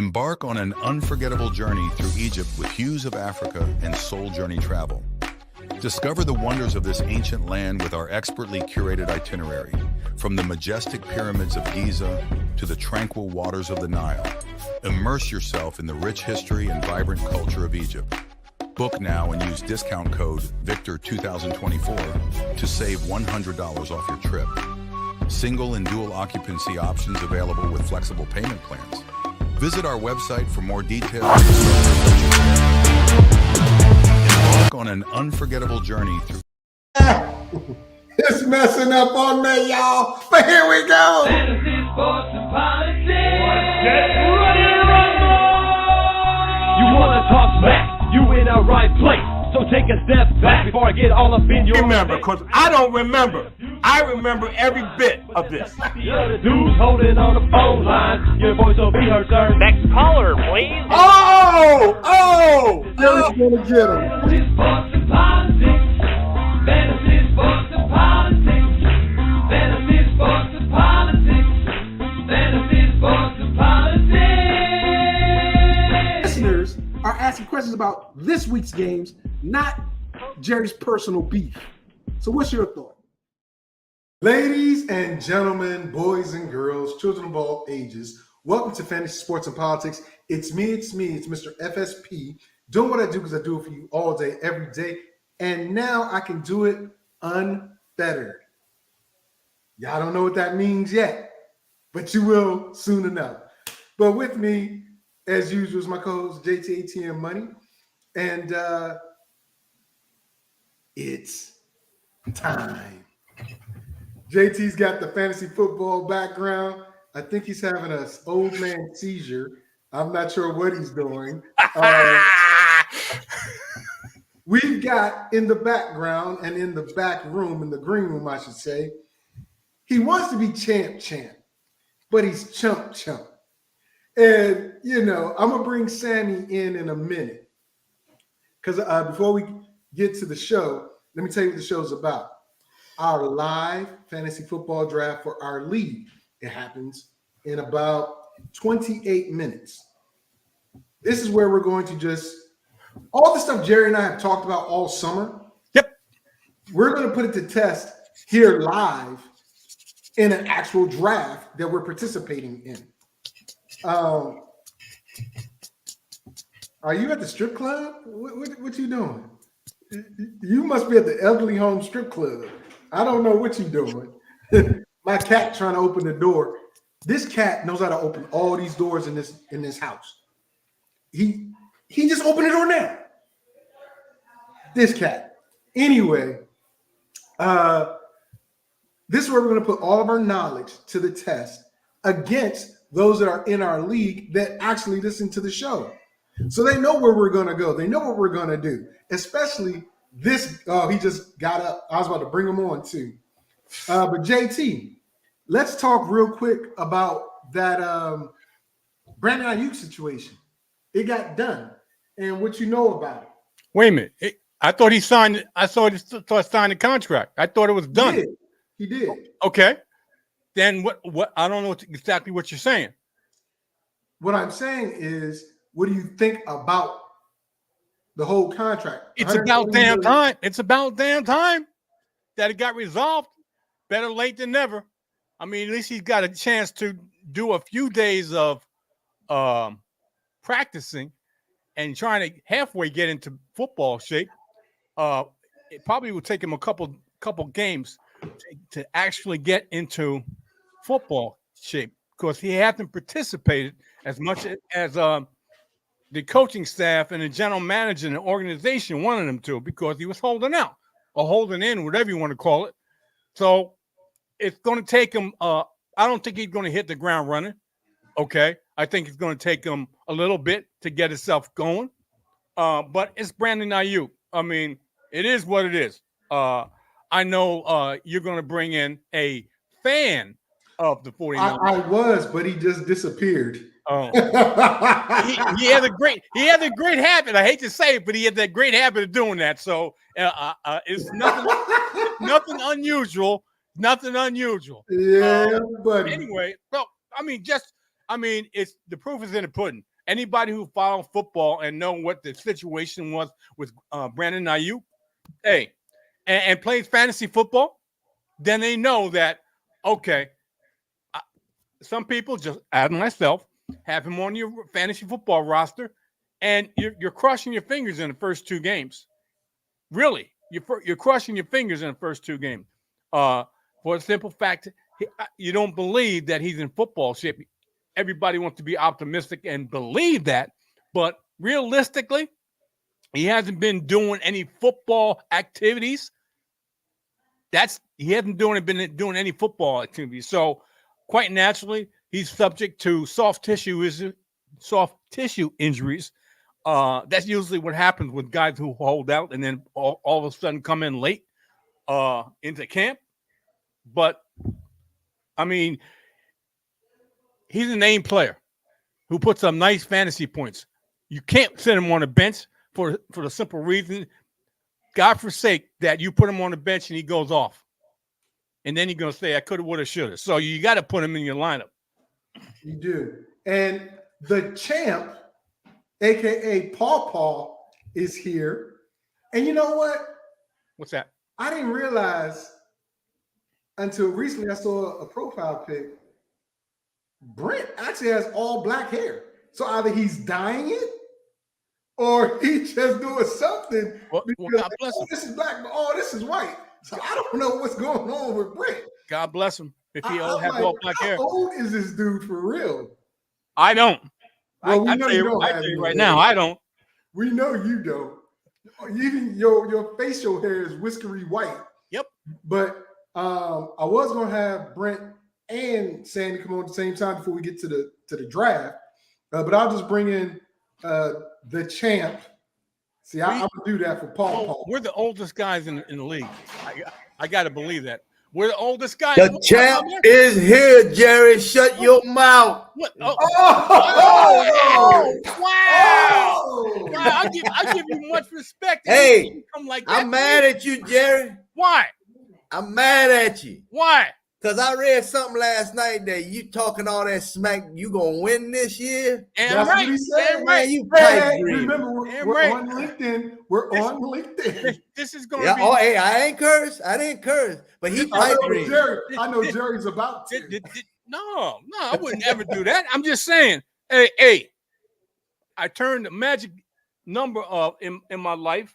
Embark on an unforgettable journey through Egypt with Hues of Africa and Soul Journey Travel. Discover the wonders of this ancient land with our expertly curated itinerary, from the majestic pyramids of Giza to the tranquil waters of the Nile. Immerse yourself in the rich history and vibrant culture of Egypt. Book now and use discount code VICTOR2024 to save $100 off your trip. Single and dual occupancy options available with flexible payment plans. Visit our website for more details. Embark on an unforgettable journey through. It's messing up on me, y'all. But here we go. Fantasy, sports, and politics. Get ready to rumble! You wanna talk smack? You in the right place. So take a step back before I get all up in your Remember, because I don't remember. I remember every bit of this. The other dudes holding on the phone line. Your voice will be heard, sir. Next caller, please. Oh! Jerry's gonna get him. Fantasy, sports, and politics. Fantasy, sports, and politics. Fantasy, sports, and politics. Fantasy, sports, and politics. Listeners are asking questions about this week's games, not Jerry's personal beef. So what's your thought? Ladies and gentlemen, boys and girls, children of all ages, welcome to Fantasy Sports and Politics. It's me, it's Mr. FSP, doing what I do because I do it for you all day, every day. And now I can do it unfettered. Y'all don't know what that means yet, but you will soon enough. But with me, as usual, is my co-host JT ATM Money. And it's time. JT's got the fantasy football background. I think he's having an old man seizure. I'm not sure what he's doing. We've got in the background and in the back room, in the green room, I should say, he wants to be champ, but he's chump. And, you know, I'm going to bring Sammy in a minute. Because before we get to the show, let me tell you what the show's about. Our live fantasy football draft for our league. It happens in about 28 minutes. This is where we're going to just, all the stuff Jerry and I have talked about all summer. Yep. We're going to put it to test here live in an actual draft that we're participating in. Are you at the strip club? What you doing? You must be at the elderly home strip club. I don't know what you're doing. My cat trying to open the door. This cat knows how to open all these doors in this house. He just opened the door now. This cat. Anyway, this is where we're going to put all of our knowledge to the test against those that are in our league that actually listen to the show. So they know where we're going to go. They know what we're going to do, especially this. Oh, he just got up. I was about to bring him on too. But JT, let's talk real quick about that Brandon Ayuk situation. It got done. And what you know about it. Wait a minute. I thought he signed. I thought he signed the contract. I thought it was done. He did. Okay. Then what? I don't know exactly what you're saying. What I'm saying is, what do you think about the whole contract? It's about damn time. It's about damn time that it got resolved. Better late than never. I mean, at least he's got a chance to do a few days of practicing and trying to halfway get into football shape. It probably will take him a couple games to actually get into football shape because he hasn't participated as much as the coaching staff and the general manager and the organization wanted him to because he was holding out or holding in, whatever you want to call it. So it's going to take him. I don't think he's going to hit the ground running. Okay. I think it's going to take him a little bit to get himself going. But it's Brandon Ayuk. I mean, it is what it is. I know you're going to bring in a fan of the 49ers. I was, but he just disappeared. Oh. he had a great habit. I hate to say it, but he had that great habit of doing that. So it's nothing unusual. Nothing unusual. Yeah, buddy. Anyway, well, it's the proof is in the pudding. anybody who followed football and know what the situation was with Brandon Ayuk, hey, and plays fantasy football, then they know that, okay, some people, just as myself, have him on your fantasy football roster, and you're crushing your fingers in the first 2 games. Really, you're crushing your fingers in the first 2 games. For the simple fact, you don't believe that he's in football shape. Everybody wants to be optimistic and believe that, but realistically, he hasn't been doing any football activities. He hasn't been doing any football activities. So, quite naturally, he's subject to soft tissue injuries. That's usually what happens with guys who hold out and then all of a sudden come in late into camp. But I mean, he's a name player who puts up nice fantasy points. You can't sit him on the bench for the simple reason, God forsake that you put him on the bench and he goes off. And then you're going to say, I could have, would have, should have. So you got to put him in your lineup. You do. And the champ, a.k.a. Paw, is here. And you know what? What's that? I didn't realize until recently I saw a profile pic. Brent actually has all black hair. So either he's dyeing it or he's just doing something. Because, God bless him. this is black, but this is white. So I don't know what's going on with Brent. God bless him. If he has like, all black hair. How old is this dude for real? I don't. Well, I tell you right now, I don't. We know you don't. Even your facial hair is whiskery white. Yep. But I was gonna have Brent and Sandy come on at the same time before we get to the draft. But I'll just bring in the champ. See, I'm gonna do that for Paul. We're the oldest guys in the league. I got to believe that. We're the oldest guys. The champ is here, Jerry. Shut your mouth. What? Wow! I give you much respect. Hey, come like that, I'm mad at you, Jerry. Why? I'm mad at you. Why? Because I read something last night that you talking all that smack, you going to win this year? That's right. What he said. Man, right. you remember, we're on LinkedIn. We're on LinkedIn. This is going to be. Oh, hey, I ain't curse. I didn't curse. But he pipe dream. I know Jerry's about to. No, I wouldn't ever do that. I'm just saying, hey, I turned the magic number in my life.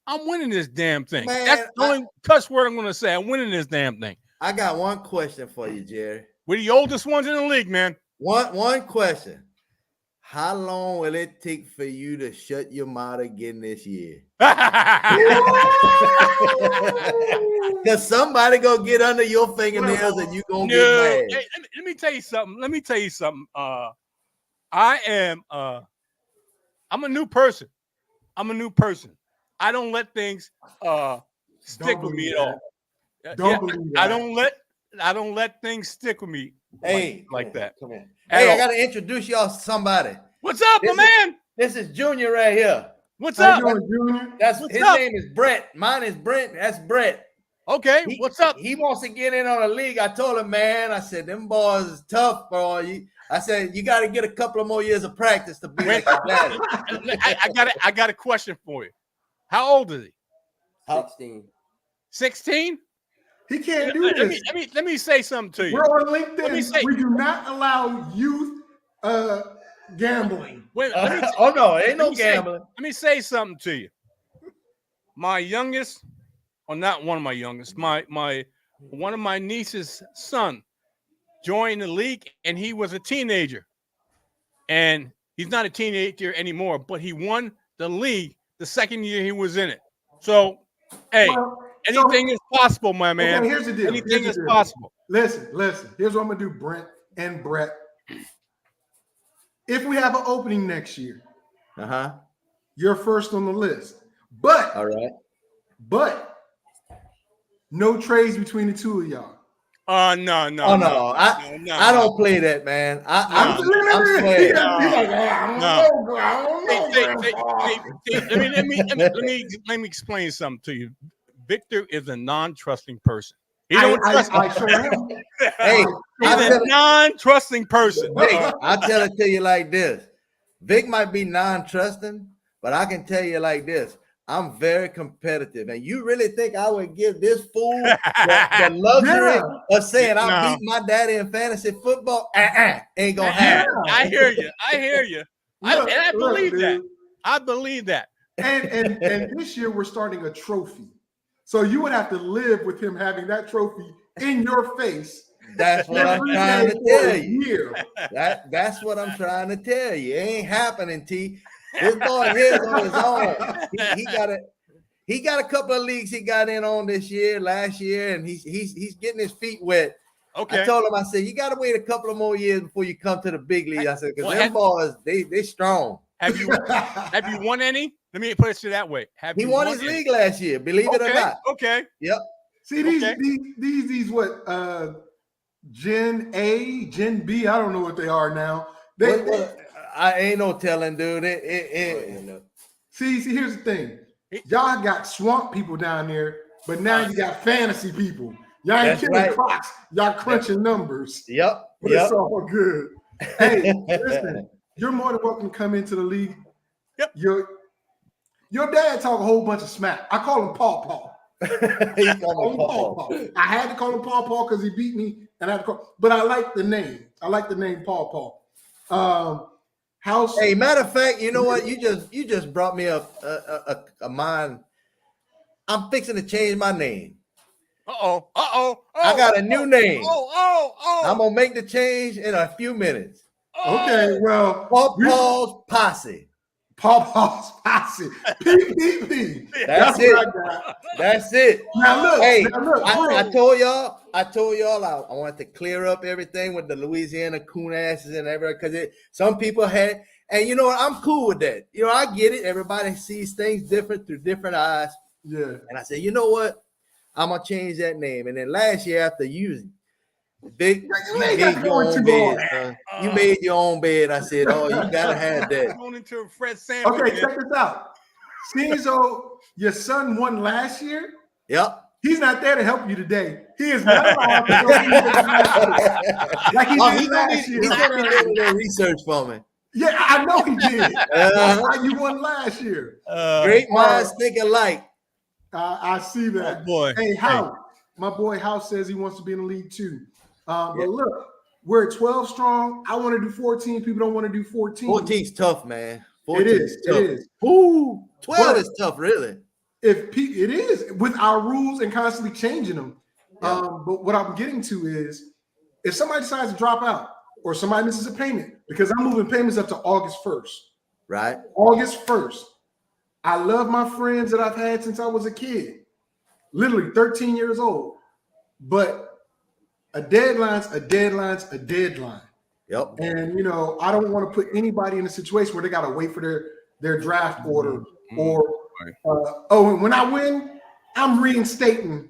I'm winning this damn thing. Man, that's the only cuss word I'm going to say. I'm winning this damn thing. I got one question for you, Jerry. We're the oldest ones in the league, man. One question. How long will it take for you to shut your mouth again this year? Because somebody gonna get under your fingernails and you gonna get mad. Hey, let me tell you something. I'm a new person. I don't let things stick with me at all. I don't let things stick with me like that. Come here. Hey, I gotta introduce y'all to somebody. What's up, my man? This is Junior right here. What's up? Junior? His name is Brett. Mine is Brent. That's Brett. Okay, what's up? He wants to get in on a league. I told him, man, I said, them boys is tough, bro. I said, you got to get a couple of more years of practice to be like that. I got a question for you. How old is he? 16. 16? He can't do this. Let me say something to you. We're on LinkedIn. We do not allow youth gambling. No, ain't no gambling. Let me say something to you. My youngest, or not one of my youngest, one of my niece's son joined the league, and he was a teenager. And he's not a teenager anymore, but he won the league the second year he was in it. So, hey, anything is possible, my man. Okay, here's the deal. Anything is possible. Listen. Here's what I'm gonna do, Brent and Brett. If we have an opening next year, you're first on the list. But all right. But no trades between the two of y'all. No. I don't play that, man. I'm playing. Let me explain something to you. Victor is a non-trusting person. He don't trust me. Hey, he's a non-trusting person. Hey, I'll tell it to you like this. Vic might be non-trusting, but I can tell you like this. I'm very competitive. And you really think I would give this fool the luxury of saying I beat my daddy in fantasy football? Ain't gonna happen. I hear you. I hear you. I believe that. I believe that. And this year we're starting a trophy. So you would have to live with him having that trophy in your face. That's what I'm trying to tell you. Year. That's what I'm trying to tell you. It ain't happening, T. This boy here is on his own. He got a couple of leagues he got in on last year, and he's getting his feet wet. Okay. I told him, I said, you got to wait a couple of more years before you come to the big league. I said, because them boys, they strong. Have you won any? Let me put it that way. He won his league last year, believe it or not. Okay. Yep. See these what Gen A, Gen B, I don't know what they are now. I ain't no telling, dude. See, here's the thing. Y'all got swamp people down there, but now you got fantasy people. Y'all ain't killing clocks. Y'all crunching numbers. Yep. But it's all good. Hey, listen, you're more than welcome to come into the league. Yep. Your dad talk a whole bunch of smack. I call him Paw Paw. I had to call him Paw Paw because he beat me, and I had to call. But I like the name. I like the name Paw Paw. House. Hey, matter of fact, you know what? You just brought me up a mind. I'm fixing to change my name. I got a new name. I'm gonna make the change in a few minutes. Okay, well, Paw Paw's Posse. Paw Paw's Posse. PPP. That's it. That's it. Now look. Hey, look, I told y'all I wanted to clear up everything with the Louisiana coon asses and everything, because some people had, and you know what? I'm cool with that. You know, I get it. Everybody sees things different through different eyes. Yeah. And I said, you know what? I'm gonna change that name. And then last year, after using Vic, you made your own bed, son. You made your own bed. I said, oh, you gotta have that. Going into Fred Sanford. Okay, check this out. Seeing as though your son won last year, he's not there to help you today. He is not allowed to help you like he did last year. He's gonna do a little research for me. Yeah, I know he did. That's why you won last year. Great minds think alike. I see that. Oh boy. Hey, House. My boy House says he wants to be in the league too. But look, we're 12 strong. I want to do 14. People don't want to do 14. 14's tough, man. 14 it is. Ooh, 12 is tough, really. It is with our rules and constantly changing them. But what I'm getting to is, if somebody decides to drop out or somebody misses a payment, because I'm moving payments up to August 1st. Right. August 1st. I love my friends that I've had since I was a kid, literally 13 years old. But a deadline's a deadline. Yep. And you know, I don't want to put anybody in a situation where they got to wait for their draft order or and when I win, I'm reinstating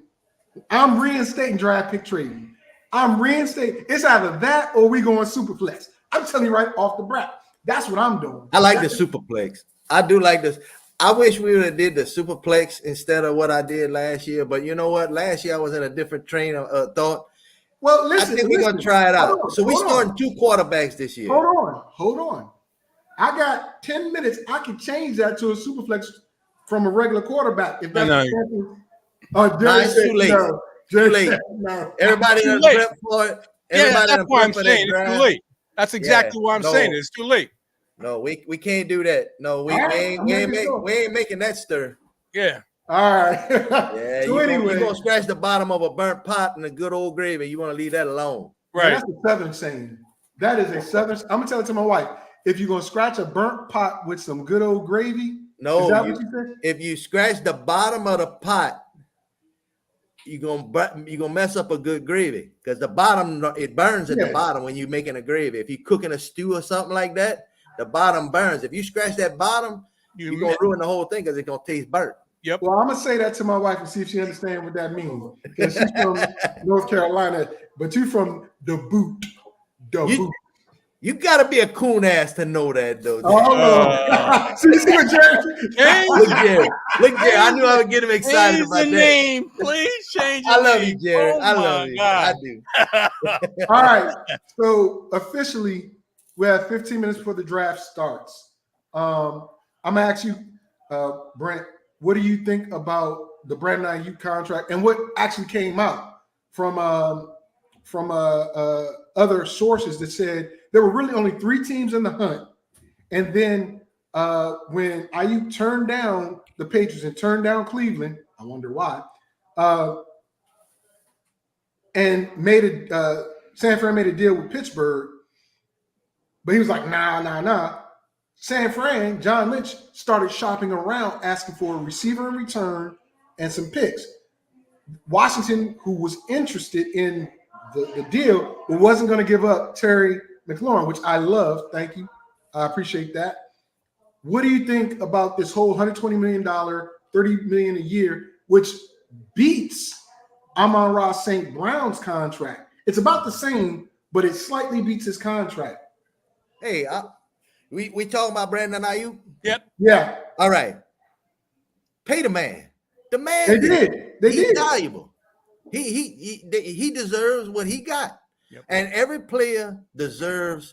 draft pick trading. I'm reinstating. It's either that or we going superflex. I'm telling you right off the bat. That's what I'm doing. I like the superplex. I do like this. I wish we would have did the superplex instead of what I did last year. But you know what? Last year I was in a different train of thought. Well, listen, I think we're gonna try it out. So we're starting 2 quarterbacks this year. Hold on. I got 10 minutes. I can change that to a superflex from a regular quarterback. If that's it's too late. Too late. No. Everybody does prep for it. That's what I'm saying. It's too late. That's exactly what I'm saying. It's too late. No, we can't do that. No, we ain't making that stir. Yeah. All right. Yeah. So you're gonna scratch the bottom of a burnt pot and a good old gravy. You want to leave that alone. Right. That's a Southern saying. That is a Southern. I'm gonna tell it to my wife. If you're gonna scratch a burnt pot with some good old gravy, no. If you scratch the bottom of the pot, you're gonna mess up a good gravy, because the bottom, it burns at the bottom when you're making a gravy. If you're cooking a stew or something like that, the bottom burns. If you scratch that bottom, you're gonna ruin the whole thing because it's gonna taste burnt. Yep. Well, I'm gonna say that to my wife and see if she understands what that means. Because she's from North Carolina, but you from the boot. You gotta be a coon ass to know that, though. See what Jerry? Look, Jerry. I knew I would get him excited about that. Name, please change. I love you, Jerry. I love you. God. I do. All right. So officially, We have 15 minutes before the draft starts. I'm gonna ask you, Brent, what do you think about the Brandon Ayuk contract and what actually came out from other sources that said there were really only 3 teams in the hunt, and then when Ayuk turned down the Patriots and turned down Cleveland, I wonder why, and San Fran made a deal with Pittsburgh, but he was like, nah. San Fran, John Lynch started shopping around asking for a receiver in return and some picks. Washington, who was interested in the deal, but wasn't going to give up Terry McLaurin, which I love. Thank you. I appreciate that. What do you think about this whole $120 million, $30 million a year, which beats Amon-Ra St. Brown's contract? It's about the same, but it slightly beats his contract. Hey, we talking about Brandon Ayuk? Yep. Yeah. All right. Pay the man. The man. They did. He's valuable. He deserves what he got. Yep. And every player deserves.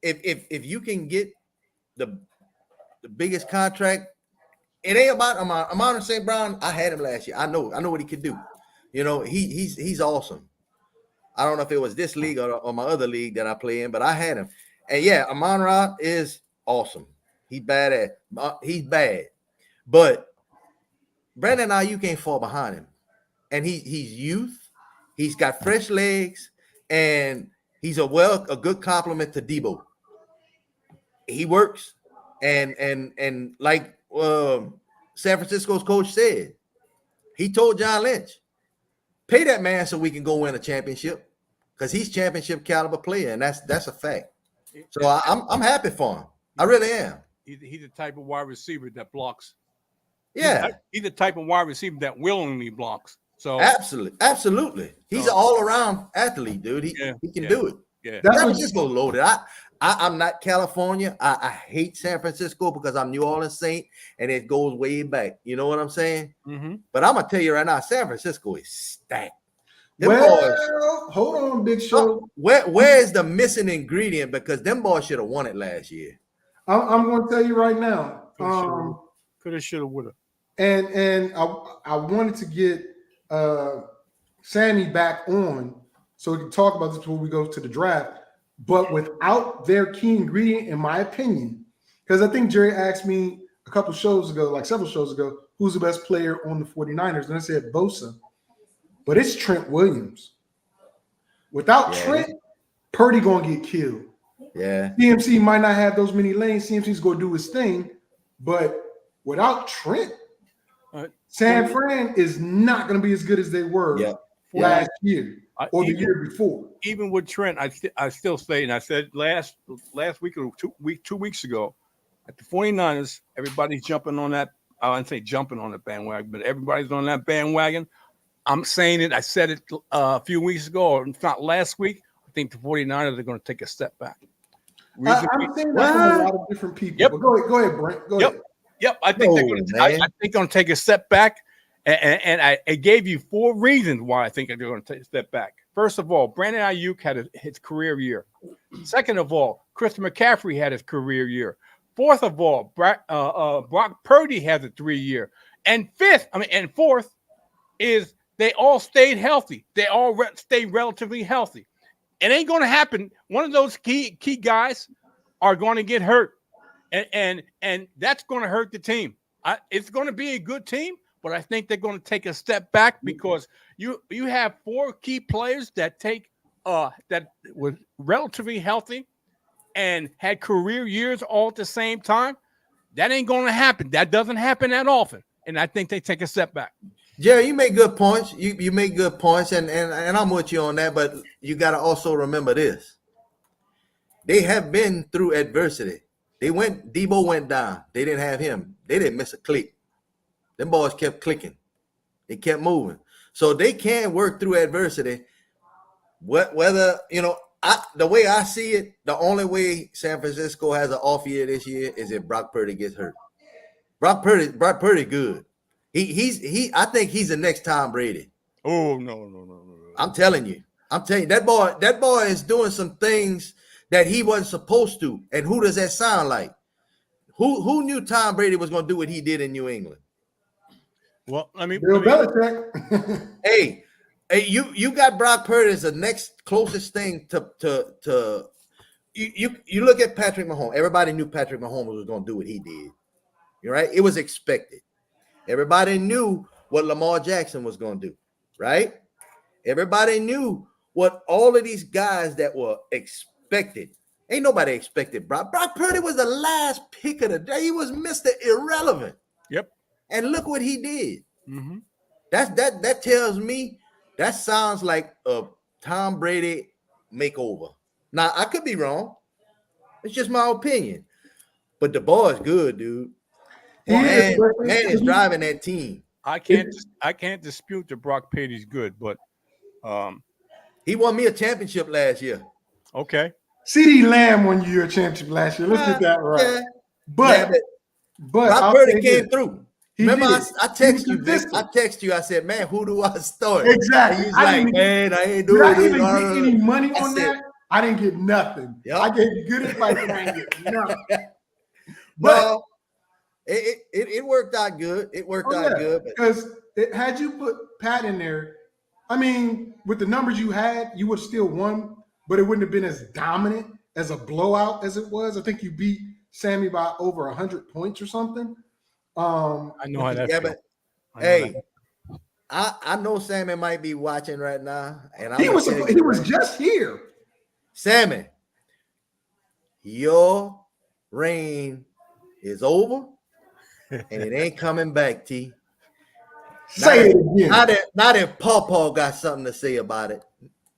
If you can get the biggest contract, it ain't about Amon St. Brown. I had him last year. I know what he could do. You know, he's awesome. I don't know if it was this league or my other league that I play in, but I had him. And yeah, Amon-Ra is awesome. He's bad. He's bad. But Brandon Ayuk can't fall behind him. And he's youth. He's got fresh legs, and he's a good compliment to Debo. He works, and like San Francisco's coach said, he told John Lynch, pay that man so we can go win a championship, because he's championship caliber player, and that's a fact. So I'm happy for him. I really am. He's the type of wide receiver that blocks. Yeah, He's the type of wide receiver that willingly blocks. So absolutely. He's an all-around athlete, dude. He can do it. Yeah. San Francisco loaded. I'm not California. I hate San Francisco because I'm New Orleans Saint, and it goes way back. You know what I'm saying? Mm-hmm. But I'm gonna tell you right now, San Francisco is stacked. Hold on, Big Show. Where is the missing ingredient? Because them boys should have won it last year. I'm going to tell you right now. Could have, should have, would have. And I wanted to get Sammy back on so we can talk about this before we go to the draft. But without their key ingredient, in my opinion, because I think Jerry asked me a couple shows ago, like several shows ago, who's the best player on the 49ers? And I said Bosa. But it's Trent Williams. Without Trent, Purdy going to get killed. Yeah. CMC might not have those many lanes. CMC's going to do his thing. But without Trent, San Fran is not going to be as good as they were last year or the year before. Even with Trent, I still say, and I said last week or 2 weeks ago, at the 49ers, everybody's jumping on that. I wouldn't say jumping on the bandwagon, but everybody's on that bandwagon. I'm saying it. I said it a few weeks ago, or if not last week. I think the 49ers are going to take a step back. I'm saying that from a lot of different people. Yep. But go ahead, Brent. Go ahead. Yep. I think they're going to take a step back. And I gave you 4 reasons why I think they're going to take a step back. First of all, Brandon Ayuk had his career year. Second of all, Christian McCaffrey had his career year. Fourth of all, Brock Purdy has a 3-year. And fourth is they all stayed healthy. They all stayed relatively healthy. It ain't going to happen. One of those key guys are going to get hurt, and that's going to hurt the team. It's going to be a good team, but I think they're going to take a step back because you have 4 key players that that were relatively healthy and had career years all at the same time. That ain't going to happen. That doesn't happen that often, and I think they take a step back. Jerry, you make good points. You make good points, and I'm with you on that. But you got to also remember this: they have been through adversity. Debo went down. They didn't have him. They didn't miss a click. Them boys kept clicking. They kept moving. So they can work through adversity. Whether the way I see it, the only way San Francisco has an off year this year is if Brock Purdy gets hurt. Brock Purdy good. I think he's the next Tom Brady. Oh no. I'm telling you, that boy is doing some things that he wasn't supposed to. And who does that sound like? Who knew Tom Brady was going to do what he did in New England? Well, Bill Belichick. Hey, you got Brock Purdy as the next closest thing to you look at Patrick Mahomes. Everybody knew Patrick Mahomes was going to do what he did. You're right. It was expected. Everybody knew what Lamar Jackson was going to do, right? Everybody knew what all of these guys that were expected. Ain't nobody expected Brock. Brock Purdy was the last pick of the day. He was Mr. Irrelevant. Yep. And look what he did. Mm-hmm. That tells me that sounds like a Tom Brady makeover. Now, I could be wrong. It's just my opinion. But the boy is good, dude. Man is driving that team. I can't dispute that Brock Purdy's good, but he won me a championship last year. Okay. CeeDee Lamb won you a championship last year. Let's get that right. Yeah. But Brock Purdy came through. Remember, did. I text you, Vic. I text you. I said, "Man, who do I start?" Exactly. He's like, "Man, I ain't doing I this." didn't get any money on that. I didn't get nothing. Yep. I gave you good advice and I didn't get nothing. But it worked out good. It worked out good because had you put Pat in there, I mean, with the numbers you had, you would have still won, but it wouldn't have been as dominant as a blowout as it was. I think you beat Sammy by over 100 points or something. I know how that yeah, feels. but hey, I know Sammy might be watching right now, and he was just here. Sammy, your reign is over, and it ain't coming back, T. Say it again. Not if Paw got something to say about it.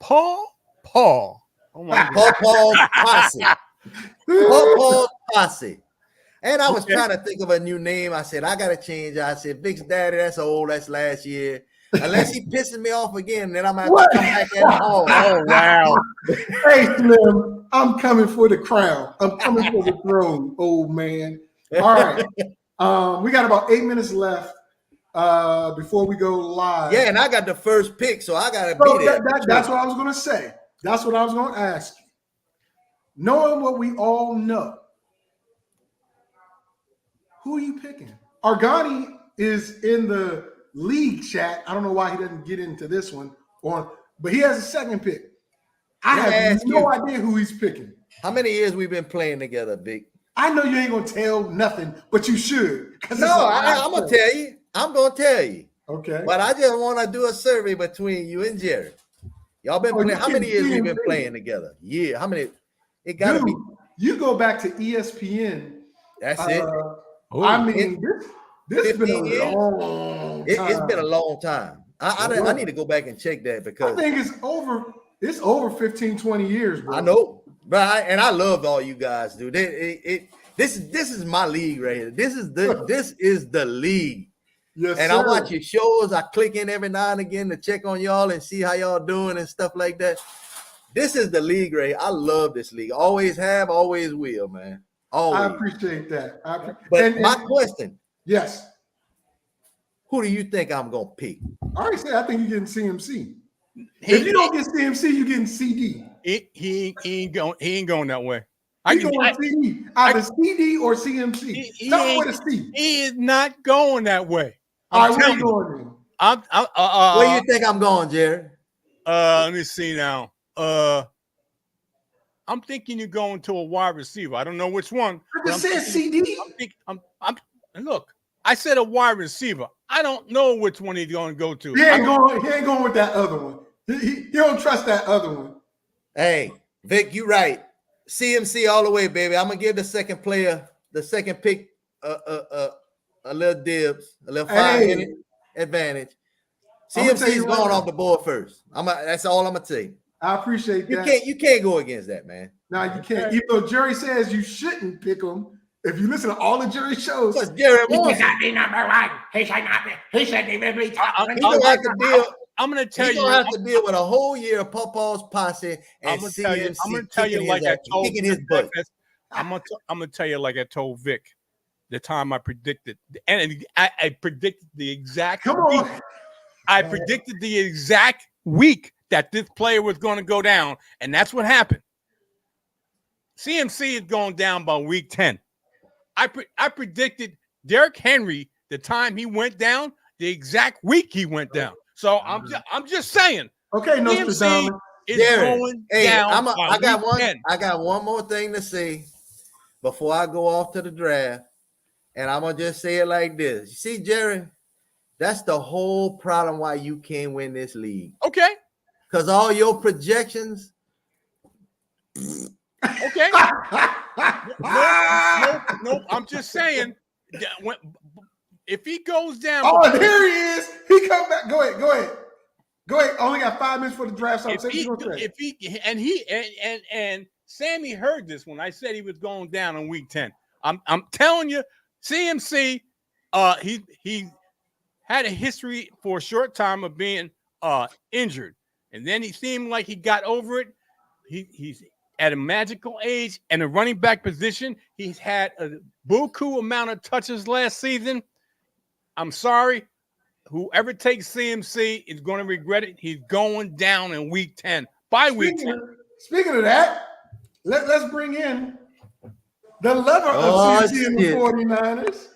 Paw. Oh my God. Paw's posse. Paw's posse. And I was trying to think of a new name. I said, I got to change. I said, Vic's daddy, that's old. That's last year. Unless he pisses me off again, then I'm going to have to come back at him. Oh, wow. Hey, Slim, I'm coming for the crown. I'm coming for the throne, old man. All right. We got about 8 minutes left before we go live. Yeah, and I got the first pick, so I got to be there. That's what I was going to say. That's what I was going to ask you. Knowing what we all know, who are you picking? Argani is in the league chat. I don't know why he doesn't get into this one, but he has a second pick. I have no idea who he's picking. How many years we've been playing together, Vic? I know you ain't going to tell nothing, but you should. No, I'm going to tell you. I'm going to tell you. Okay. But I just want to do a survey between you and Jerry. Y'all been playing. How many years we been playing together? Yeah. How many? It got to be. You go back to ESPN. That's it. I mean, this has been a long time. It's been a long time. I need to go back and check that because I think it's over 15, 20 years, bro. I know. But I love all you guys, dude. This is my league right here. This is the league. Yes, and sir. I watch your shows. I click in every now and again to check on y'all and see how y'all doing and stuff like that. This is the league right here. I love this league. Always have, always will, man. Always. I appreciate that. But my question. Yes. Who do you think I'm gonna pick? I already said I think you're getting CMC. If you don't get CMC, you're getting CD. He ain't going that way. He's going CD. Either CD or CMC. He is not going that way. All right, where you going then? Where do you think I'm going, Jerry? Let me see now. I'm thinking you're going to a wide receiver. I don't know which one. I just said CD. Look, I said a wide receiver. I don't know which one he's going to go to. He ain't going with that other one. He don't trust that other one. Hey, Vic, you right. CMC all the way, baby. I'm gonna give the second player, the second pick, a little dibs, a little 5-minute advantage. CMC is going off the board first. That's all I'm gonna tell you. I appreciate that. You can't go against that, man. No, you can't. Even though Jerry says you shouldn't pick him, if you listen to all the Jerry shows, because Jerry wants not be number one. He should not be. He should be top. I'm going to tell you. You're going to have to deal with a whole year of Pawpaw's posse and CMC. I'm going to tell you like I told Vic. I'm going to tell you like I told Vic the time I predicted. And I predicted the exact week. I predicted the exact week that this player was going to go down. And that's what happened. CMC is going down by week 10. I predicted Derrick Henry the time he went down, the exact week he went down. So I'm just saying. Okay, CMC Nostradamus. is Jerry, going hey, down. I got week one. 10. I got one more thing to say before I go off to the draft, and I'm gonna just say it like this. You see, Jerry, that's the whole problem why you can't win this league. Okay. Because all your projections. Okay. Nope. I'm just saying. If he goes down, Oh, and here he is. He come back. Go ahead. Only got 5 minutes for the draft. So and Sammy heard this when I said he was going down in week 10. I'm telling you, CMC, he had a history for a short time of being injured, and then he seemed like he got over it. He's at a magical age, and the running back position, he's had a buku amount of touches last season. I'm sorry. Whoever takes CMC is going to regret it. He's going down in week 10. Week 10. Speaking of that, let's bring in the lover of CMC and the 49ers.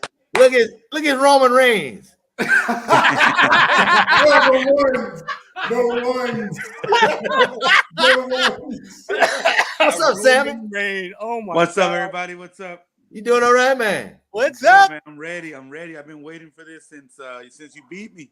Look at Roman Reigns. The ones. What's up, Sammy? Oh my What's up, God. everybody? What's up? You doing all right, man? What's up? Man, I'm ready. I've been waiting for this since you beat me.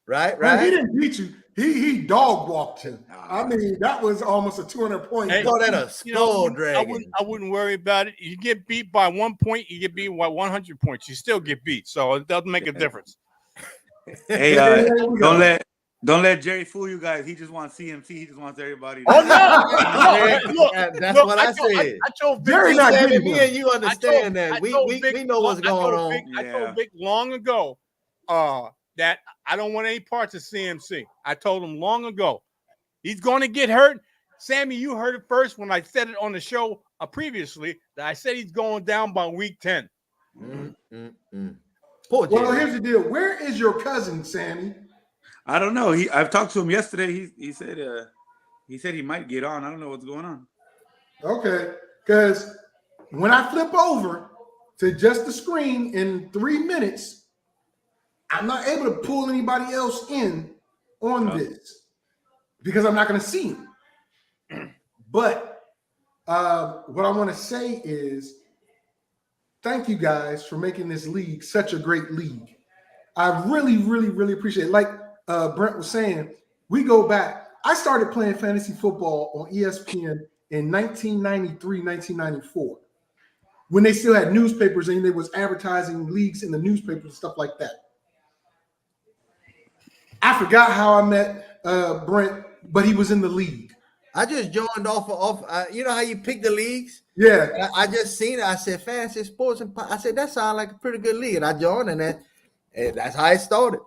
Right. Man, he didn't beat you. He dog walked him. I mean, that was almost a 200-point. Hey, call that a skull dragon. I wouldn't worry about it. You get beat by 1 point, you get beat by 100 points. You still get beat, so it doesn't make a difference. Hey, don't let Jerry fool you guys. He just wants CMC. He just wants everybody. Oh no! That's what I said. I told Vic, Jerry not Sammy, getting me and you understand that. We know what's going on. I told Vic long ago that I don't want any parts of CMC. I told him long ago. He's going to get hurt. Sammy, you heard it first when I said it on the show previously that I said he's going down by week 10. Poor Jerry. Well, here's the deal. Where is your cousin, Sammy? I don't know. I've talked to him yesterday. He said he might get on. I don't know what's going on. Okay, because when I flip over to just the screen in 3 minutes, I'm not able to pull anybody else in on this because I'm not going to see him. But what I want to say is thank you guys for making this league such a great league. I really, really, really appreciate it. Like Brent was saying, we go back. I started playing fantasy football on ESPN in 1993, 1994, when they still had newspapers and they was advertising leagues in the newspapers and stuff like that. I forgot how I met Brent, but he was in the league. I just joined off. You know how you pick the leagues? Yeah. I just seen it. I said fantasy sports, and I said that sounds like a pretty good league, and I joined, and that's how it started.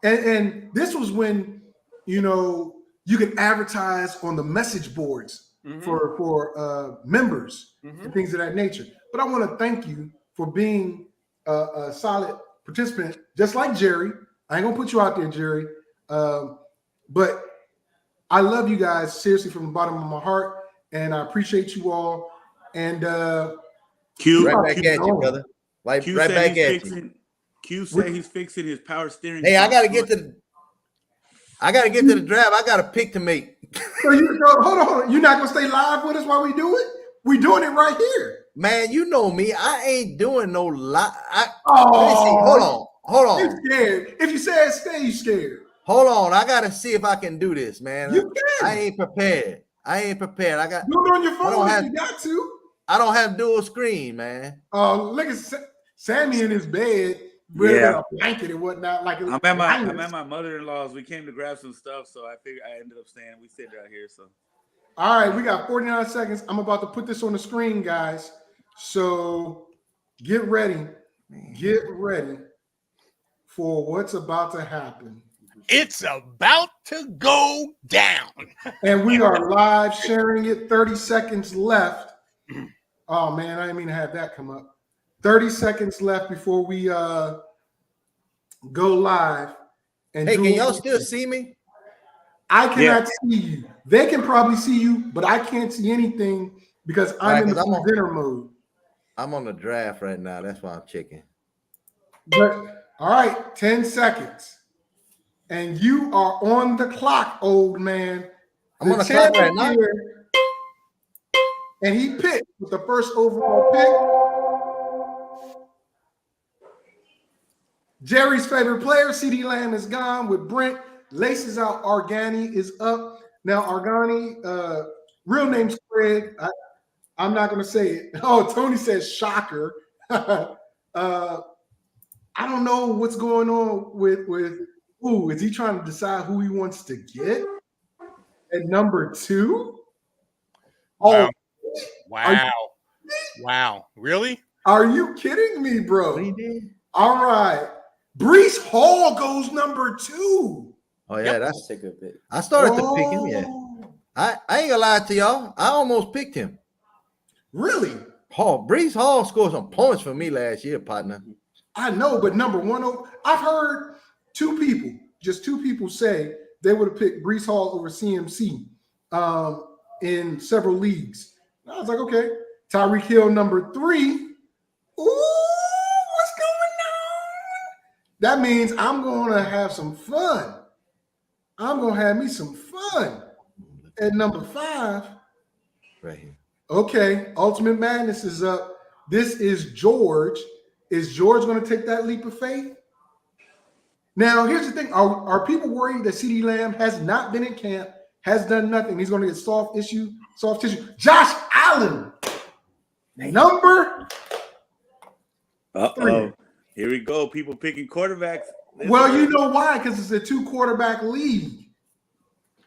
And this was when you could advertise on the message boards for members and things of that nature. But I want to thank you for being a solid participant, just like Jerry. I ain't gonna put you out there, Jerry, but I love you guys seriously from the bottom of my heart, and I appreciate you all. And Q, right back at you, brother. Right back at you. Q said he's fixing his power steering. Hey, I gotta get to the draft. I got a pick to make. Hold on. You're not gonna stay live with us while we do it? We're doing it right here. Man, you know me. I ain't doing no live. Oh, hold on. You scared. If you say stay, you scared. Hold on. I gotta see if I can do this, man. You can. I ain't prepared. I got do it on your phone if you got to. I don't have dual screen, man. Oh, look at Sammy in his bed. With a blanket and whatnot. Like I'm at my mother-in-law's. We came to grab some stuff, so I figured I ended up staying. We stayed out here. So, all right, we got 49 seconds. I'm about to put this on the screen, guys. So get ready. Get ready for what's about to happen. It's about to go down. And we are live sharing it. 30 seconds left. Oh man, I didn't mean to have that come up. 30 seconds left before we go live. And hey, can y'all still see me? I cannot see you. They can probably see you, but I can't see anything because I'm in the Right, 'cause presenter mode. I'm on the draft right now. That's why I'm checking. But all right, 10 seconds. And you are on the clock, old man. I'm on the clock right now. Here, and he picked with the first overall pick. Jerry's favorite player, CeeDee Lamb, is gone with Brent. Laces out. Argani is up. Now, Argani, real name's Craig. I'm not going to say it. Oh, Tony says shocker. I don't know what's going on with who. Is he trying to decide who he wants to get at number 2? Wow. Oh, Wow. Really? Are you kidding me, bro? What he did? All right. Brees Hall goes number 2. Oh, yeah, that's a good pick. I started to pick him, yeah. I ain't gonna lie to y'all. I almost picked him. Really? Brees Hall scored some points for me last year, partner. I know, but number 1, I've heard just two people say they would have picked Brees Hall over CMC in several leagues. I was like, okay. Tyreek Hill, number 3. Ooh, what's going on? That means I'm going to have some fun. I'm going to have me some fun at number 5. Right here. Okay, Ultimate Madness is up. This is George. Is George going to take that leap of faith? Now, here's the thing. Are people worried that CeeDee Lamb has not been in camp, has done nothing? He's going to get soft tissue. Josh Allen, number 3. Here we go. People picking quarterbacks. Well, you know why? Because it's a 2-quarterback league.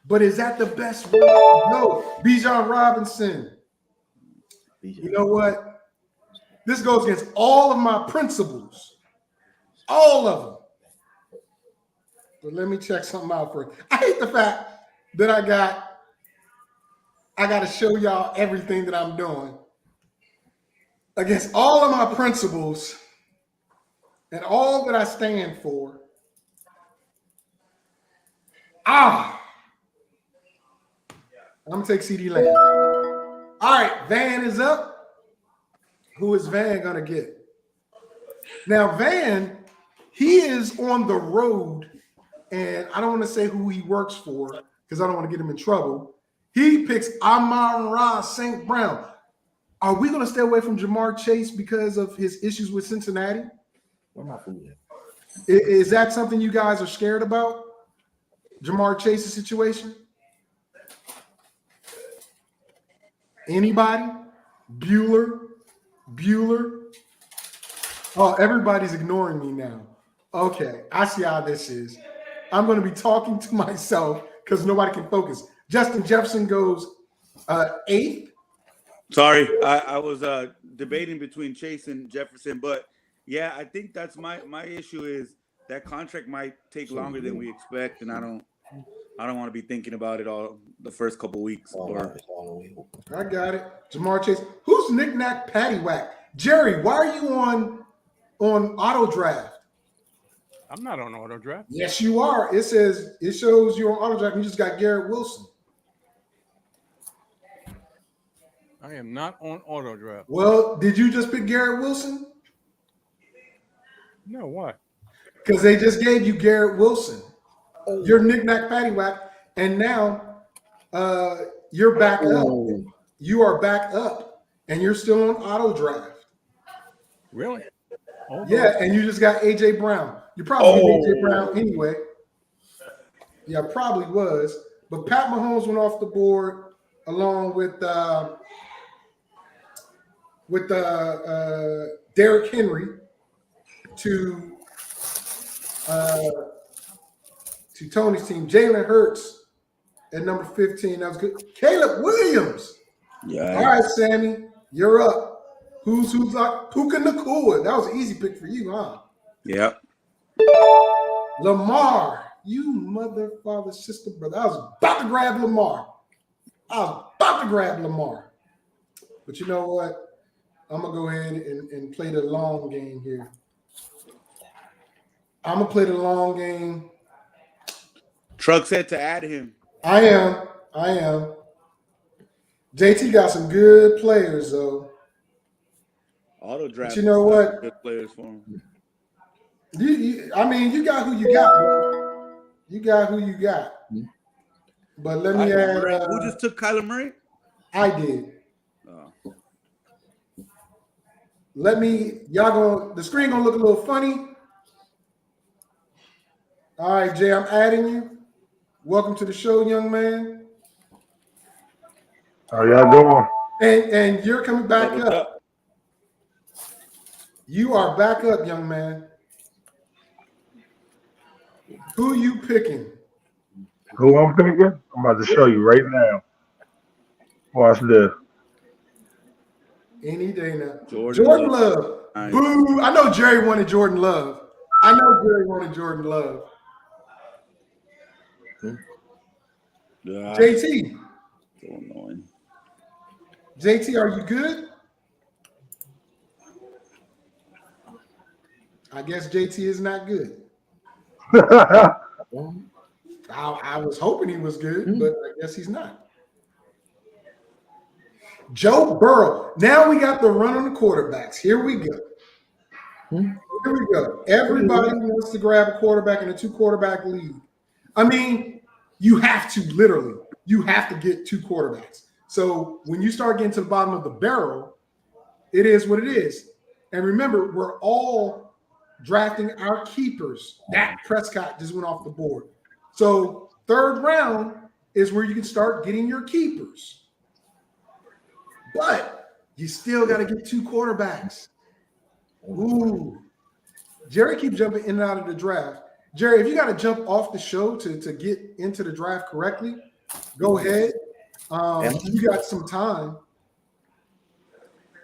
But is that the best way? No. Bijan Robinson. You know what? This goes against all of my principles. All of them. But let me check something out first. I hate the fact that I got to show y'all everything that I'm doing against all of my principles and all that I stand for. I'm going to take CeeDee Lamb. All right, Van is up. Who is Van going to get? Now, Van, he is on the road, and I don't want to say who he works for because I don't want to get him in trouble. He picks Amon-Ra St. Brown. Are we going to stay away from Jamar Chase because of his issues with Cincinnati? Where my food at? Is that something you guys are scared about? Jamar Chase's situation? Anybody? Bueller? Oh, everybody's ignoring me now. Okay, I see how this is. I'm going to be talking to myself because nobody can focus. Justin Jefferson goes 8th. Sorry, I was debating between Chase and Jefferson, but yeah, I think that's my issue is that contract might take longer than we expect, and I don't want to be thinking about it all the first couple weeks. I got it. Jamar Chase. Who's Knick-Knack Paddywhack? Jerry, why are you on auto draft? I'm not on auto draft. Yes, you are. It shows you're on auto draft. You just got Garrett Wilson. I am not on auto draft. Well, did you just pick Garrett Wilson? No, why? Because they just gave you Garrett Wilson. You're Knick-Knack Paddywhack, and now you're back up. You are back up, and you're still on auto draft. Really? Yeah, and you just got A.J. Brown. You probably did A.J. Brown anyway. Yeah, probably was. But Pat Mahomes went off the board along with Derrick Henry to Tony's team. Jalen Hurts at number 15. That was good. Caleb Williams. Yeah. All right, Sammy, you're up. Who's like Puka Nacua? That was an easy pick for you, huh? Yep. Lamar, you mother, father, sister, brother. I was about to grab Lamar. But you know what? I'm going to go ahead and play the long game here. I'm going to play the long game. Truck said to add him. I am. JT got some good players though. Auto draft. But you know what? Good players for him. I mean, you got who you got. Bro. You got who you got. But let me add. Who just took Kyler Murray? I did. Oh. The screen gonna look a little funny. All right, Jay, I'm adding you. Welcome to the show, young man. How y'all doing? And you're coming back up. You are back up, young man. Who you picking? Who I'm picking? I'm about to show you right now. Watch this. Any day now. Jordan Love. Nice. Boo. I know Jerry wanted Jordan Love. JT. So annoying. JT, are you good? I guess JT is not good. I was hoping he was good, but I guess he's not. Joe Burrow. Now we got the run on the quarterbacks. Here we go. Everybody wants to grab a quarterback in a 2-quarterback league. I mean, you have to get 2 quarterbacks. So when you start getting to the bottom of the barrel, it is what it is. And remember, we're all drafting our keepers. Dak Prescott just went off the board. So 3rd round is where you can start getting your keepers. But you still got to get 2 quarterbacks. Ooh. Jerry keeps jumping in and out of the draft. Jerry, if you got to jump off the show to get into the draft correctly, go ahead. You got some time.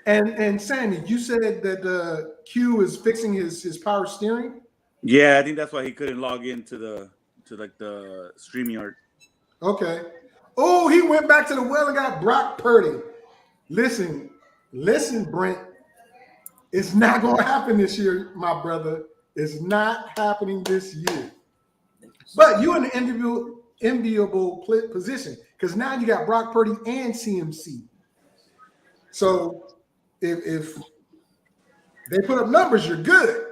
And Sammy, you said that Q is fixing his power steering. Yeah, I think that's why he couldn't log into the StreamYard. Okay. Oh, he went back to the well and got Brock Purdy. Listen, Brent. It's not going to happen this year, my brother. It's not happening this year. But you're in an enviable position because now you got Brock Purdy and CMC. So if they put up numbers, you're good.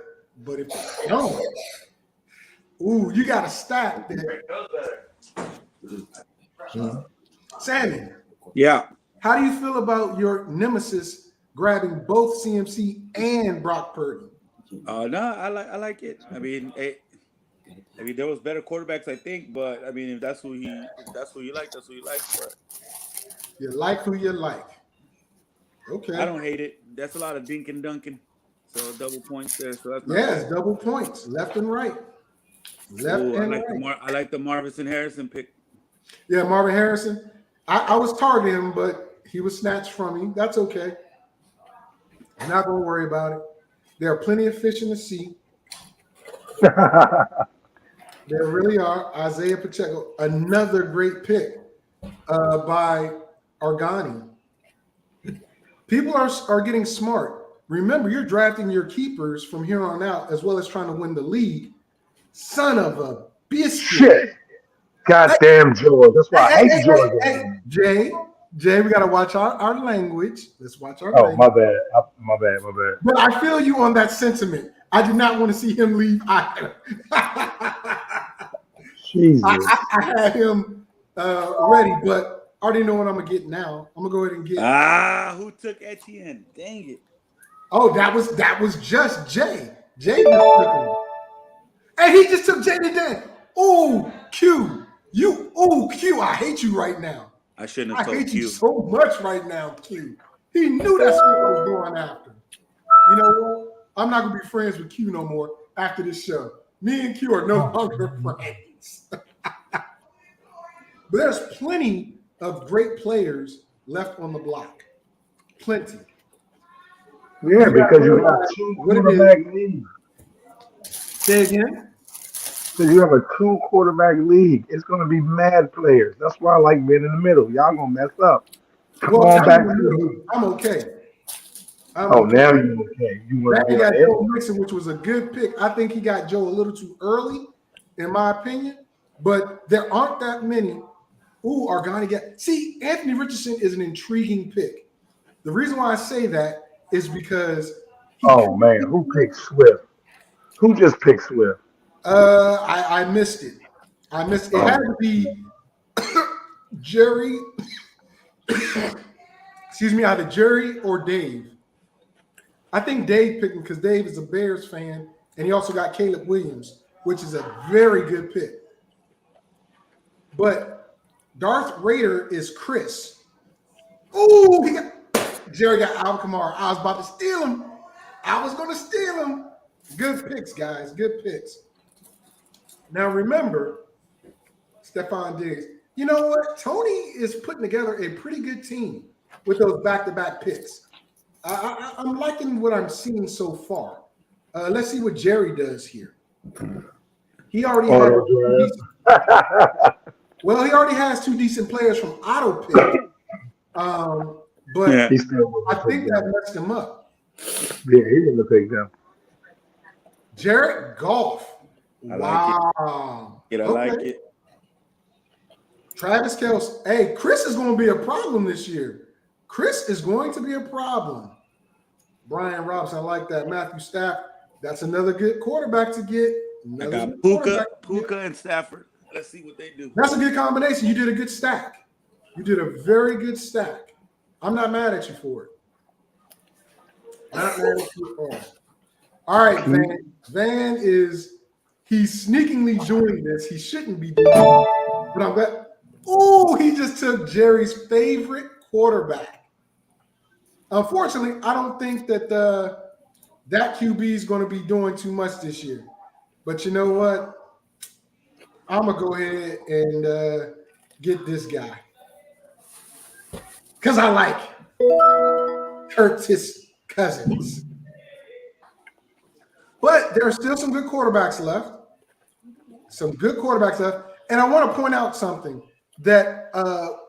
But if they don't, you got a stack there. Sammy. Yeah. How do you feel about your nemesis grabbing both CMC and Brock Purdy? No, I like it. I mean, there was better quarterbacks, I think, but I mean, if that's who you like, that's who you like. But you like who you like. Okay. I don't hate it. That's a lot of dink and dunking. So double points there. So that's it's double points, left and right. I like the Marvin Harrison pick. Yeah, Marvin Harrison. I was targeting him, but he was snatched from me. That's okay. I'm not going to worry about it. There are plenty of fish in the sea. There really are. Isaiah Pacheco, another great pick by Argani. People are getting smart. Remember, you're drafting your keepers from here on out, as well as trying to win the league. Son of a biscuit. Shit. Goddamn George. That's why I hate George. Jay, we got to watch our language. Let's watch our language. My bad. But I feel you on that sentiment. I do not want to see him leave either. Jesus. I had him ready, but I already know what I'm going to get now. I'm going to go ahead and get. Who took Etienne? Dang it. Oh, that was just Jay. Jay just took him. And he just took Jaden Dan. Oh, Q. Q, I hate you right now. I shouldn't have told Q. I hate you so much right now, Q. He knew that's what I was going after. You know what? I'm not going to be friends with Q no more after this show. Me and Q are no longer friends. But there's plenty of great players left on the block. Plenty. Yeah, because you have 2 quarterback league. Say again? So you have a 2-quarterback league. It's going to be mad players. That's why I like being in the middle. Y'all going to mess up. Come on back. I'm okay. Now you're okay. You got Joe Mixon, which was a good pick. I think he got Joe a little too early, in my opinion. But there aren't that many Ooh, see, Anthony Richardson is an intriguing pick. The reason why I say that is because Oh man, who picked Swift? Who just picked Swift? I missed it. I missed it. Had to be Jerry. Excuse me, either Jerry or Dave. I think Dave picked him because Dave is a Bears fan, and he also got Caleb Williams, which is a very good pick. But Darth Raider is Chris. Ooh, Jerry got Alvin Kamara. I was about to steal him. I was going to steal him. Good picks, guys. Good picks. Now remember, Stephon Diggs. You know what? Tony is putting together a pretty good team with those back-to-back picks. I'm liking what I'm seeing so far. Let's see what Jerry does here. He already he already has 2 decent players from auto pick. But He still I think that messed him up. Yeah, he wouldn't have picked them. Jared Goff. Wow. I like it. Travis Kelce. Hey, Chris is going to be a problem this year. Chris is going to be a problem. Brian Robinson, I like that. Matthew Stafford. That's another good quarterback to get. I got Puka and Stafford. Let's see what they do. That's a good combination. You did a good stack. You did a very good stack. I'm not mad at you for it. Not mad at you at all. All right, Van. Van he's sneakingly doing this. He shouldn't be doing it. But I'm glad. Oh, he just took Jerry's favorite quarterback. Unfortunately, I don't think that that QB is going to be doing too much this year. But you know what? I'm going to go ahead and get this guy. Because I like Curtis Cousins. But there are still some good quarterbacks left. And I want to point out something that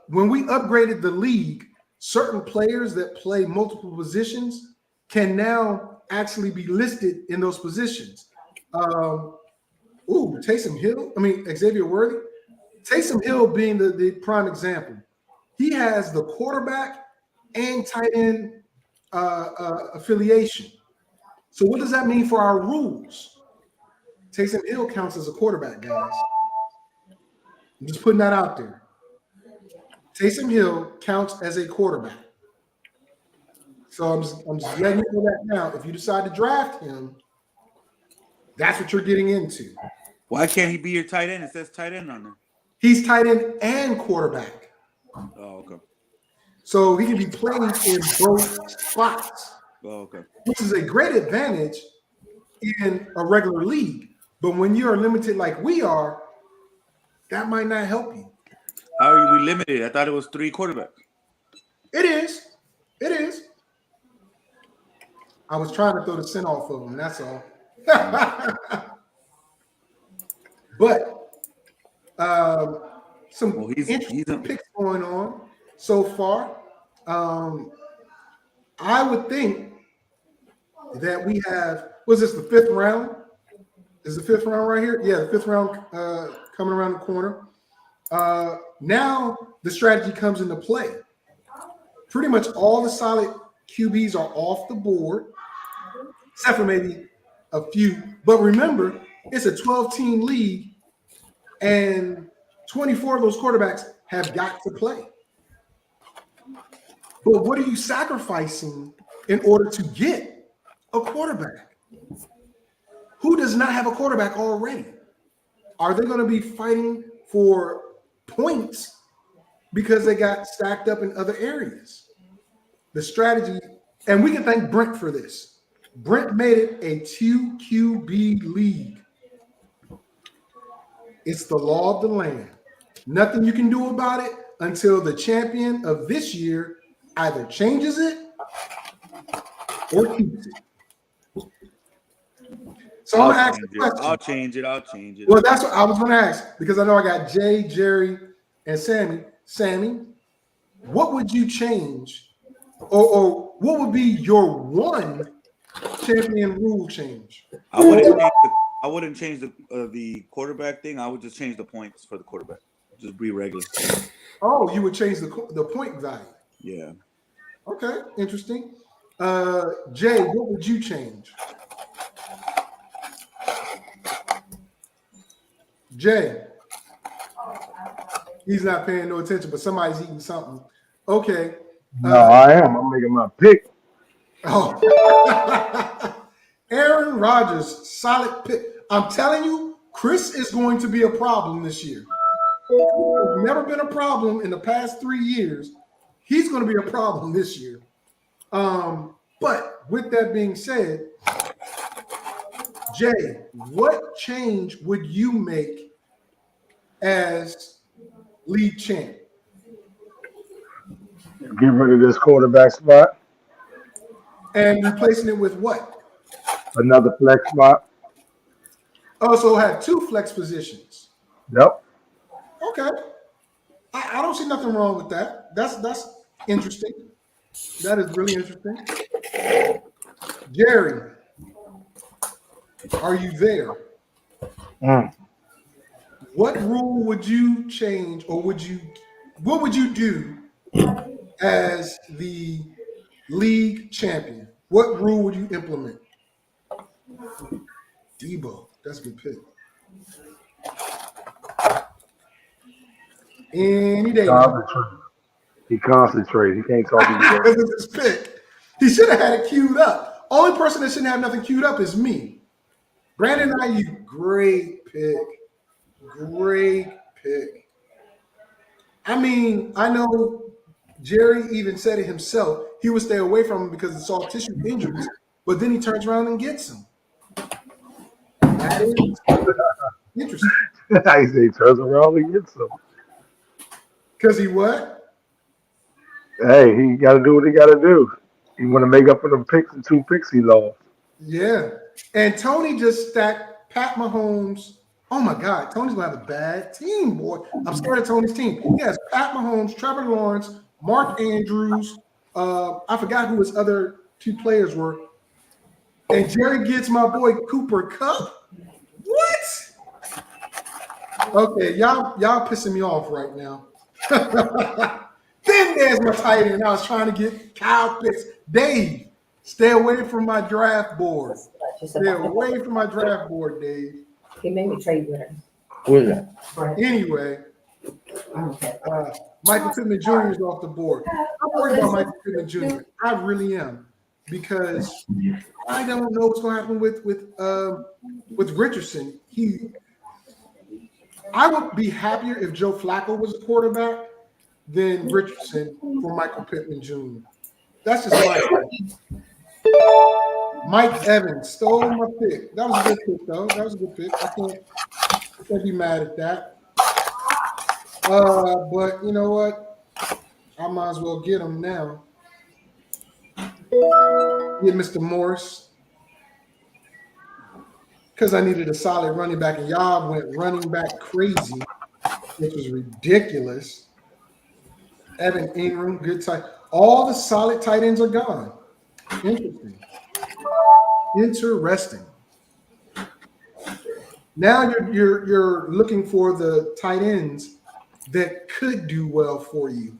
when we upgraded the league, certain players that play multiple positions can now actually be listed in those positions. Taysom Hill. Xavier Worthy. Taysom Hill being the prime example. He has the quarterback and tight end affiliation. So what does that mean for our rules? Taysom Hill counts as a quarterback, guys. I'm just putting that out there. Taysom Hill counts as a quarterback. So I'm just letting you know that now. If you decide to draft him, that's what you're getting into. Why can't he be your tight end? It says tight end on there. He's tight end and quarterback. Oh, okay. So he can be playing in both spots. Oh, okay. Which is a great advantage in a regular league. But when you're limited like we are, that might not help you. How are we limited? I thought it was 3 quarterbacks. It is. I was trying to throw the scent off of him, that's all. But some interesting picks going on so far. I would think that we have, was this the 5th round? Is the 5th round right here? Yeah, the 5th round coming around the corner. Now the strategy comes into play. Pretty much all the solid QBs are off the board, except for maybe a few. But remember, it's a 12-team league, and 24 of those quarterbacks have got to play. But what are you sacrificing in order to get a quarterback? Who does not have a quarterback already? Are they going to be fighting for points because they got stacked up in other areas? The strategy, and we can thank Brent for this. Brent made it a 2 QB league. It's the law of the land. Nothing you can do about it until the champion of this year either changes it or keeps it. So I'm going to ask the question. I'll change it. Well, that's what I was going to ask, because I know I got Jay, Jerry, and Sammy. Sammy, what would you change, or what would be your one champion rule change? I wouldn't change the quarterback thing. I would just change the points for the quarterback. Just be regular. Oh, you would change the point value. Yeah. Okay, interesting. Jay, what would you change? Jay, he's not paying no attention, but somebody's eating something. Okay. No, I am. I'm making my pick. Oh, Aaron Rodgers, solid pick. I'm telling you, Chris is going to be a problem this year. There's never been a problem in the past 3 years. He's going to be a problem this year. But with that being said, Jay, what change would you make as league champ? Get rid of this quarterback spot. And replacing it with what? Another flex spot. Also have 2 flex positions. Yep. Okay. I don't see nothing wrong with that. That's interesting. That is really interesting. Jerry, are you there? What rule would you change, or what would you do as the league champion? What rule would you implement? Debo, that's a good pick. Any day. He concentrates. He can't talk to you. This is his pick. He should have had it queued up. Only person that shouldn't have nothing queued up is me. Brandon Ayuk, great pick. Great pick. I mean, I know Jerry even said it himself. He would stay away from him because of soft tissue injuries, but then he turns around and gets him. That is interesting. I say turns around and gets him. Because he what? Hey, he got to do what he got to do. He want to make up for the 2 picks he lost. Yeah. And Tony just stacked Pat Mahomes. Oh, my God. Tony's going to have a bad team, boy. I'm scared of Tony's team. He has Pat Mahomes, Trevor Lawrence, Mark Andrews. I forgot who his other 2 players were. And Jerry gets my boy Cooper Kupp. What? Okay, y'all pissing me off right now. Then there's my tight end. I was trying to get Kyle Pitts. Dave, stay away from my draft board. Stay away from my draft board, Dave. He made me trade with him. Who is that? Anyway, Michael Pittman Jr. is off the board. I'm worried about Michael Pittman Jr. I really am, because I don't know what's going to happen with Richardson. I would be happier if Joe Flacco was a quarterback than Richardson for Michael Pittman Jr. That's just my opinion. Mike Evans stole my pick. That was a good pick, though. That was a good pick. I can't be mad at that. But you know what? I might as well get him now. Get Mr. Morris. Because I needed a solid running back, and y'all went running back crazy, which was ridiculous. Evan Ingram, good tight. All the solid tight ends are gone. Interesting. Now you're looking for the tight ends that could do well for you.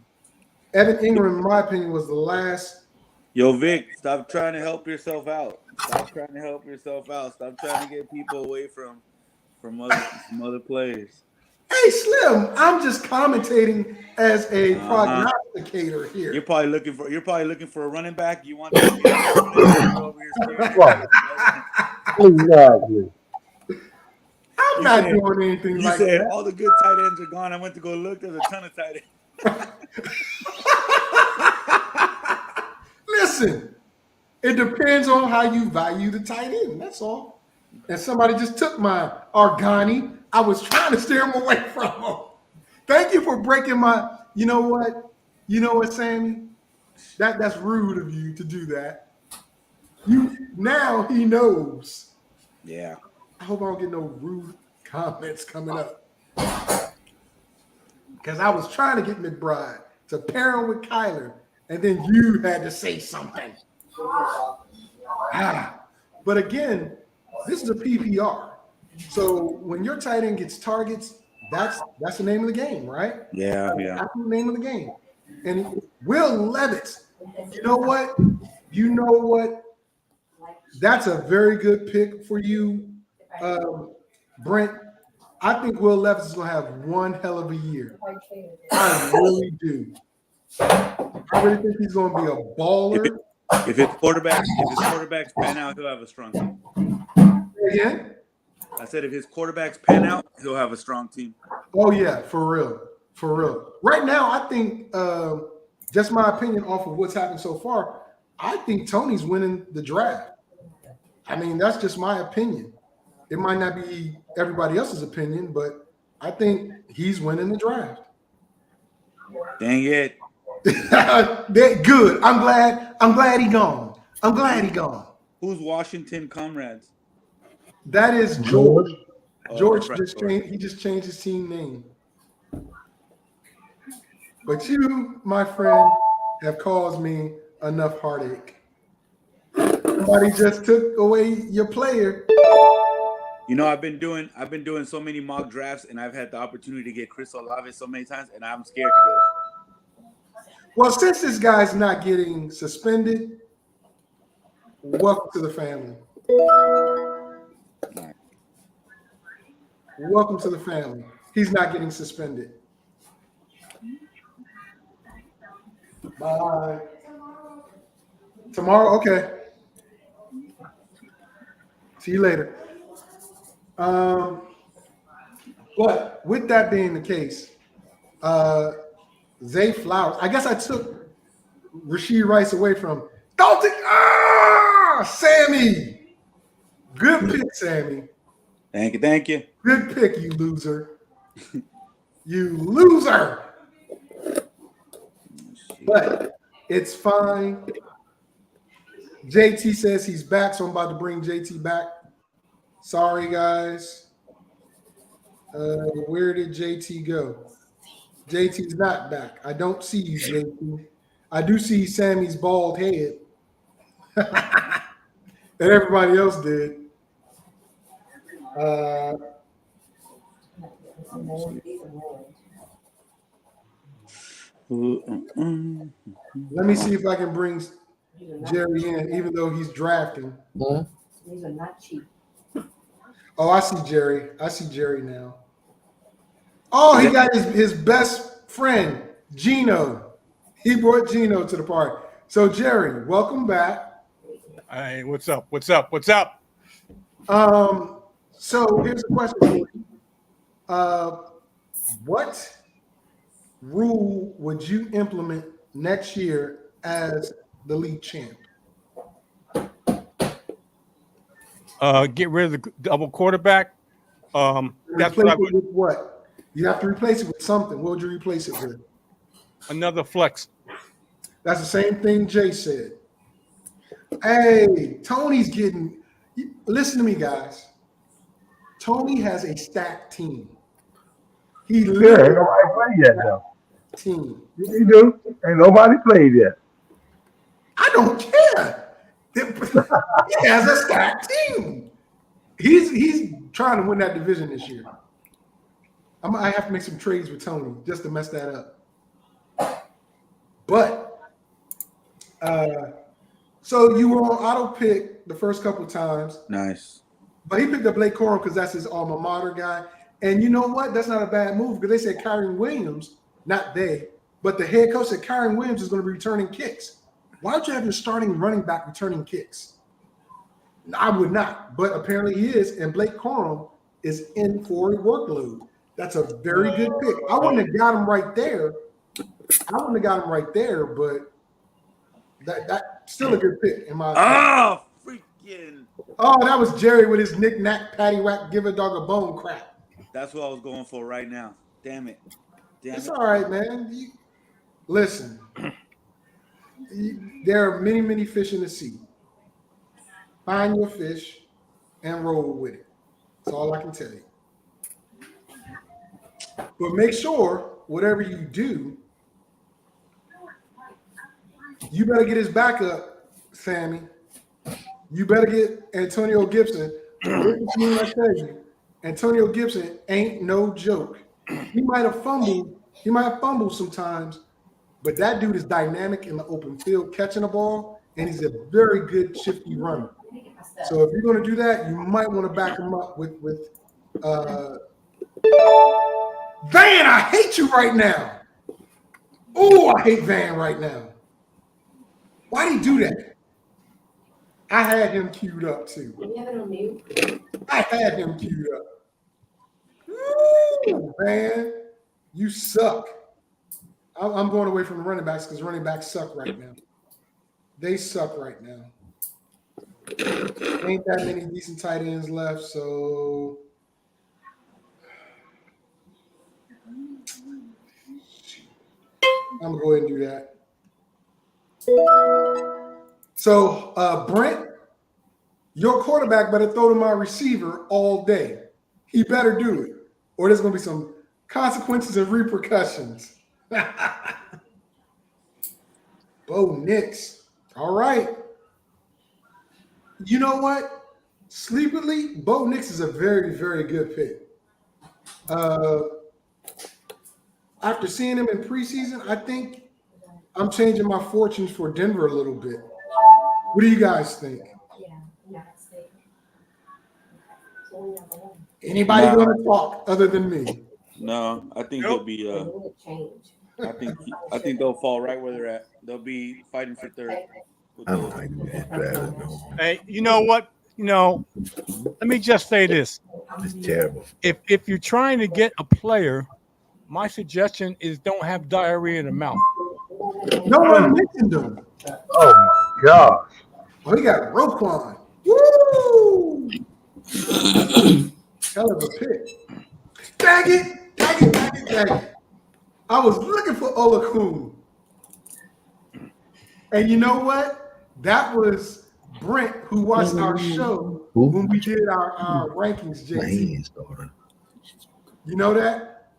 Evan Ingram, in my opinion, was the last. Yo, Vic, stop trying to help yourself out. Stop trying to help yourself out. Stop trying to get people away from other players. Hey, Slim, I'm just commentating as a prognosticator here. You're probably looking for a running back. You want that over here. Exactly. I'm not doing anything like that. You said all the good tight ends are gone. I went to go look. There's a ton of tight ends. Listen, it depends on how you value the tight end. That's all. And somebody just took my Argani. I was trying to steer him away from him. Thank you for breaking my. You know what? You know what, Sammy? That's rude of you to do that. Now he knows. Yeah. I hope I don't get no rude comments coming up. Because I was trying to get McBride to pair him with Kyler, and then you had to say something. But again, this is a PPR. So when your tight end gets targets, That's the name of the game, right? Yeah, yeah. That's the name of the game. And Will Levis, you know what? You know what? That's a very good pick for you, Brent. I think Will Levis is going to have one hell of a year. I really do. I really think he's going to be a baller. If his quarterbacks pan out, he'll have a strong team. Again? I said if his quarterbacks pan out, he'll have a strong team. Oh yeah, for real, for real. Right now, I think just my opinion off of what's happened so far. I think Tony's winning the draft. I mean, that's just my opinion. It might not be everybody else's opinion, but I think he's winning the draft. Dang it. Good. I'm glad he gone. I'm glad he gone. Who's Washington comrades? That is George. Oh, George right, just George. changed. He just changed his team name. But you, my friend, have caused me enough heartache. Somebody just took away your player. You know, I've been doing so many mock drafts, and I've had the opportunity to get Chris Olave so many times, and I'm scared to get him. Well, since this guy's not getting suspended, welcome to the family. Welcome to the family. He's not getting suspended. Bye. Tomorrow? Okay. See you later. But with that being the case, Zay Flowers, I guess I took Rashid Rice away from Dalton. Sammy. Good pick, Sammy. Thank you. Good pick, you loser. You loser. But it's fine. JT says he's back, so I'm about to bring JT back. Sorry, guys. Where did JT go? JT's not back. I don't see you, JT. I do see Sammy's bald head. that everybody else did. Let me see if I can bring Jerry in, even though he's drafting. These are not cheap. Oh, I see Jerry. I see Jerry now. Oh, he got his best friend, Gino. He brought Gino to the party. So, Jerry, welcome back. Hey, what's up? What's up? What's up? So here's a question for you. What rule would you implement next year as the league champ? Get rid of the double quarterback. That's Replace what I it would. with what? You have to replace it with something. What would you replace it with? Another flex. That's the same thing Jay said. Hey, Tony's getting. Listen to me, guys. Tony has a stacked team. He Yeah, ain't literally nobody played yet though. team. You do. Ain't nobody played yet. I don't care. He has a stacked team. He's trying to win that division this year. I have to make some trades with Tony just to mess that up. But so you were on auto pick the first couple of times. Nice. But he picked up Blake Corum because that's his alma mater guy. And you know what? That's not a bad move because they said Kyron Williams, not they, but the head coach said Kyron Williams is going to be returning kicks. Why would you have your starting running back returning kicks? I would not, but apparently he is. And Blake Corum is in for a workload. That's a very good pick. I wouldn't have got him right there. But that's still a good pick in my opinion. Oh, freaking. Oh, that was Jerry with his knick-knack, paddywhack, give a dog a bone crap. That's what I was going for right now. Damn it. It's all right, man. Listen, there are many, many fish in the sea. Find your fish and roll with it. That's all I can tell you. But make sure, whatever you do, you better get his backup, Sammy. You better get Antonio Gibson. I tell you, Antonio Gibson ain't no joke. He might have fumbled. He might have fumbled sometimes, but that dude is dynamic in the open field, catching the ball, and he's a very good shifty runner. So if you're going to do that, you might want to back him up with Van. I hate you right now. Oh, I hate Van right now. Why'd he do that? I had him queued up too. You have it on mute? I had him queued up. Ooh, man, you suck. I'm going away from the running backs because running backs suck right now. They suck right now. Ain't that many decent tight ends left, so I'm gonna go ahead and do that. So Brent, your quarterback better throw to my receiver all day. He better do it, or there's gonna be some consequences and repercussions. Bo Nix. All right. You know what? Sleepily, Bo Nix is a very, very good pick. After seeing him in preseason, I think I'm changing my fortunes for Denver a little bit. What do you guys think? Yeah. Anybody going to talk other than me? No, I think he'll be. I think they'll fall right where they're at. They'll be fighting for third. I don't like that. Hey, you know what? Let me just say this. It's terrible. If you're trying to get a player, my suggestion is don't have diarrhea in the mouth. No one mentioned him. Oh my gosh. Oh, he got Roquan. Woo! Hell of a pick. Dang it. I was looking for Olakun. And you know what? That was Brent who watched our show when we did our rankings, JT. You know that?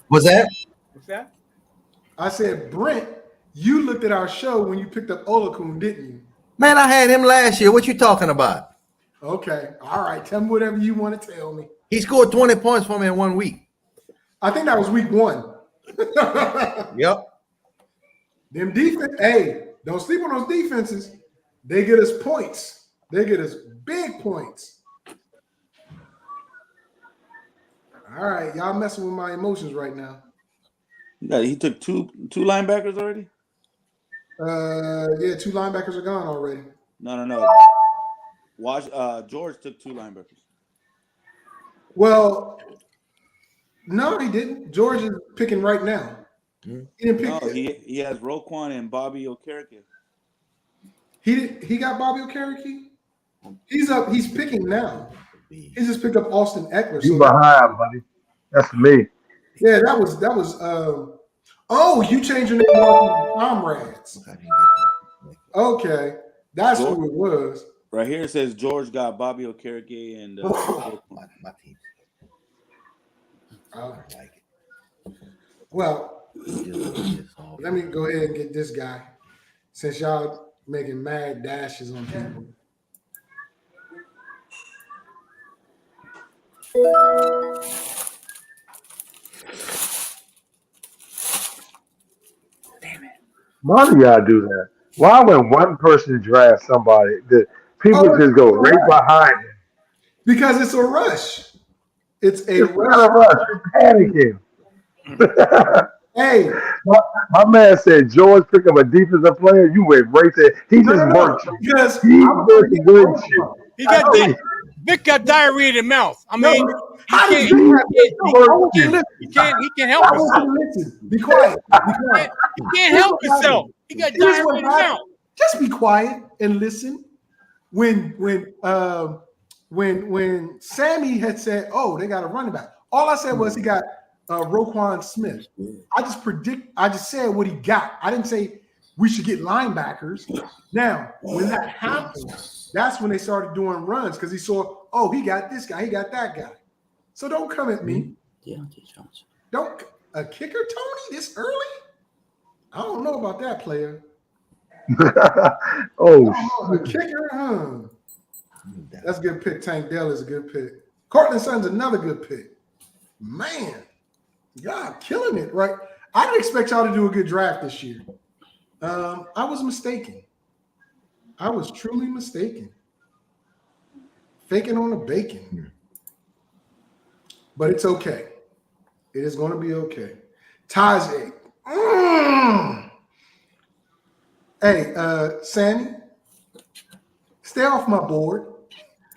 What's that? What's that? I said, Brent, you looked at our show when you picked up Olakun, didn't you? Man, I had him last year. What you talking about? Okay. All right. Tell me whatever you want to tell me. He scored 20 points for me in 1 week. I think that was week 1. Yep. Them defense, hey, don't sleep on those defenses. They get us points. They get us big points. All right, y'all messing with my emotions right now. Yeah, he took two linebackers already. Yeah, 2 linebackers are gone already. No. George took 2 linebackers. Well, no, he didn't. George is picking right now. He didn't pick. No, he has Roquan and Bobby Okereke. He got Bobby Okereke. He's up. He's picking now. He just picked up Austin Eckler. You behind, buddy. That's me. Yeah, that was. Oh, you changed your name to Comrades. Okay, that's George, who it was. Right here it says George got Bobby Okereke and My team. I like it. Well, let me go ahead and get this guy, since y'all making mad dashes on people. Why do y'all do that? Why when one person drafts somebody, the people just go right behind him? Because it's a rush. It's a rush. Not a rush. You're panicking. Hey, my man said George picked up a defensive player. You went right there. He just worked you. Because He just worked you. He got Vic got diarrhea in the mouth. I mean, how he can't help himself. Listen, be quiet. He can't help himself. He got diarrhea in the mouth. Just be quiet and listen. When Sammy had said, "Oh, they got a running back," all I said was he got Roquan Smith. I just said what he got. I didn't say we should get linebackers. Now, when that happened, that's when they started doing runs because he saw, oh, he got this guy, he got that guy. So don't come at me. Don't a kicker, Tony, this early? I don't know about that player. A kicker, huh? That's a good pick. Tank Dell is a good pick. Cortland Sutton's another good pick. Man. Y'all killing it, right? I didn't expect y'all to do a good draft this year. I was mistaken. I was truly mistaken. Faking on the bacon. But it's okay. It is going to be okay. Tajay. Hey, Sammy, stay off my board.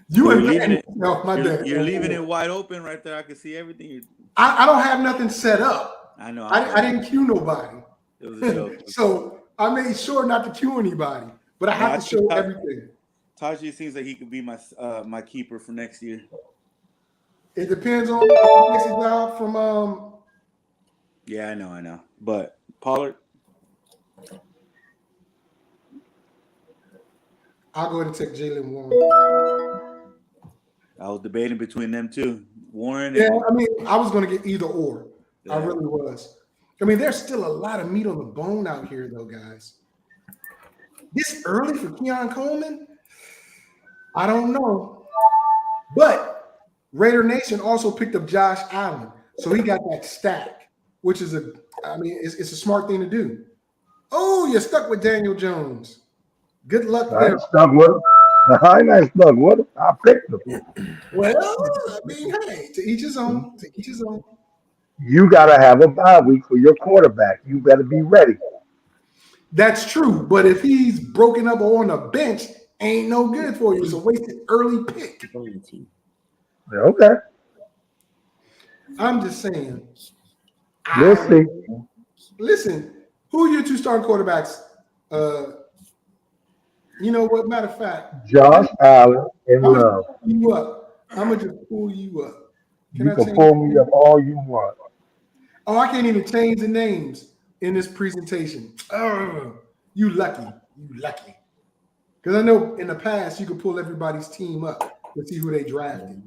You You're and leaving Manny it. stay off my deck. You're leaving it wide open right there. I can see everything. I don't have nothing set up. I know. I didn't cue nobody. It was a joke. So I made sure not to cue anybody, but I have to show everything. Taji seems like he could be my keeper for next year. It depends on who gets a job from. Yeah, I know. But Pollard, I'll go ahead and take Jalen Warren. I was debating between them two, Warren. Yeah, I mean, I was going to get either or. Yeah. I really was. I mean, there's still a lot of meat on the bone out here, though, guys. This early for Keon Coleman, I don't know. But Raider Nation also picked up Josh Allen, so he got that stack, which is it's a smart thing to do. Oh, you're stuck with Daniel Jones. Good luck I there. ain't stuck with him. I ain't stuck with him. I picked him. Well, I mean, hey, to each his own. To each his own. You got to have a bye week for your quarterback. You better be ready. That's true, but if he's broken up or on the bench, ain't no good for you. It's a wasted early pick. Okay. I'm just saying. We'll see. Listen, who are your two starting quarterbacks? You know what? Matter of fact, Josh Allen and Love. I'm gonna just pull you up. You can pull me up all you want. Oh, I can't even change the names in this presentation. Oh, you lucky. You lucky. Because I know in the past you could pull everybody's team up to see who they drafted.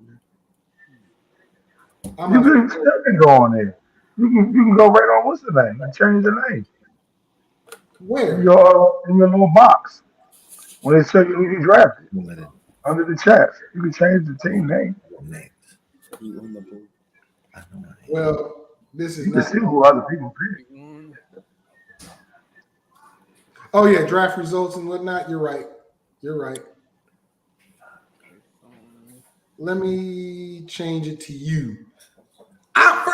You can still go on there. You can go right on what's the name and change the name. Where? In your little box. When they show you who you drafted. Under the chats. You can change the team name. Well, this is you can not. see who other people pick. Oh yeah, draft results and whatnot. You're right. Let me change it to you.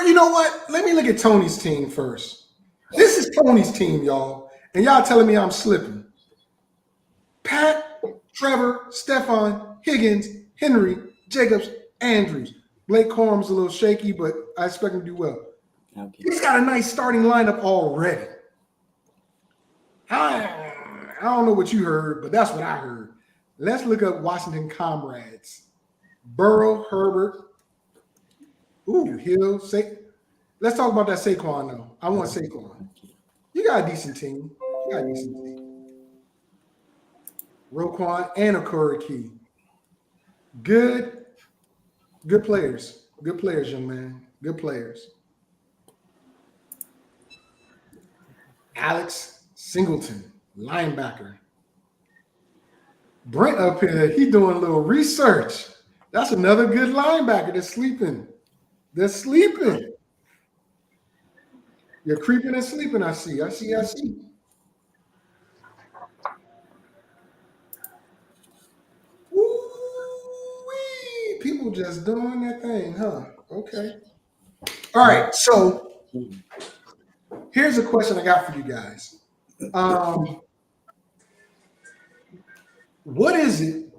You know what? Let me look at Tony's team first. This is Tony's team, y'all. And y'all telling me I'm slipping. Pat, Trevor, Stefan, Higgins, Henry, Jacobs, Andrews. Blake Corum's a little shaky, but I expect him to do well. He's got a nice starting lineup already. I don't know what you heard, but that's what I heard. Let's look up Washington comrades. Burrow, Herbert. Ooh, Hill. Let's talk about that Saquon, though. I want Saquon. You got a decent team. Roquan and a Corey Key. Good players. Good players, young man. Good players. Alex Singleton, linebacker. Brent up here, he doing a little research. That's another good linebacker that's sleeping. They're sleeping. You're creeping and sleeping, I see. Ooh-wee. People just doing that thing, huh? Okay. All right, so here's a question I got for you guys. What is it?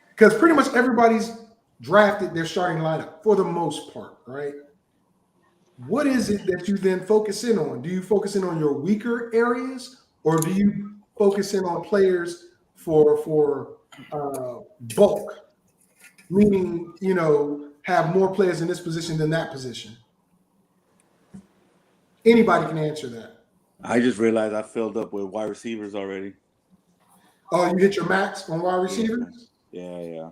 Because pretty much everybody's drafted their starting lineup for the most part, right? What is it that you then focus in on? Do you focus in on your weaker areas, or do you focus in on players for bulk? Meaning, have more players in this position than that position. Anybody can answer that. I just realized I filled up with wide receivers already. Oh, you hit your max on wide receivers? Yeah.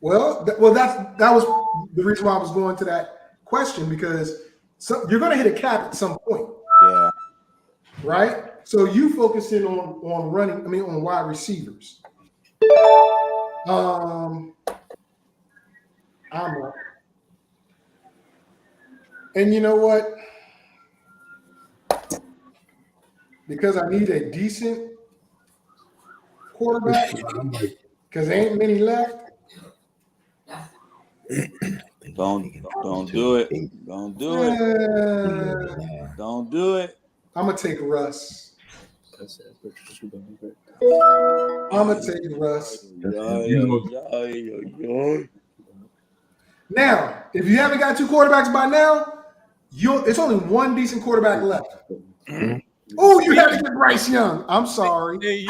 Well, that was the reason why I was going to that question, because you're going to hit a cap at some point. Yeah. Right? So you focus in on wide receivers. And you know what? Because I need a decent quarterback, because there ain't many left. Don't do it. Don't do it. Don't do it. I'm gonna take Russ. I'm gonna take Russ. Now, if you haven't got two quarterbacks by now, it's only one decent quarterback left. Oh, you had to get Bryce Young. I'm sorry. Hey, you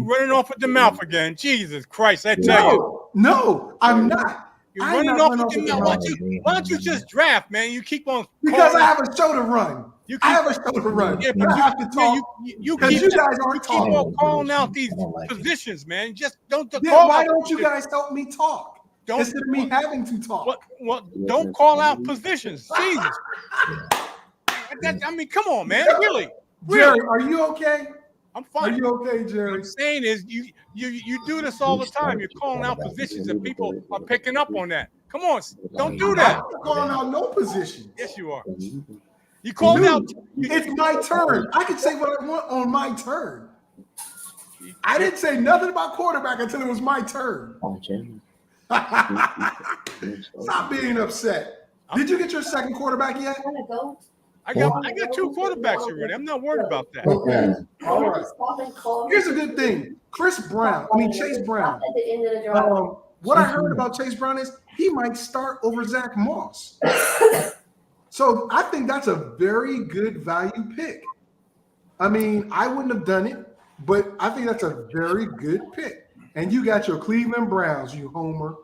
running off with the mouth again. Jesus Christ, I tell you. No, I'm not. You're I'm running not off with the mouth. Why don't you just draft, man? You keep on because I have a show to run. I have a show to run. Yeah, but I have to talk. You guys aren't keep talking. on calling out these positions, man. Just don't Yeah, call why out don't you guys help me talk? Instead of me having to talk. Well, don't call out positions. Jesus. I mean, come on, man. Really? Jerry, are you okay? I'm fine. Are you okay, Jerry? What I'm saying is you do this all the time. You're calling out positions and people are picking up on that. Come on, don't do that. I'm not calling out no position. Yes, you are. You called out. It's my turn. I can say what I want on my turn. I didn't say nothing about quarterback until it was my turn. Stop being upset. Did you get your second quarterback yet? I got two quarterbacks already. I'm not worried about that. Okay. All right. Here's a good thing. Chase Brown. What I heard about Chase Brown is he might start over Zach Moss. So I think that's a very good value pick. I mean, I wouldn't have done it, but I think that's a very good pick. And you got your Cleveland Browns, you homer.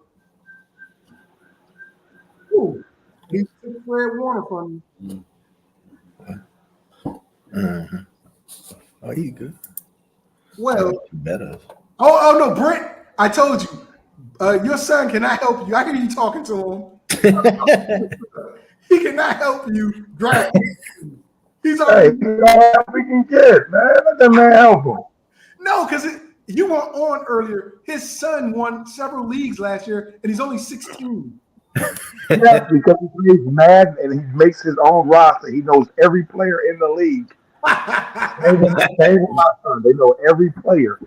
Ooh, he took Fred Warner from you. Oh, you good? Well, better. Oh no, Brent! I told you, your son cannot help you. I hear you talking to him. He cannot help you draft. He's already. Hey, we can get, man. Let that man help him. No, because you were on earlier. His son won several leagues last year, and he's only 16. Yeah, because he plays Madden and he makes his own roster. He knows every player in the league. Same with my son. They know every player.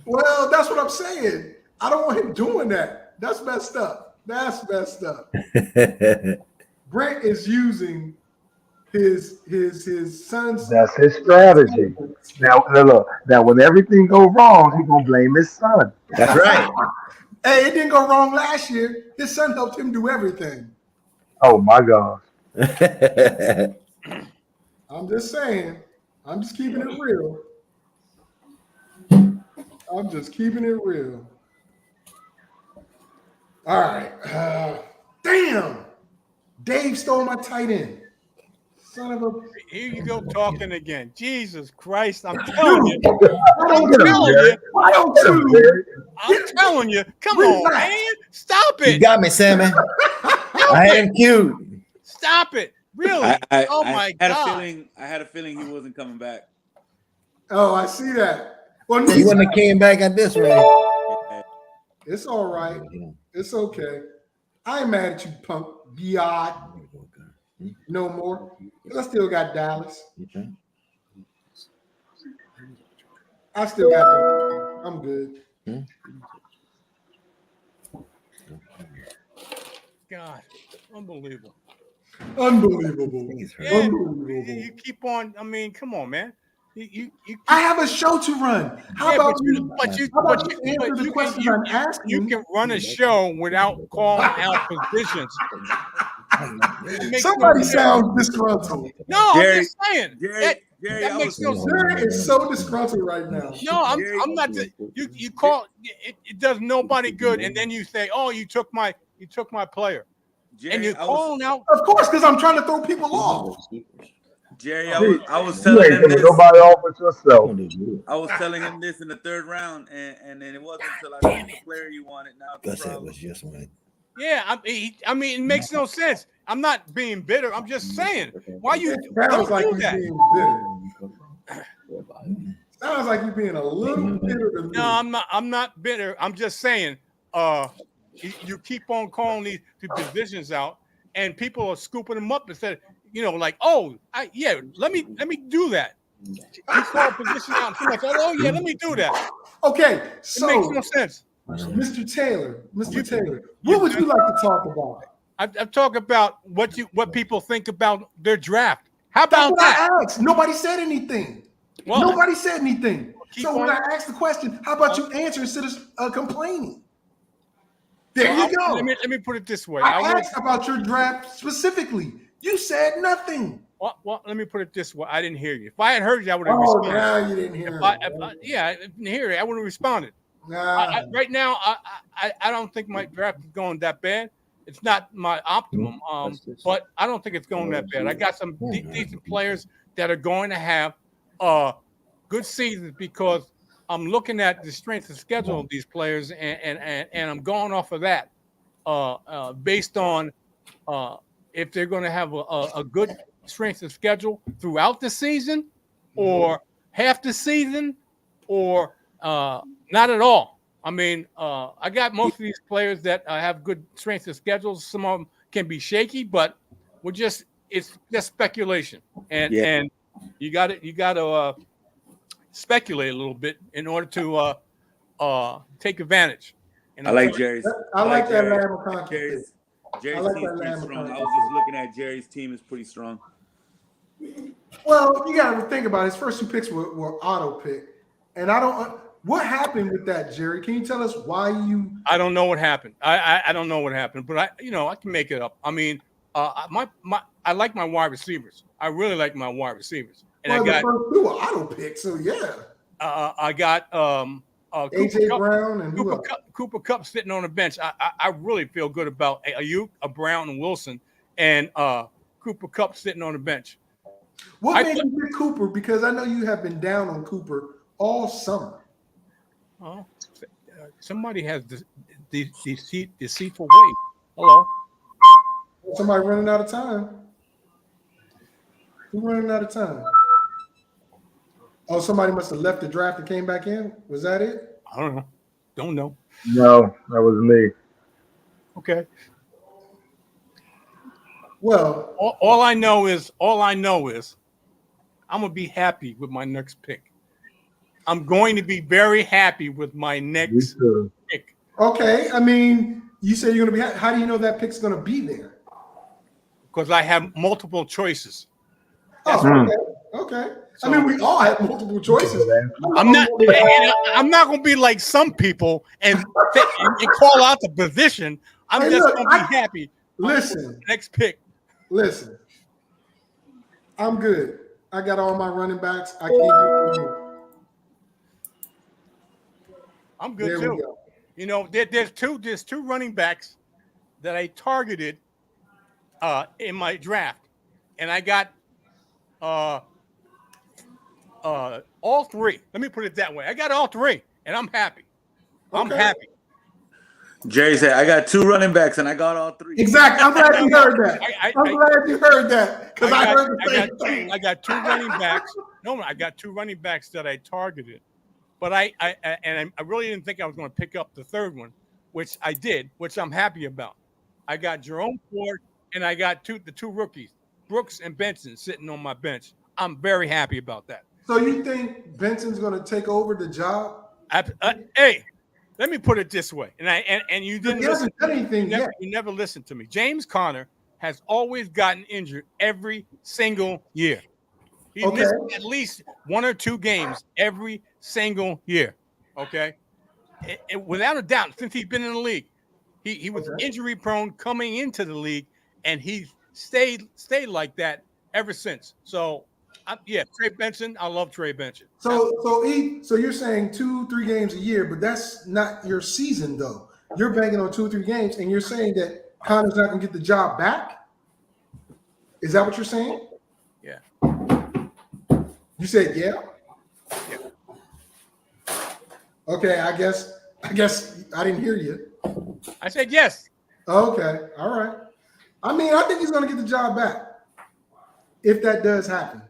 Well, that's what I'm saying. I don't want him doing that. That's messed up. That's messed up. Brent is using his son's. That's his strategy. Now, look. Now, when everything goes wrong, he's gonna blame his son. That's right. Hey, it didn't go wrong last year. His son helped him do everything. Oh my gosh. I'm just saying. I'm just keeping it real. I'm just keeping it real. All right. Damn. Dave stole my tight end. Son of a. Here you go talking again. Jesus Christ. I'm telling you. I'm telling you. Come on, man. Stop it. You got me, Sammy. I am cute. Stop it. Really? Oh my God. I had a feeling he wasn't coming back. Oh, I see that. Well, he wouldn't have came back at this rate. It's all right. It's okay. I ain't mad at you, punk. Biot. No more. I still got Dallas. I still got them. I'm good. God, unbelievable. Unbelievable. Yeah, Unbelievable. You keep on. I mean, come on, man. I have a show to run. How about you? Answer the questions I'm asking. You can run a show without calling out positions. Somebody sounds disgruntled. No, I'm just saying. Jerry, that makes no sense. Jerry is so disgruntled right now. No, I'm not. You call it does nobody good, and then you say, "Oh, you took my player," Jerry, and you're calling out. Of course, because I'm trying to throw people off. Jerry, I was telling him this. Nobody off but yourself. I was telling him this in the third round, and then it wasn't until I got the player you wanted. Now it's a problem. Yeah, I mean, it makes no sense. I'm not being bitter. I'm just saying. Why you sounds like do you're that? being bitter. Sounds like you're being a little bitter than me. No, I'm not bitter. I'm just saying. You keep on calling these positions out, and people are scooping him up and said, like, oh, let me do that. He saw a position out, and somebody said, oh yeah, let me do that. Okay, It makes so no sense. Mr. Taylor, what would you like to talk about? I'm talking about what people think about their draft. How That's about what that? I asked. Nobody said anything. Well, Nobody said anything. keep So when on- I asked the question, how about you answer instead of complaining? There you go. Let me put it this way. I asked about your draft specifically. You said nothing. Well, let me put it this way. I didn't hear you. If I had heard you, I would have Oh, responded. now you didn't hear me. I didn't hear it. I would have responded. Nah. Right now, I don't think my draft is going that bad. It's not my optimum, but I don't think it's going that bad. I got some decent players that are going to have good seasons because I'm looking at the strength of schedule of these players, and I'm going off of that based on if they're going to have a good strength of schedule throughout the season, or half the season, or not at all. I mean, I got most of these players that have good strength of schedules. Some of them can be shaky, but it's just speculation, and you got to speculate a little bit in order to take advantage. And I like Jerry's. I like that Jerry's. lamb of conscience. Jerry's like team that is pretty lamb of strong. I conscience. was just looking at Jerry's team is pretty strong. Well, you got to think about it. His first 2 picks were auto pick, and I don't. What happened with that, Jerry? Can you tell us why you? I don't know what happened. I don't know what happened, but I can make it up. I mean, I like my wide receivers. I really like my wide receivers, and Well, I got the first 2 were auto picks, so yeah. I got AJ Brown and Cooper Kupp sitting on the bench. I really feel good about Ayuk, Brown, and Wilson, and Cooper Kupp sitting on the bench. What made you pick Cooper? Because I know you have been down on Cooper all summer. Oh, somebody has the deceitful way. Hello. Somebody running out of time. Who's running out of time? Oh, somebody must have left the draft and came back in. Was that it? I don't know. Don't know. No, that was me. Okay. Well, all I know is I'm gonna be happy with my next pick. I'm going to be very happy with my next pick. Okay. I mean, you say you're going to be. How do you know that pick's going to be there? Because I have multiple choices. Okay. Okay. So, I mean, we all have multiple choices. I'm not going to be like some people and call out the position. I'm just going to be happy. Listen. Next pick. Listen. I'm good. I got all my running backs. I can't get you. I'm good too. There's two running backs that I targeted in my draft, and I got all 3. Let me put it that way. I got all 3, and I'm happy. I'm happy. Jerry said, I got 2 running backs, and I got all 3. Exactly. I'm glad you heard that. I'm glad you heard that because I heard the same thing. I got 2 running backs. No, I got 2 running backs that I targeted. But I really didn't think I was going to pick up the 3rd one, which I did, which I'm happy about. I got Jerome Ford and I got the 2 rookies, Brooks and Benson, sitting on my bench. I'm very happy about that. So you think Benson's going to take over the job? Hey, let me put it this way, and you didn't listen. You never listened to me. James Conner has always gotten injured every single year. He missed at least 1 or 2 games every single year. Okay, and without a doubt, since he's been in the league, he was injury prone coming into the league, and he stayed like that ever since. So, Trey Benson, I love Trey Benson. So you're saying 2-3 games a year, but that's not your season though. You're banking on 2 or 3 games, and you're saying that Connor's not going to get the job back. Is that what you're saying? Yeah. You said yeah? Yeah. Okay, I guess I didn't hear you. I said yes. Okay, all right. I mean, I think he's going to get the job back if that does happen.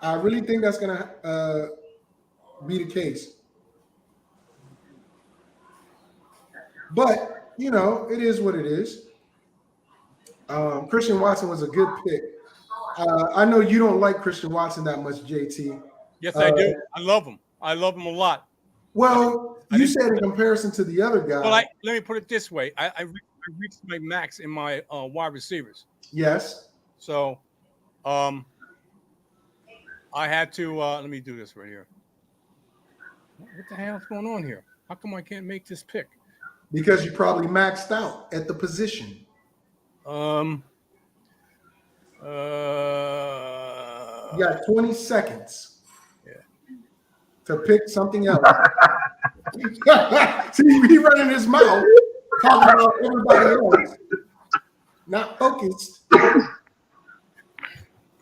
I really think that's going to be the case. But, it is what it is. Christian Watson was a good pick. I know you don't like Christian Watson that much, JT. Yes, I do. I love him. I love him a lot. Well, you said in comparison to the other guy. Well, let me put it this way. I reached my max in my wide receivers. Yes. So I had to let me do this right here. What the hell is going on here? How come I can't make this pick? Because you probably maxed out at the position. You got 20 seconds to pick something else. See, he running his mouth talking about everybody else, not focused.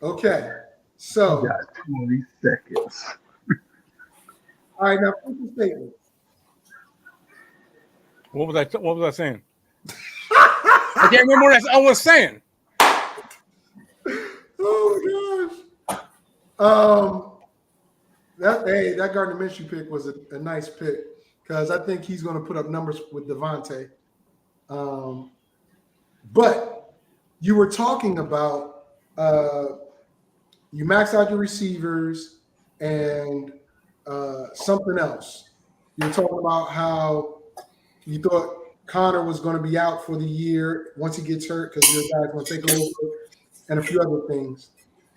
Okay, so You got 20 seconds. all right, now finish the statement. What was I saying? I can't remember what I was saying. Oh gosh. That Gardner Minshew pick was a nice pick because I think he's going to put up numbers with Devontae. But you were talking about you maxed out your receivers and something else. You were talking about how you thought Connor was going to be out for the year once he gets hurt because your guy's going to take over and a few other things.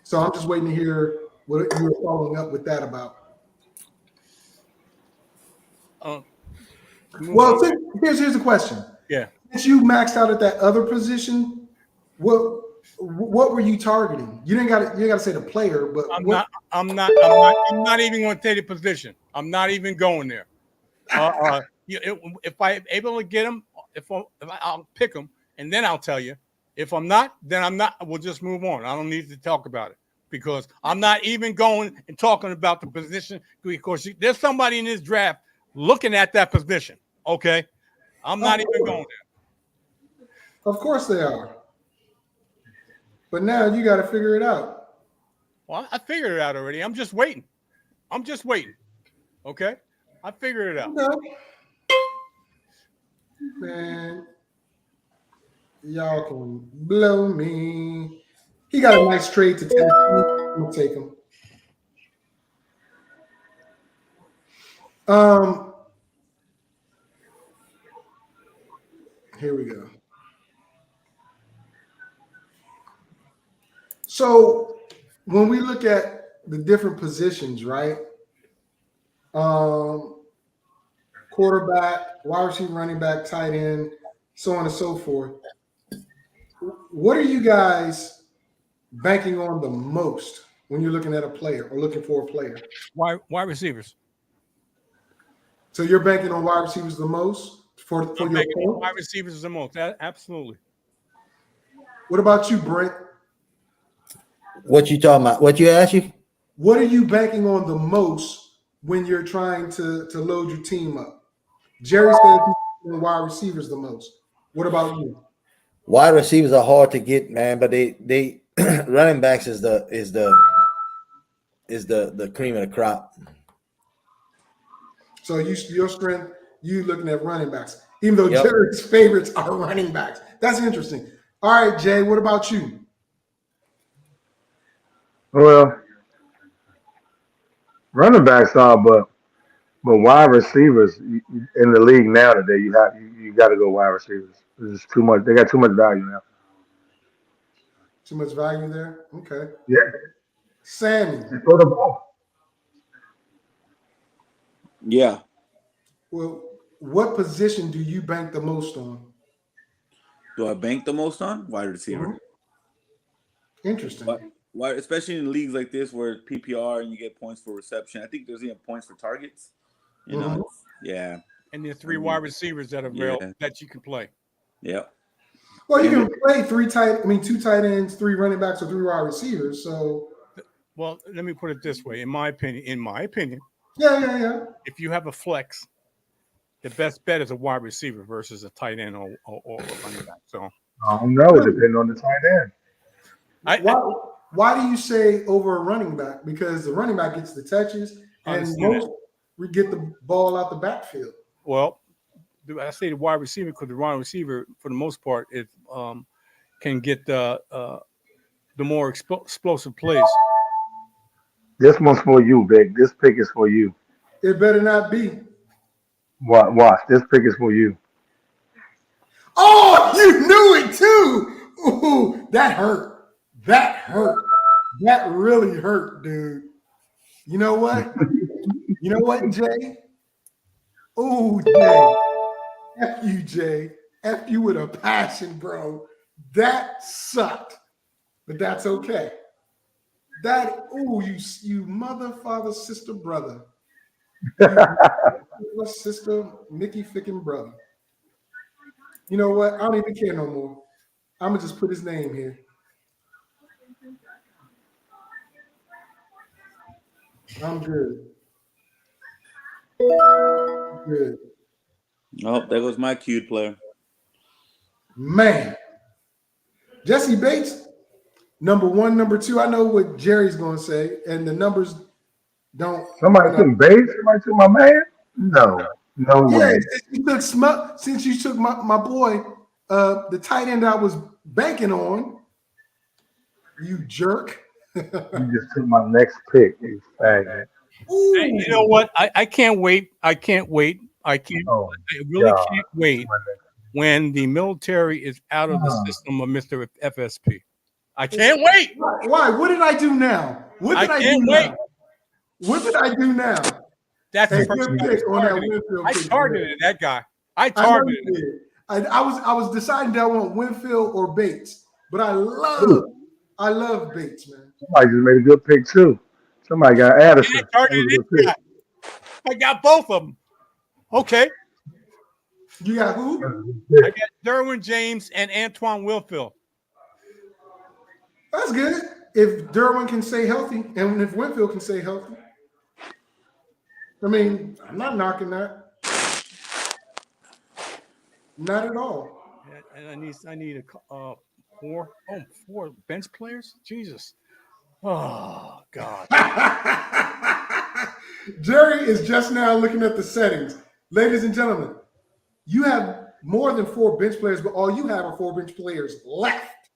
So I'm just waiting to hear what you were following up with that about. Well, here's the question. Yeah. Since you maxed out at that other position, what were you targeting? You got to say the player, but I'm not even going to take the position. I'm not even going there. If I'm able to get him, I'll pick him, and then I'll tell you. If I'm not, then I'm not. We'll just move on. I don't need to talk about it because I'm not even going and talking about the position because there's somebody in this draft looking at that position. Okay, I'm not even going there. Of course they are. But now you got to figure it out. Well, I figured it out already. I'm just waiting. Okay, I figured it out. Okay. Man, y'all can blow me. He got a nice trade to Tennessee. I'm gonna take him. Here we go. So when we look at the different positions, right? Quarterback, wide receiver, running back, tight end, so on and so forth. What are you guys banking on the most when you're looking at a player or looking for a player? Wide receivers. So you're banking on wide receivers the most for your team? Wide receivers the most. Absolutely. What about you, Brent? What you talking about? What you asked you? What are you banking on the most when you're trying to load your team up? Jerry said he's on wide receivers the most. What about you? Wide receivers are hard to get, man, but they running backs is the cream of the crop. So your strength, you looking at running backs, even though Jerry's favorites are running backs. That's interesting. All right, Jay, what about you? Well, running backs are, but wide receivers in the league now today, you got to go wide receivers. There's too much. They got too much value now. Too much value there. Okay. Yeah. Sammy. Throw the ball. Yeah. Well, what position do you bank the most on? Do I bank the most on? Wide receiver. Mm-hmm. Interesting. Why, especially in leagues like this where it's PPR and you get points for reception. I think there's even points for targets. You know, yeah. And there's 3 wide receivers that are available that you can play. Yeah. Well, you can play 2 tight ends, 3 running backs, or 3 wide receivers. So, well, let me put it this way. In my opinion. Yeah. If you have a flex, the best bet is a wide receiver versus a tight end or a running back. So I don't know. It depends on the tight end. Why do you say over a running back? Because the running back gets the touches, and most we get the ball out the backfield. Well, I say the wide receiver because the wide receiver, for the most part, can get the more explosive plays. This one's for you, Vic. This pick is for you. It better not be. Watch. This pick is for you. Oh, you knew it too. Ooh, that hurt. That hurt. That really hurt, dude. You know what? You know what, Jay? Ooh, Jay. F you, Jay. F you with a passion, bro. That sucked. But that's okay. That, ooh, you mother, father, sister, brother. You sister, Mickey Fickin' brother. You know what? I don't even care no more. I'm going to just put his name here. I'm good. Good. Oh, there goes my cute player. Man. Jesse Bates, number 1, number 2. I know what Jerry's going to say, and the numbers don't. Somebody took Bates? Somebody took my man? No way. Since you took my boy, the tight end I was banking on, you jerk. You just took my next pick, you faggot. Hey, you know what? I can't wait. I really can't wait when the military is out of the system of Mr. FSP. I can't wait. Why? What did I do now? What did I do now? That's the first pick on that Winfield. I targeted that guy. I targeted him. I was deciding that I want Winfield or Bates, but I love Bates, man. Somebody just made a good pick too. Somebody got Addison. I got both of them. Okay. You got who? I got Derwin James and Antoine Winfield. That's good. If Derwin can stay healthy, and if Winfield can stay healthy. I mean, I'm not knocking that. Not at all. And I need a four bench players. Jesus. Oh God. Jerry is just now looking at the settings. Ladies and gentlemen, you have more than 4 bench players, but all you have are 4 bench players left.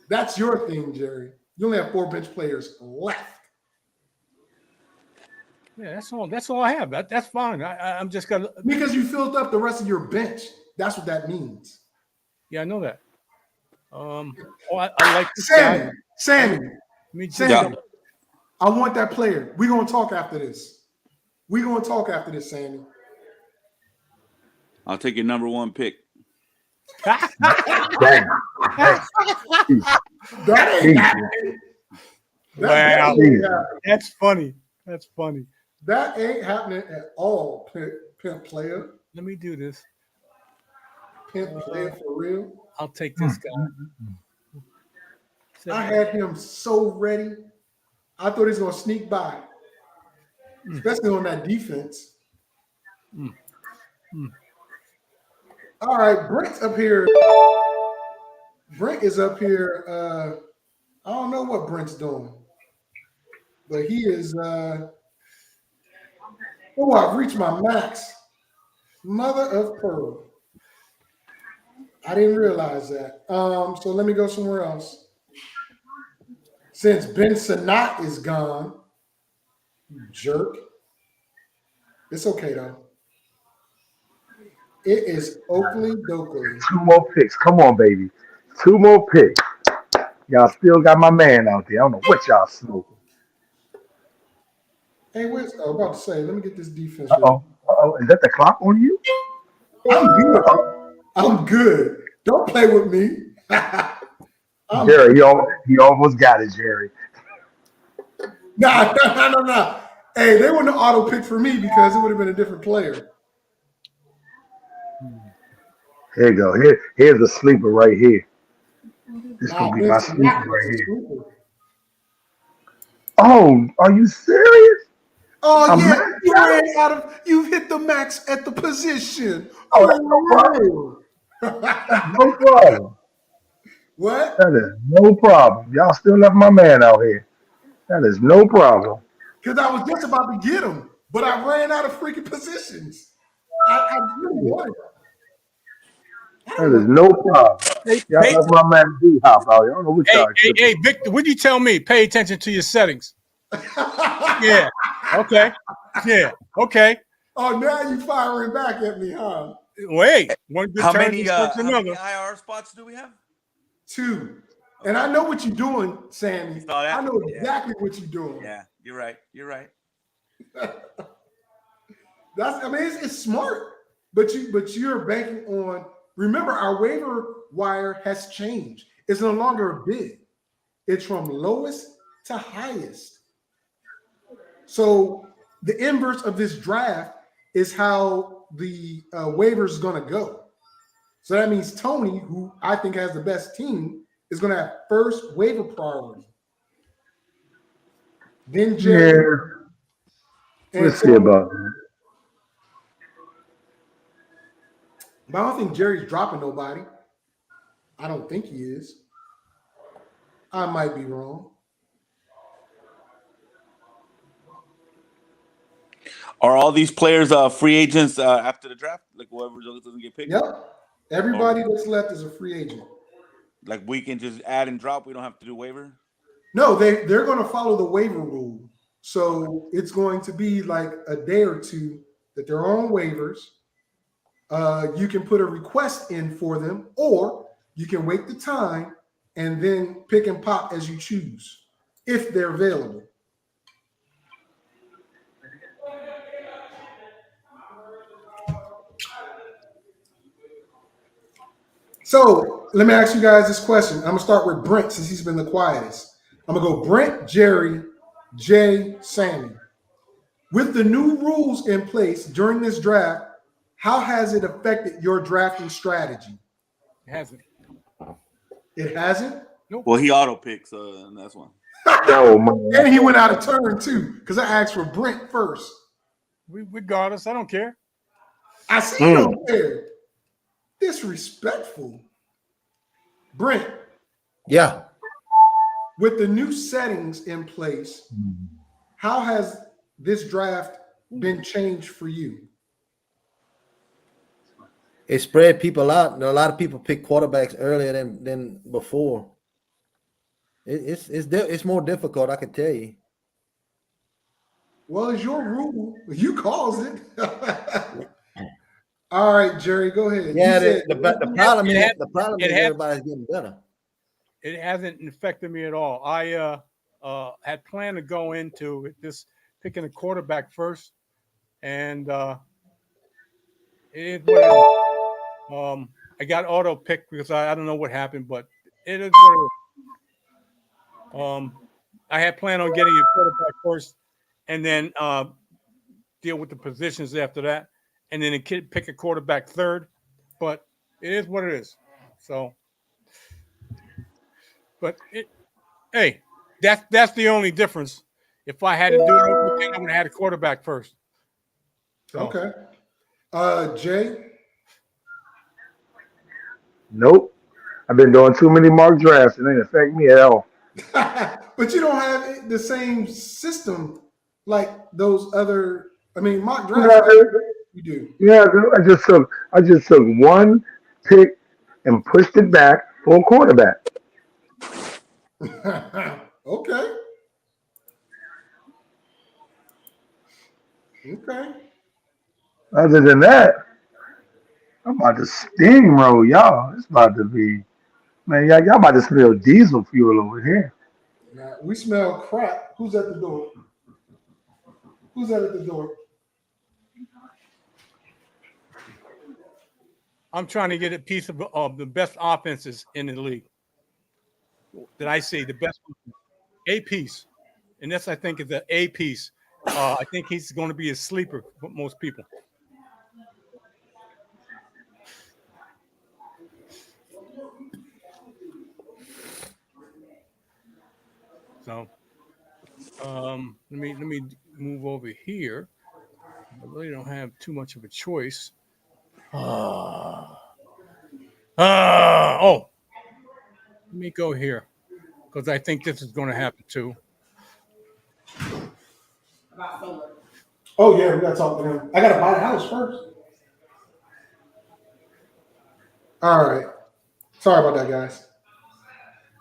That's your thing, Jerry. You only have 4 bench players left. Yeah, that's all I have. That's fine. I'm just gonna because you filled up the rest of your bench. That's what that means. Yeah, I know that. I like Sammy. Yeah. I want that player. We're gonna talk after this. Sammy. I'll take your number 1 pick. That ain't happening. Wow. That's funny. That ain't happening at all, pimp player. Let me do this. Pimp player for real. I'll take this guy. I had him so ready. I thought he was gonna sneak by, especially on that defense. All right, Brent's up here. Brent is up here. I don't know what Brent's doing, but he is. I've reached my max. Mother of pearl. I didn't realize that. So let me go somewhere else. Since Ben Sanat is gone, you jerk. It's okay though. It is Oakley Dokley. 2 more picks. Come on, baby. 2 more picks. Y'all still got my man out there. I don't know what y'all smoking. Hey, where's about to say? Let me get this defense. Is that the clock on you? I'm good. Don't play with me. Jerry, he almost got it, Jerry. No. Hey, they wouldn't have auto picked for me because it would have been a different player. Here you go. Here's the sleeper right here. This gonna be my sleeper right here. Oh, are you serious? Oh yeah, you hit the max at the position. Oh, no problem. What? That is no problem. Y'all still left my man out here. That is no problem. Because I was just about to get him, but I ran out of freaking positions. I really wanted him. That is no problem. Hey, Y'all, pay, that's my man D Hop out here. I don't know what y'all tripping. hey, Victor, what do you tell me? Pay attention to your settings. Yeah. Okay. Yeah. Okay. Oh, now you firing back at me, huh? Wait, one good How turn many starts how many another. IR spots do we have? 2. And I know what you're doing, Sammy. You saw that? I know Yeah. exactly what you're doing. Yeah, you're right. You're right. It's smart, but you're banking on. Remember, our waiver wire has changed. It's no longer a bid. It's from lowest to highest. So the inverse of this draft is how the waivers is going to go. So that means Tony, who I think has the best team, is going to have first waiver priority. Then Jerry. Yeah. We'll see about that. But I don't think Jerry's dropping nobody. I don't think he is. I might be wrong. Are all these players free agents after the draft? Like whoever doesn't get picked? Yep. Everybody that's left is a free agent. Like we can just add and drop. We don't have to do waiver. No, they're going to follow the waiver rule. So it's going to be like a day or two that they're on waivers. You can put a request in for them, or you can wait the time and then pick and pop as you choose if they're available. So let me ask you guys this question. I'm going to start with Brent since he's been the quietest. I'm going to go Brent, Jerry, Jay, Sammy. With the new rules in place during this draft, how has it affected your drafting strategy? It hasn't. It hasn't? Nope. Well, he auto picks, and that's one. Oh, man. And he went out of turn too, because I asked for Brent first. Regardless, I don't care. I see you don't care. Disrespectful. Brent. Yeah. With the new settings in place, how has this draft been changed for you? It spread people out. A lot of people pick quarterbacks earlier than before. It's more difficult, I can tell you. Well, it's your rule. You caused it. All right, Jerry, go ahead. Yeah, the problem is everybody's getting better. It hasn't affected me at all. I had planned to go into this picking a quarterback first, and it is what it is. I got auto picked because I don't know what happened, but it is what it is. I had planned on getting a quarterback first, and then deal with the positions after that, and then pick a quarterback third. But it is what it is. So, but hey, that's the only difference. If I had to do it over again, I would have had a quarterback first. So. Okay. Jay? Nope. I've been doing too many mock drafts. It ain't affect me at all. But you don't have the same system like those other. I mean, mock drafts. You do. Yeah, I just took one pick and pushed it back for a quarterback. Okay. Okay. Other than that, I'm about to steamroll y'all. It's about to be, man, y'all about to smell diesel fuel over here. Now, we smell crap. Who's at the door? Who's at the door? I'm trying to get a piece of the best offenses in the league that I see. The best, a piece, and this I think is an A piece. I think he's going to be a sleeper for most people. So let me move over here. I really don't have too much of a choice. Oh, let me go here because I think this is going to happen too. Oh yeah, we gotta talk to him. I gotta buy the house first. All right. Sorry about that, guys.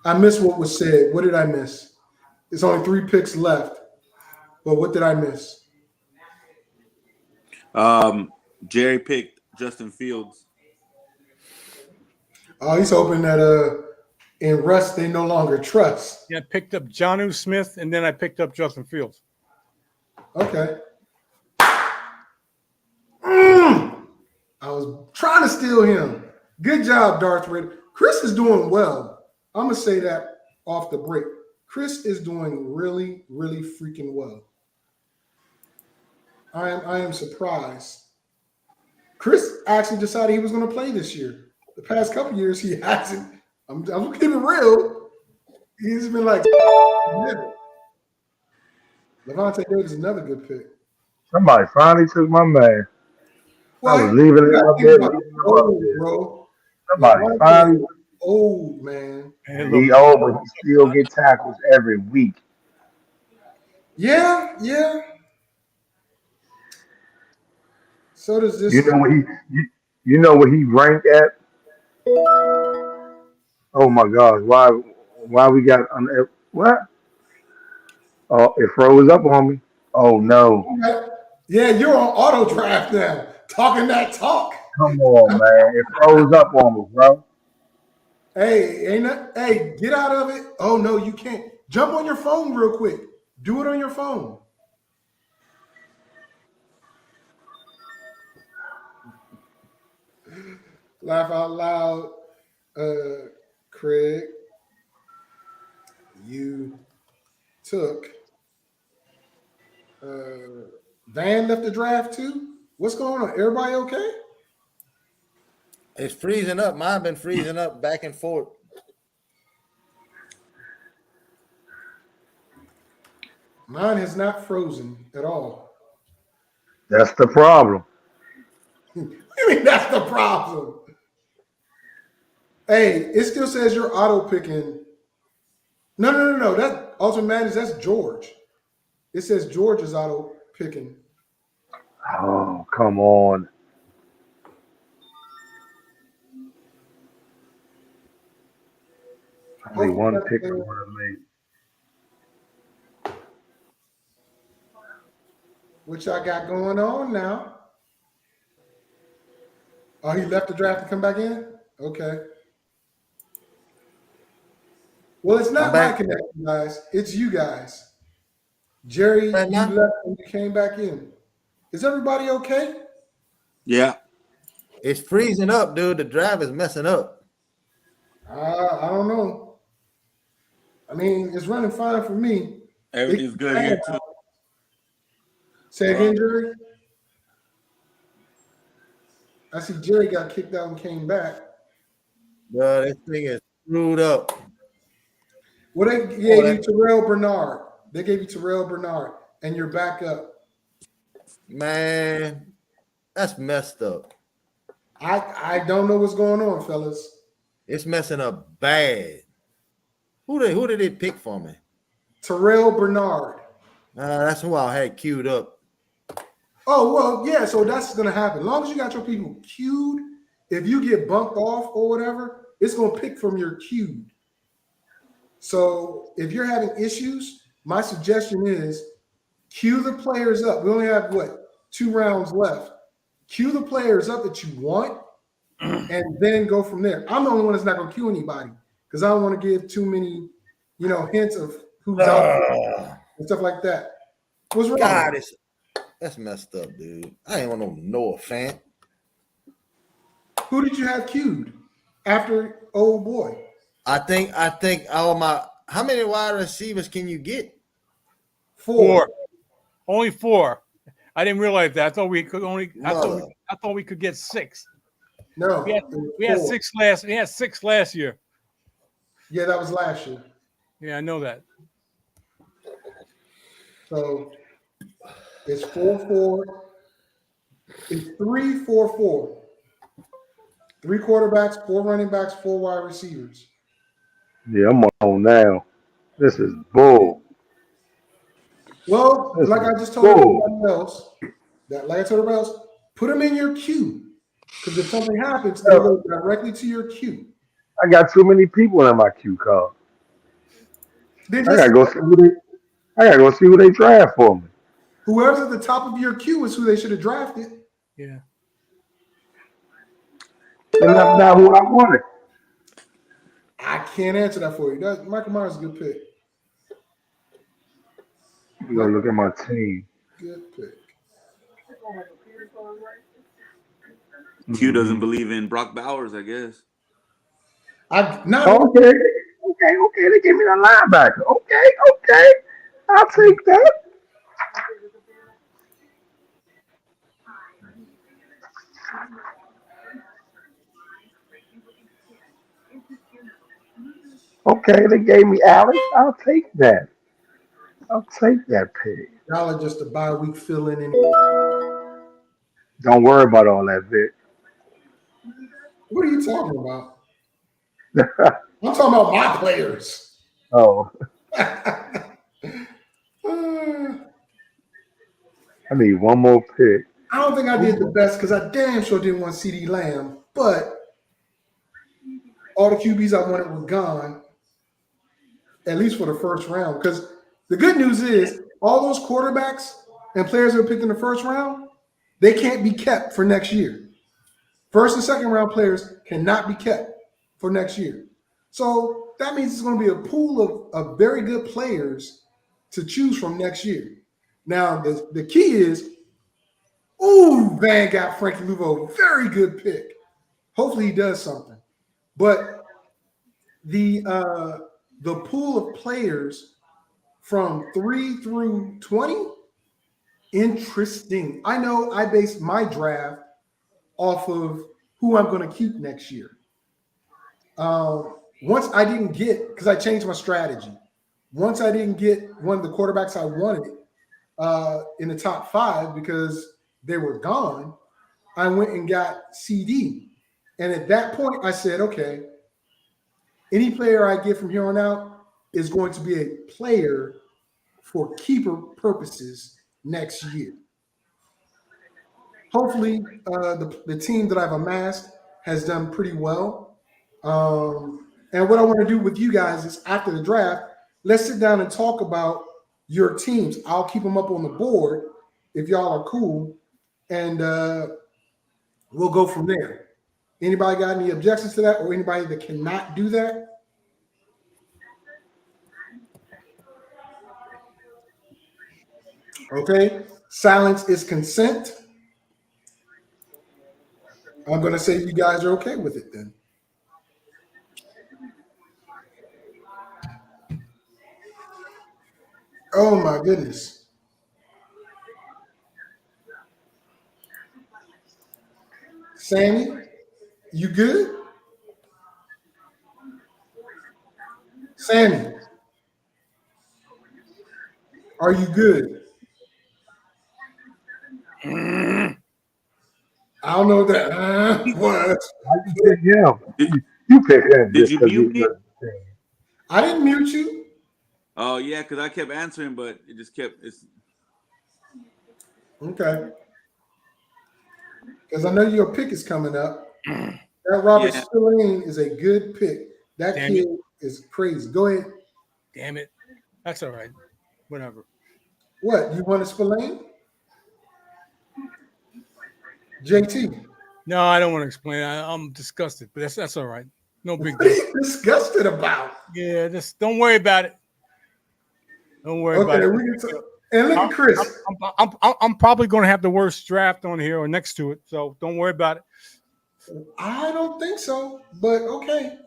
I missed what was said. What did I miss? There's only 3 picks left. But what did I miss? Jerry picked Justin Fields. Oh, he's hoping that in Russ they no longer trust. Yeah, I picked up Jonnu Smith, and then I picked up Justin Fields. Okay. I was trying to steal him. Good job, Darth Vader. Chris is doing well. I'm gonna say that off the break. Chris is doing really, really freaking well. I am surprised. Chris actually decided he was going to play this year. The past couple years, he hasn't. I'm keeping it real. He's been like, Levante Davis is another good pick. Somebody finally took my man. Well, I was leaving it up there. Bro. Somebody Levante finally. old, man. He old, but he still get tackles every week. Yeah. So does this. You know what he ranked at? Oh my gosh! Why we got what? Oh, it froze up on me. Oh no! Yeah, you're on auto draft now. Talking that talk. Come on, man! It froze up on me, bro. Hey, get out of it. Oh no, you can't. Jump on your phone real quick. Do it on your phone. Laugh out loud. Craig, you took Van left the draft too. What's going on? Everybody okay? It's freezing up. Mine been freezing up back and forth. Mine has not frozen at all. That's the problem. What do you mean that's the problem? Hey, it still says you're auto picking. No. That Ultimate Madness, that's George. It says George is auto picking. Oh, come on. Only one pick I want to make. Which I got going on now. Oh, he left the draft to come back in? Okay. Well, it's not my connection, guys. It's you guys. Jerry, you left and you came back in. Is everybody okay? Yeah. It's freezing up, dude. The drive is messing up. I don't know. I mean, it's running fine for me. Everything's good here, too. Say again, Jerry? I see Jerry got kicked out and came back. Bro, this thing is screwed up. Well, they gave you Terrell Bernard. They gave you Terrell Bernard, and you're back up. Man, that's messed up. I don't know what's going on, fellas. It's messing up bad. Who did they pick for me? Terrell Bernard. That's who I had queued up. Oh, well, yeah, so that's going to happen. As long as you got your people queued, if you get bumped off or whatever, it's going to pick from your queued. So if you're having issues, my suggestion is queue the players up. We only have, 2 rounds left. Queue the players up that you want, and then go from there. I'm the only one that's not going to queue anybody because I don't want to give too many, hints of who's out there and stuff like that. What's wrong? God, that's messed up, dude. I ain't want no Noah fan. Who did you have queued after old boy? I think how many wide receivers can you get? 4. Only 4. I didn't realize that. I thought we could only. I thought we could get 6. No, we had 6 last. We had 6 last year. Yeah, that was last year. Yeah, I know that. So it's 4-4. It's 3-4-4. 3 quarterbacks, 4 running backs, 4 wide receivers. Yeah, I'm on now. This is bull. Well, like I just told everybody else, put them in your queue. Because if something happens, they go directly to your queue. I got too many people in my queue card. Then I just gotta go see who they. I gotta go see who they draft for me. whoever's at the top of your queue is who they should have drafted. Yeah. And that's not who I wanted. I can't answer that for you. Michael Myers is a good pick. I'm gonna look at my team. Good pick. Q doesn't Mhm. believe in Brock Bowers, I guess. I not Oh, only okay. They gave me the linebacker. Okay. I'll take that. Okay, they gave me Alex. I'll take that. I'll take that pick. y'all are just a bye week fill in. Don't worry about all that, Vic. What are you talking about? I'm talking about my players. Oh, Uh, I need one more pick. I don't think I did the best because I damn sure didn't want CD Lamb, but all the QBs I wanted were gone, at least for the first round. Because the good news is all those quarterbacks and players that were picked in the first round, they can't be kept for next year. First and second round players cannot be kept for next year. So that means it's going to be a pool of very good players to choose from next year. Now, the key is, Van got Frankie Louvo. Very good pick. Hopefully he does something. But the pool of players from 3 through 20, interesting. I know I based my draft off of who I'm going to keep next year. Once I didn't get, because I changed my strategy. Once I didn't get one of the quarterbacks I wanted in the top 5 because they were gone, I went and got CD. And at that point, I said, okay, any player I get from here on out is going to be a player for keeper purposes next year. Hopefully, the team that I've amassed has done pretty well. And what I want to do with you guys is after the draft, let's sit down and talk about your teams. I'll keep them up on the board if y'all are cool, and we'll go from there. Anybody got any objections to that, or anybody that cannot do that? Okay. Silence is consent. I'm going to say you guys are okay with it then. Oh my goodness. Sammy, you good? Sammy, are you good? I don't know what that was. Why you pick him? Did, You pick him did just you because mute you. me? I didn't mute you. Oh yeah, because I kept answering, but it just kept. Okay. Because I know your pick is coming up. That Robert Spillane is a good pick. That Damn kid is crazy. Go ahead. Damn it. That's all right. Whatever. What? You want a Spillane? JT. No, I don't want to explain. I'm disgusted, but that's all right. No big What are deal. you disgusted about? Yeah, just don't worry about it. Don't worry about it. We can and look at Chris. I'm probably going to have the worst draft on here or next to it, so don't worry about it. I don't think so, but okay.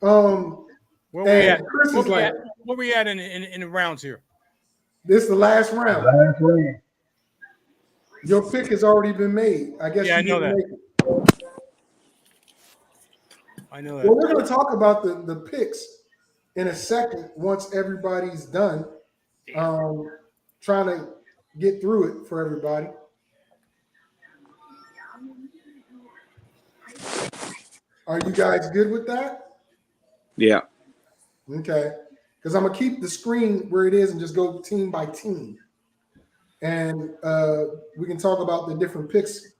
Where we at? Chris is like, where we at in the rounds here? this is the last round. Last round. Your pick has already been made. I guess Yeah, you I know didn't that. make it. I know that. Well, we're going to talk about the picks in a second once everybody's done. Trying to get through it for everybody. Are you guys good with that? Yeah. Okay. Because I'm going to keep the screen where it is and just go team by team. And we can talk about the different picks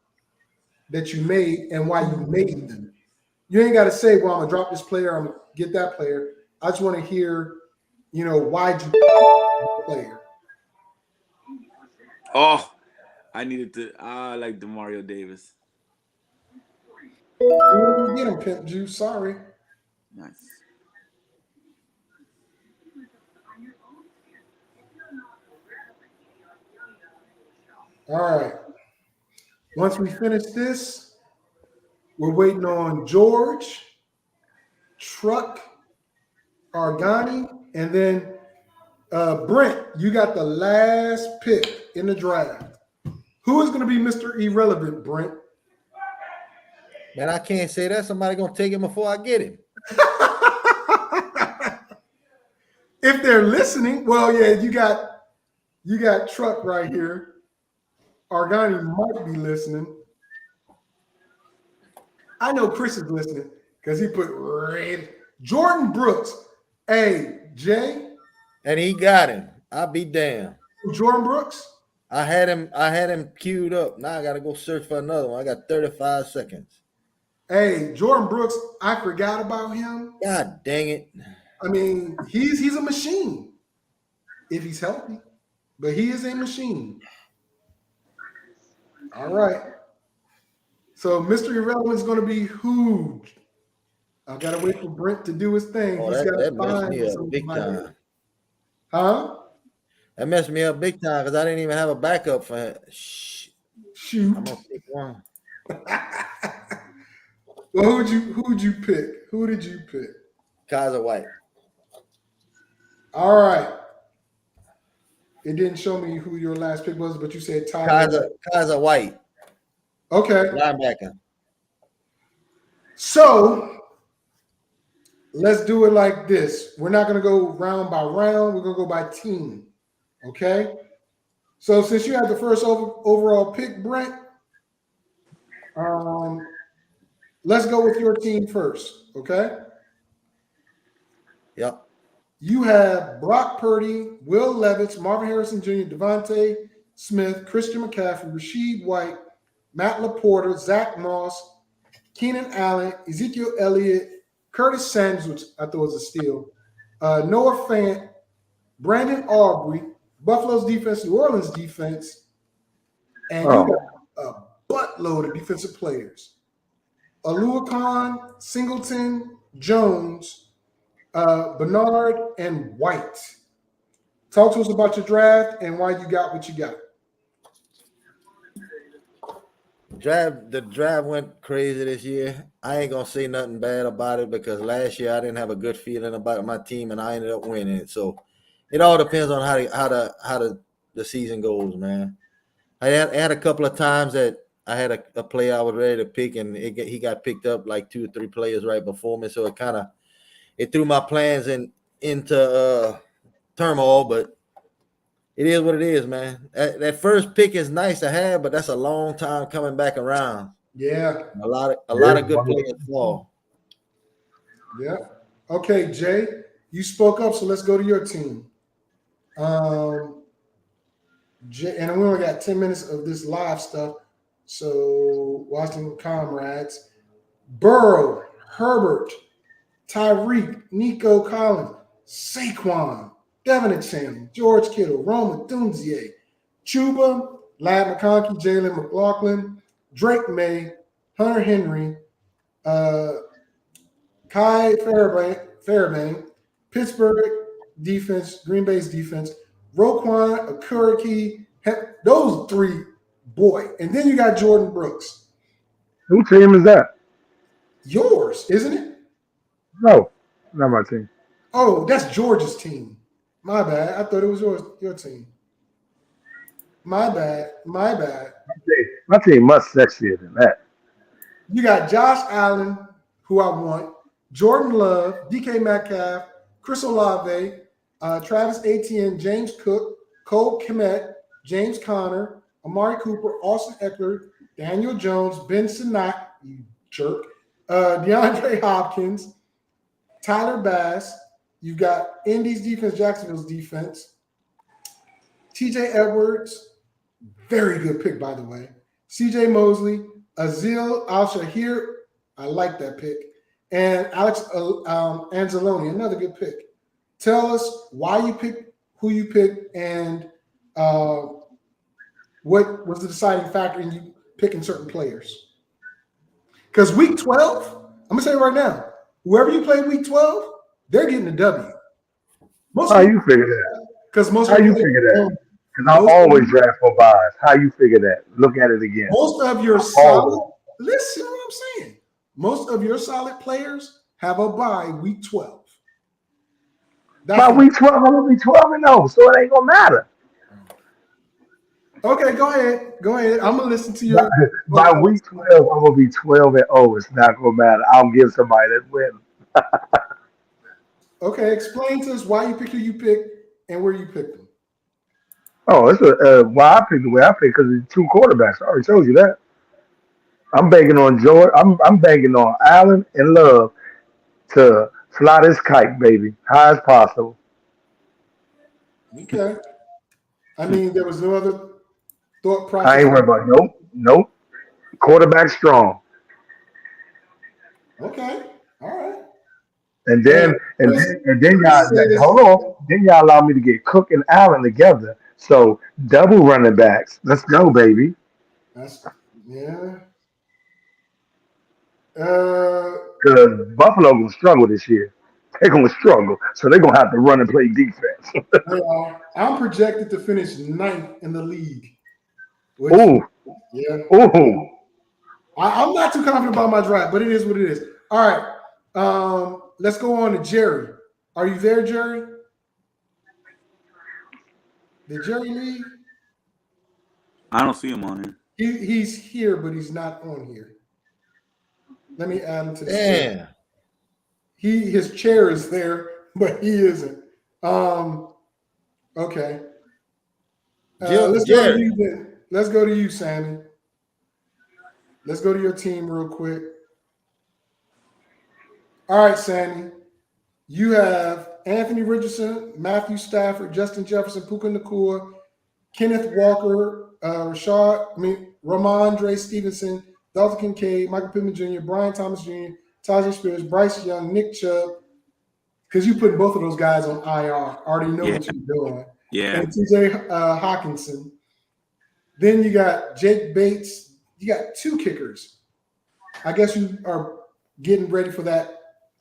that you made and why you made them. You ain't got to say, well, I'm going to drop this player, I'm going to get that player. I just want to hear, why'd you pick the player? Oh, I needed to. I like DeMario Davis. You didn't get him, Pimp Juice. Sorry. Nice. All right. Once we finish this, we're waiting on George, Truck, Argani, and then Brent, you got the last pick in the draft. Who is going to be Mr. Irrelevant, Brent? Man, I can't say that. Somebody gonna take him before I get him. If they're listening, well, yeah, you got Truck right here. Argani might be listening. I know Chris is listening because he put red. Jordan Brooks. Hey, Jay. And he got him. I'll be damned. Jordan Brooks? I had him queued up. Now I gotta go search for another one. I got 35 seconds. Hey, Jordan Brooks, I forgot about him. God dang it. I mean, he's a machine if he's healthy, but he is a machine. All right. So Mr. Irrelevant is going to be huge. I've got to wait for Brent to do his thing. Oh, He's got that to messed me up find big somebody. time. Huh? That messed me up big time because I didn't even have a backup for him. Shoot. I'm gonna pick one. Well, who'd you pick? Who did you pick? Kaiser White. All right. It didn't show me who your last pick was, but you said Tyler. Kaiser White. Okay. Linebacker. So let's do it like this. We're not going to go round by round. We're going to go by team. Okay. So since you had the first overall pick, Brent, let's go with your team first. Okay. Yep. You have Brock Purdy, Will Levis, Marvin Harrison Jr., Devontae Smith, Christian McCaffrey, Rasheed White, Matt LaPorta, Zach Moss, Keenan Allen, Ezekiel Elliott, Curtis Sanders, which I thought was a steal, Noah Fant, Brandon Aubrey, Buffalo's defense, New Orleans defense, and you got a buttload of defensive players. Aluakon, Singleton, Jones, Bernard, and White. Talk to us about your draft and why you got what you got. The draft went crazy this year. I ain't gonna say nothing bad about it because last year I didn't have a good feeling about my team and I ended up winning it. So it all depends on how the season goes, man. I had a couple of times that I had a player I was ready to pick and he got picked up like 2 or 3 players right before me. So it threw my plans into turmoil, but it is what it is, man. That first pick is nice to have, but that's a long time coming back around. Yeah. A lot of good players fall. Yeah. Okay, Jay, you spoke up, so let's go to your team. Jay, and we only got 10 minutes of this live stuff. So, Washington comrades. Burrow, Herbert, Tyreek, Nico Collins, Saquon, Devin Achane, George Kittle, Roma Dunzier, Chuba, Ladd McConkey, Jalen McLaughlin, Drake May, Hunter Henry, Kai Fairbank, Pittsburgh defense, Green Bay's defense, Roquan, Akuriki, those 3, boy. And then you got Jordan Brooks. Whose team is that? Yours, isn't it? No, not my team. Oh, that's George's team. My bad. I thought it was your team. My bad. My team much sexier than that. You got Josh Allen, who I want, Jordan Love, DK Metcalf, Chris Olave, Travis Etienne, James Cook, Cole Kmet, James Conner, Amari Cooper, Austin Eckler, Daniel Jones, Ben Sinnott, you jerk, DeAndre Hopkins, Tyler Bass. You've got Indy's defense, Jacksonville's defense, TJ Edwards, very good pick, by the way, CJ Mosley, Azil Al-Shahir, I like that pick. And Alex Anzalone, another good pick. Tell us why you picked, who you picked, and what was the deciding factor in you picking certain players. Because week 12, I'm going to say it right now, whoever you play week 12, they're getting a W. How you figure that? Because most How of you figure that? Because I always draft for buys. How you figure that? Look at it again. Most of your solid, listen to what I'm saying. Most of your solid players have a bye week 12. By week 12, I'm gonna be 12-0, so it ain't gonna matter. Okay, go ahead. Go ahead. I'm gonna listen to your. By week 12, I'm gonna be 12-0. It's not gonna matter. I'll give somebody that win. Okay, explain to us why you picked who you picked and where you picked them. Oh, it's why I picked the way I picked because it's two quarterbacks. I already told you that. I'm banking on George. I'm banking on Allen and Love to fly this kite, baby, high as possible. Okay. I mean, there was no other thought I process. ain't worried about nope. Quarterback strong. Okay. All right. And then Chris y'all says, hold on. Then y'all allow me to get Cook and Allen together. So double running backs. Let's go, baby. that's yeah. Uh, Because Buffalo gonna struggle this year. They're gonna struggle. So they're gonna have to run and play defense. I'm projected to finish 9th in the league. Which, Ooh. yeah. Ooh. I'm not too confident about my draft, but it is what it is. All right. Let's go on to Jerry. Are you there, Jerry? Did Jerry leave? I don't see him on here. He's here, but he's not on here. Let me add him to the Yeah. His chair is there, but he isn't. Okay. Let's go to you then. Let's go to you, Sammy. Let's go to your team real quick. All right, Sammy. You have Anthony Richardson, Matthew Stafford, Justin Jefferson, Puka Nacua, Kenneth Walker, Ramondre Stevenson, Dalton Kincaid, Michael Pittman Jr., Brian Thomas Jr., Tajay Spears, Bryce Young, Nick Chubb, because you put both of those guys on IR. Already know what you're doing. Yeah. And TJ Hawkinson. Then you got Jake Bates. You got 2 kickers. I guess you are getting ready for that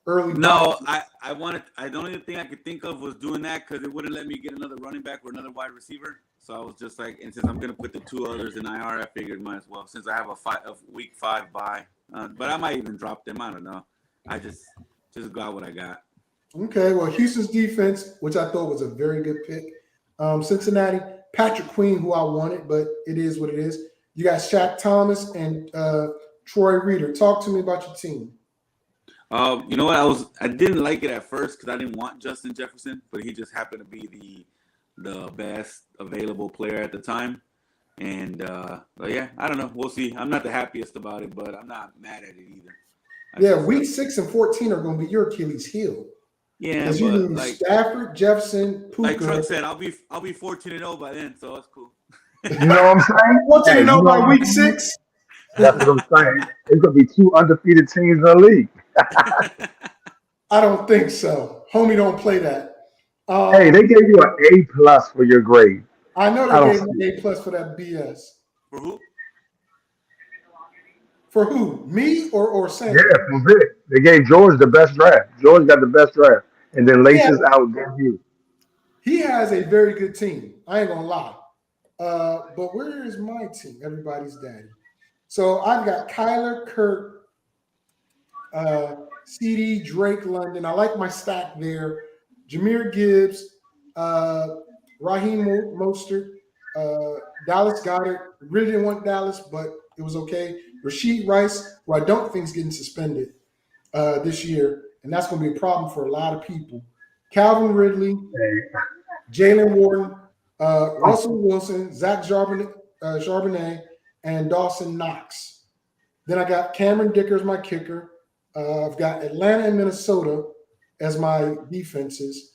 early. No, I wanted. The only thing I could think of was doing that because it wouldn't let me get another running back or another wide receiver. So I was just like, and since I'm gonna put the 2 others in IR, I figured might as well since I have a week 5 bye. But I might even drop them. I don't know. I just got what I got. Okay, well, Houston's defense, which I thought was a very good pick. Cincinnati, Patrick Queen, who I wanted, but it is what it is. You got Shaq Thomas and Troy Reader. Talk to me about your team. You know what? I didn't like it at first because I didn't want Justin Jefferson, but he just happened to be the best available player at the time. And but yeah, I don't know. We'll see. I'm not the happiest about it, but I'm not mad at it either. Week 6 and 14 are going to be your Achilles heel. Yeah, but you need like Stafford, Jefferson, Puka. Like Truck said, I'll be 14-0 by then, so that's cool. You know what I'm saying? 14-0 by week 6. That's what I'm saying. There's gonna be 2 undefeated teams in the league. I don't think so. Homie, don't play that. Hey, they gave you an A+ for your grade. I know they gave me A+ for that BS. For who? For who? Me or Sam? Yeah, for Vic. They gave George the best draft. George got the best draft. And then Laces out there you. He has a very good team. I ain't gonna lie. But where is my team? Everybody's daddy. So I've got Kyler, Kirk, CD, Drake, London. I like my stack there. Jahmyr Gibbs, Raheem Mostert, Dallas Goedert. Really didn't want Dallas, but it was okay. Rashid Rice, who I don't think is getting suspended this year, and that's going to be a problem for a lot of people. Calvin Ridley, Jalen Warren, Russell Wilson, Zach Charbonnet, and Dawson Knox. Then I got Cameron Dicker as my kicker. I've got Atlanta and Minnesota as my defenses.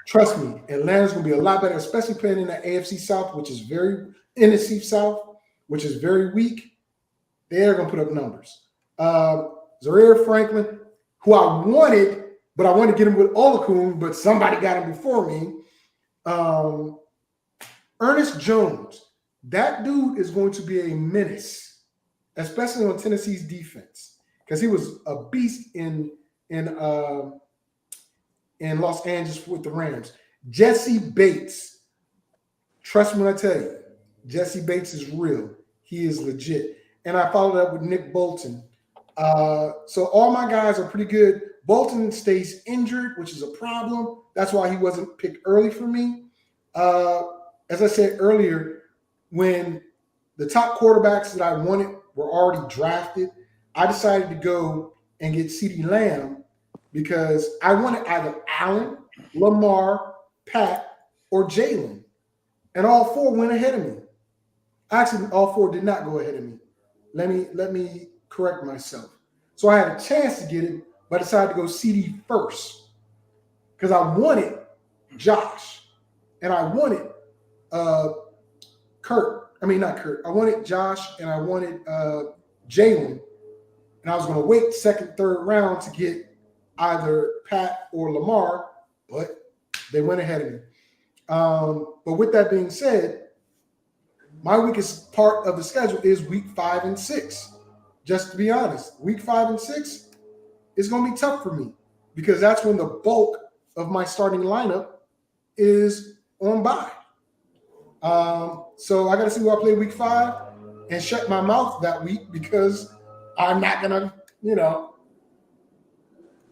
Trust me, Atlanta's going to be a lot better, especially playing in the NFC South, NFC South, which is very weak. They're going to put up numbers. Zaire Franklin, who I wanted, but I wanted to get him with Olakun, but somebody got him before me. Ernest Jones, that dude is going to be a menace, especially on Tennessee's defense, because he was a beast in Los Angeles with the Rams. Jesse Bates, trust me when I tell you, Jesse Bates is real. He is legit. And I followed up with Nick Bolton. So all my guys are pretty good. Bolton stays injured, which is a problem. That's why he wasn't picked early for me. As I said earlier, when the top quarterbacks that I wanted were already drafted, I decided to go and get CeeDee Lamb because I wanted either Allen, Lamar, Pat, or Jalen. And all four went ahead of me. Actually, all four did not go ahead of me. Let me correct myself. So I had a chance to get it, but I decided to go CD first because I wanted Josh and I wanted Kurt. I mean, not Kurt. I wanted Josh and I wanted Jalen. And I was going to wait second, third round to get either Pat or Lamar, but they went ahead of me. But with that being said, my weakest part of the schedule is week 5 and 6. Just to be honest, week 5 and 6 is going to be tough for me because that's when the bulk of my starting lineup is on bye. So I got to see who I play week 5 and shut my mouth that week because I'm not going to,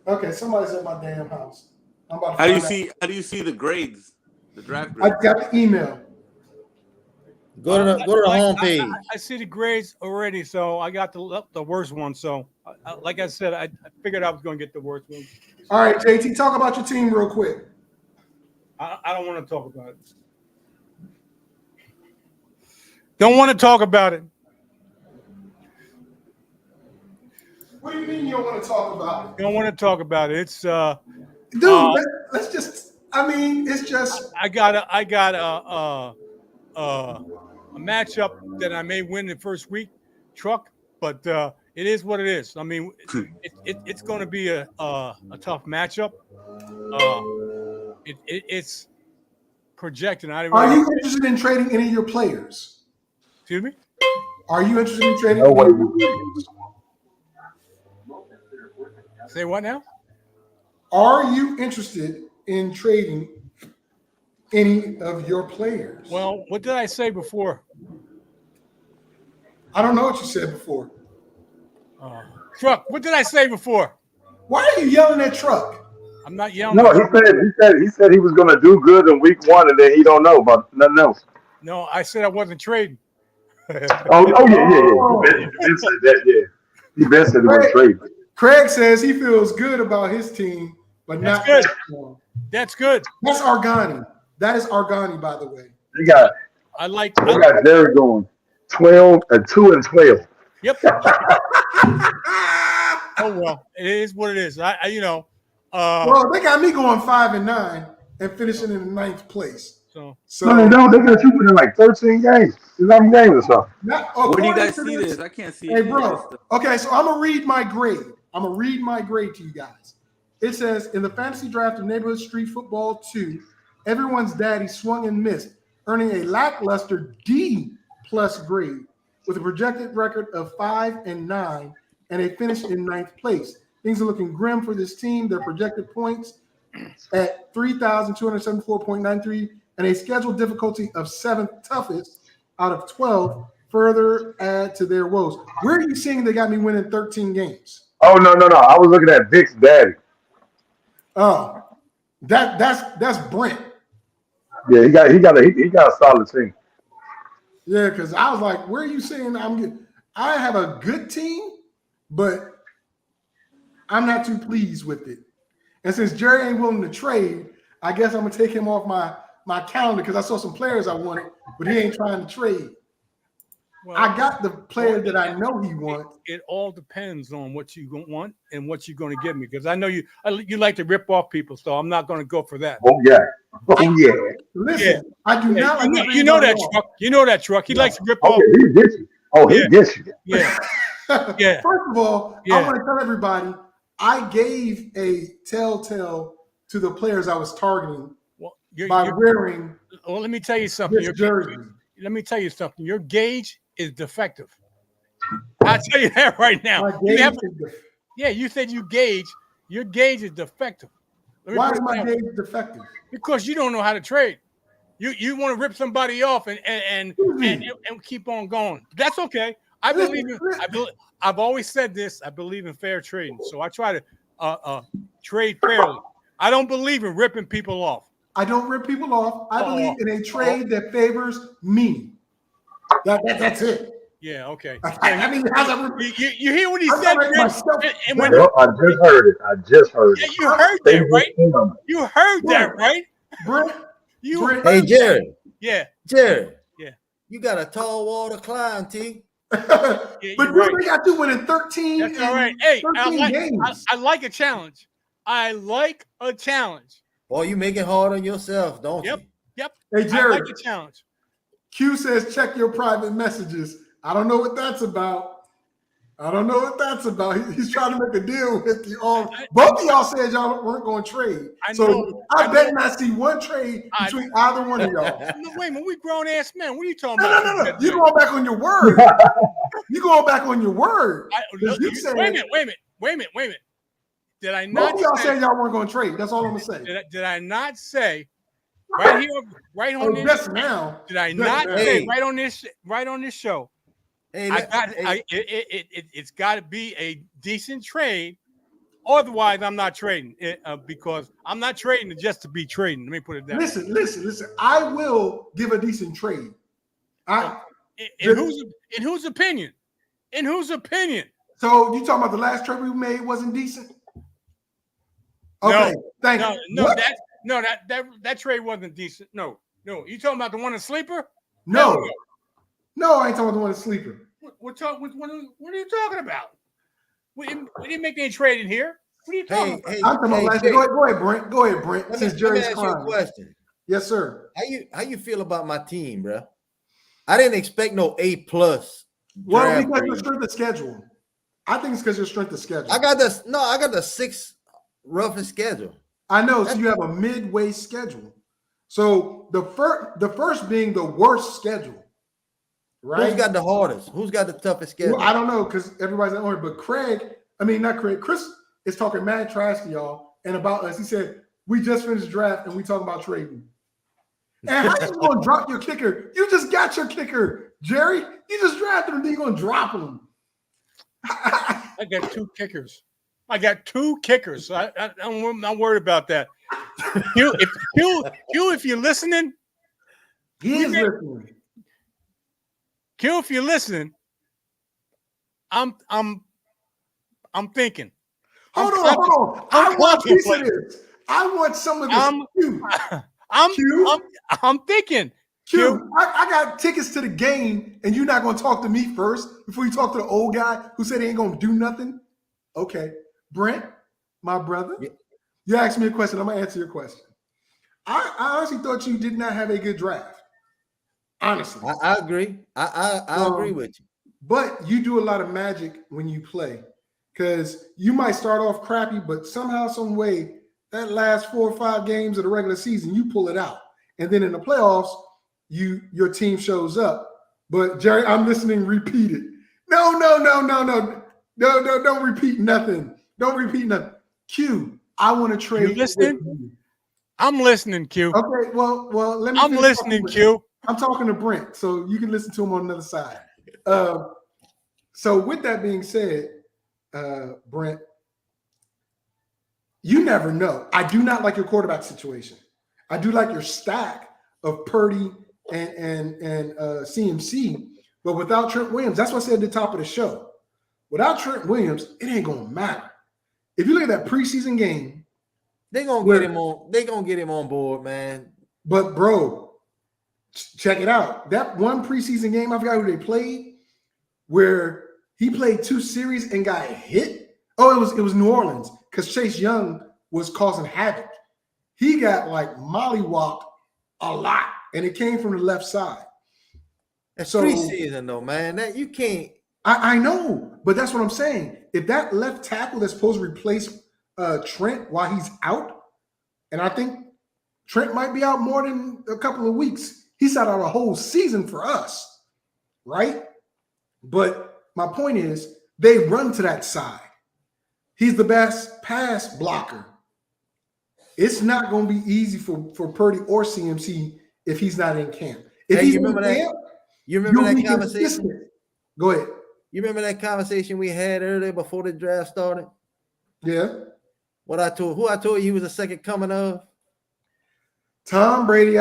Okay, somebody's at my damn house. I'm about to How do you see the grades, the draft grades? I got the email. Go to the homepage. I see the grades already, so I got the worst one. So, like I said, I figured I was going to get the worst one. All right, JT, talk about your team real quick. I don't want to talk about it. Don't want to talk about it. What do you mean you don't want to talk about it? Don't want to talk about it. It's dude. Let's just. I mean, it's just. I got a matchup that I may win the first week, truck, but it is what it is. I mean, it's going to be a tough matchup. It's projected. Are you interested in trading any of your players? Excuse me? Are you interested in trading any of your players? Say what now? Are you interested in trading any of your players? Well, what did I say before? I don't know what you said before. Truck, what did I say before? Why are you yelling at Truck? I'm not yelling. No, he said he was going to do good in week 1, and then he don't know about nothing else. No, I said I wasn't trading. Yeah. You been said that, yeah. He been said he was trading. Craig says he feels good about his team, but not good. That's good. That's Argani. That is Argani, by the way. They got Jerry going 2 and 12. Yep. Oh well, it is what it is. Well, they got me going 5 and 9 and finishing in 9th place. So no, they don't. They got you winning like 13 games, 11 games or something. Where do you guys see this? I can't see. Hey, bro. Okay, so I'm gonna read my grade. I'm gonna read my grade to you guys. It says in the fantasy draft of Neighborhood Street Football 2, everyone's daddy swung and missed, earning a lackluster D+ grade with a projected record of 5 and 9 and a finish in 9th place. Things are looking grim for this team. Their projected points at 3,274.93 and a scheduled difficulty of 7th toughest out of 12 further add to their woes. Where are you seeing they got me winning 13 games? Oh no. I was looking at Vic's daddy. Oh, that's Brent. Yeah, he got a solid team. Yeah, because I was like, where are you saying I have a good team, but I'm not too pleased with it. And since Jerry ain't willing to trade, I guess I'm gonna take him off my calendar because I saw some players I wanted, but he ain't trying to trade. Well, I got the player that I know he wants. It all depends on what you want and what you're going to give me, because I know you like to rip off people, so I'm not going to go for that. Oh yeah. Listen, I do not. You know that truck. You know that truck. He likes to rip off. He gets you. Oh, he gets you. Yeah. Yeah. First of all, I Yeah. want to tell everybody I gave a telltale to the players I was targeting Well, by wearing well, let me tell you something. this jersey. Let me tell you something. Your gauge is defective. I'll tell you that right now. My You gauge have, is yeah, you said you gauge. Your gauge is defective. Let me Why put is it my that way. gauge defective? Because you don't know how to trade. You want to rip somebody off and keep on going. That's okay. I believe in. I've always said this. I believe in fair trading, so I try to trade fairly. I don't believe in ripping people off. I don't rip people off. I believe in a trade that favors me. That's it. Yeah, okay. I mean, how's that? You hear what he I'm said, gonna make Rich? myself And when Yep, I just heard it. I just heard yeah, it. you heard They that, right? just him. You heard that, right? Brent, You Brent. heard Hey, that. Jerry. Yeah, Jerry. yeah. You got a tall wall to climb, T. Yeah, But you're you right. only got to winning 13 That's all and right. Hey, 13 games. I like a challenge. I like a challenge. Boy, you make it hard on yourself, don't Yep, you? yep. Hey, I Jerry. like a challenge. Q says check your private messages. I don't know what that's about. I don't know what that's about. He's trying to make a deal with you all. Both of y'all said y'all weren't going to trade. I bet not see one trade between either one of y'all. No, wait a minute. We grown ass men. What are you talking No, about? no, no, no. You going back on your word. You going back on your word. You said, wait a minute. Did I both not of y'all say? said y'all weren't going to trade. That's all I'm going to say. Did I not say? Right here, right on this. Best now. Did I Best not now. say Hey. right on this show? Hey, It's got to be a decent trade. Otherwise, I'm not trading because I'm not trading just to be trading. Let me put it that way. Listen. I will give a decent trade. In whose opinion? In whose opinion? So you talking about the last trade we made wasn't decent? Okay, thank you. That trade wasn't decent. No. You talking about the one in sleeper? No, I ain't talking about the one in sleeper. What are you talking about? We didn't make any trade in here. What are you talking about? I'm talking about last. Go ahead, Brent. Go ahead, Brent. let Since me Jerry's ask you a crying. question. Yes, sir. How you feel about my team, bro? I didn't expect no A+. Well, because your strength of schedule. I think it's because your strength of schedule. I got the 6th roughest schedule. I know. So you have a midway schedule. So the first being the worst schedule, right? Who's got the hardest? Who's got the toughest schedule? Well, I don't know because everybody's not on it. But Chris is talking mad trash to y'all and about us. He said we just finished the draft and we talking about trading. And how you gonna drop your kicker? You just got your kicker, Jerry. You just drafted him. Then you gonna drop him? I got 2 kickers. So I'm not worried about that. Q, if you're listening, he is listening. Q, if you're listening, I'm thinking. Hold on. I want a piece of this. I want some of this. I'm thinking. Q, I got tickets to the game, and you're not going to talk to me first before you talk to the old guy who said he ain't going to do nothing? Okay. Brent, my brother, you asked me a question. I'm going to answer your question. I honestly thought you did not have a good draft. Honestly. I agree. I agree with you. But you do a lot of magic when you play because you might start off crappy, but somehow, some way, that last 4 or 5 games of the regular season, you pull it out. And then in the playoffs, your team shows up. But Jerry, I'm listening. Repeat it. No. Don't repeat nothing. Don't repeat nothing. Q, I want to trade. You listening? I'm listening, Q. Okay. Well. Let me. I'm listening, Q. I'm talking to Brent, so you can listen to him on another side. So with that being said, Brent, you never know. I do not like your quarterback situation. I do like your stack of Purdy and CMC, but without Trent Williams, that's what I said at the top of the show. Without Trent Williams, it ain't gonna matter. If you look at that preseason game, They're gonna get him on. They're gonna get him on board, man. But bro, check it out. That one preseason game, I forgot who they played, where he played 2 series and got hit. Oh, it was New Orleans because Chase Young was causing havoc. He got like mollywopped a lot, and it came from the left side. That's preseason though, man. That you can't. I know, but that's what I'm saying. If that left tackle that's supposed to replace Trent while he's out, and I think Trent might be out more than a couple of weeks. He's out a whole season for us, right? But my point is, they run to that side. He's the best pass blocker. It's not going to be easy for Purdy or CMC if he's not in camp. If he's you remember in that? camp, You remember that you'll be conversation? consistent. Go ahead. You remember that conversation we had earlier before the draft started? Yeah. Who I told you he was the second coming of? Tom Brady.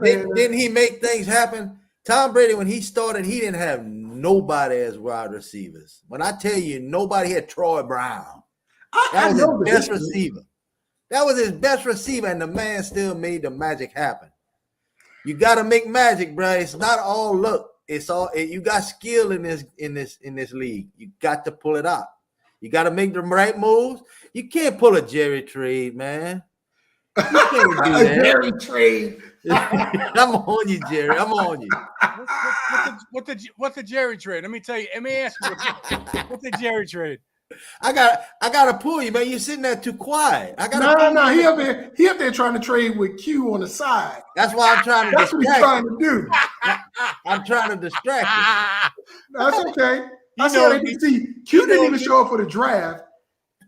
Didn't he make things happen? Tom Brady, when he started, he didn't have nobody as wide receivers. When I tell you, nobody had Troy Brown. That was his best receiver. That was his best receiver, and the man still made the magic happen. You got to make magic, bro. It's not all luck. It's all you got skill in this league. You got to pull it out. You got to make the right moves. You can't pull a Jerry trade, man. You can't do that. Jerry trade. I'm on you, Jerry. I'm on you. What's the Jerry trade? Let me tell you. Let me ask you. What's the Jerry trade? I gotta pull you, man. You're sitting there too quiet. No. He up there trying to trade with Q on the side. That's why I'm trying to That's what he's trying to do. I'm trying to distract you. That's okay. I said Q didn't even show up for the draft,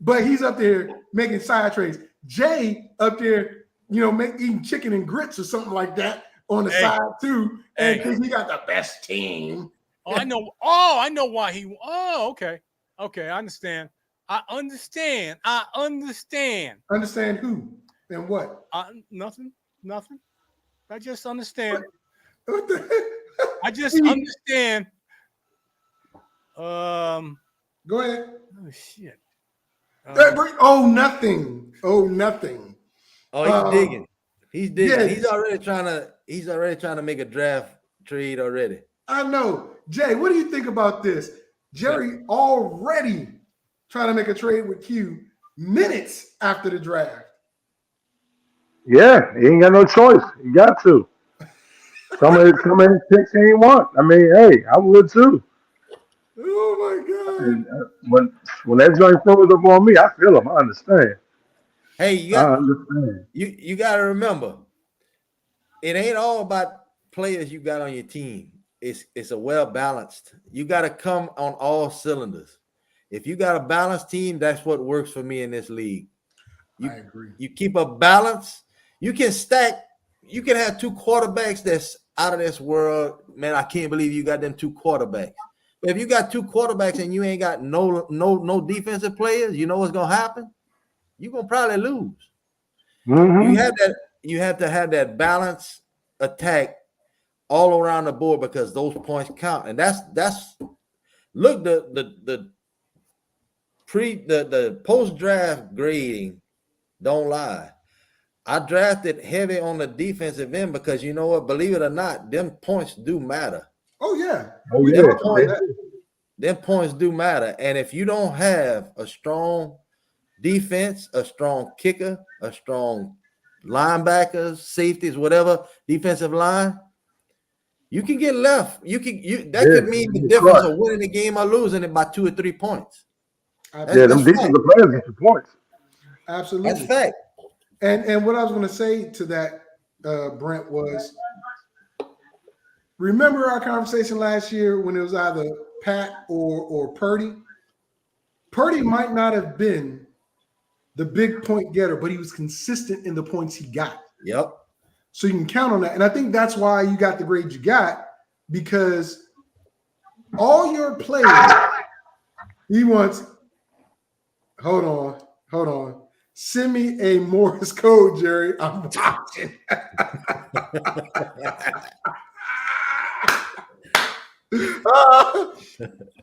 but he's up there making side trades. Jay up there, eating chicken and grits or something like that on the side too, and because he got the best team. I know why he. Oh, okay. Okay, I understand. I understand. Understand who and what? Nothing. I just understand. What the I just understand. Go ahead. Oh shit. Nothing. Nothing. Oh, he's digging. He's digging. Yeah. He's already trying to make a draft trade already. I know. Jay, what do you think about this? Jerry already trying to make a trade with Q minutes after the draft. Yeah, he ain't got no choice. You got to. Some of his picks he ain't want. I mean, hey, I would too. Oh my God! And when that joint throws up on me, I feel him. I understand. Hey, I understand. You got to remember, it ain't all about players you got on your team. It's a well balanced. You got to come on all cylinders. If you got a balanced team, that's what works for me in this league. I agree. You keep a balance. You can stack. You can have two quarterbacks that's out of this world. Man, I can't believe you got them two quarterbacks. But if you got two quarterbacks and you ain't got no defensive players, you know what's gonna happen? You're gonna probably lose. Mm-hmm. You have to have that balanced attack all around the board because those points count. And that's look, the post-draft grading don't lie. I drafted heavy on the defensive end because you know what? Believe it or not, them points do matter. Oh yeah. Them points do matter. And if you don't have a strong defense, a strong kicker, a strong linebackers, safeties, whatever defensive line, you can get left. That could mean the difference of winning the game or losing it by 2 or 3 points. Them defensive players get the points. Absolutely. That's fact. And what I was going to say to that, Brent, was remember our conversation last year when it was either Pat or Purdy? Purdy might not have been the big point getter, but he was consistent in the points he got. Yep. So you can count on that. And I think that's why you got the grade you got, because all your players, he wants, hold on. Send me a Morse code, Jerry. I'm watching.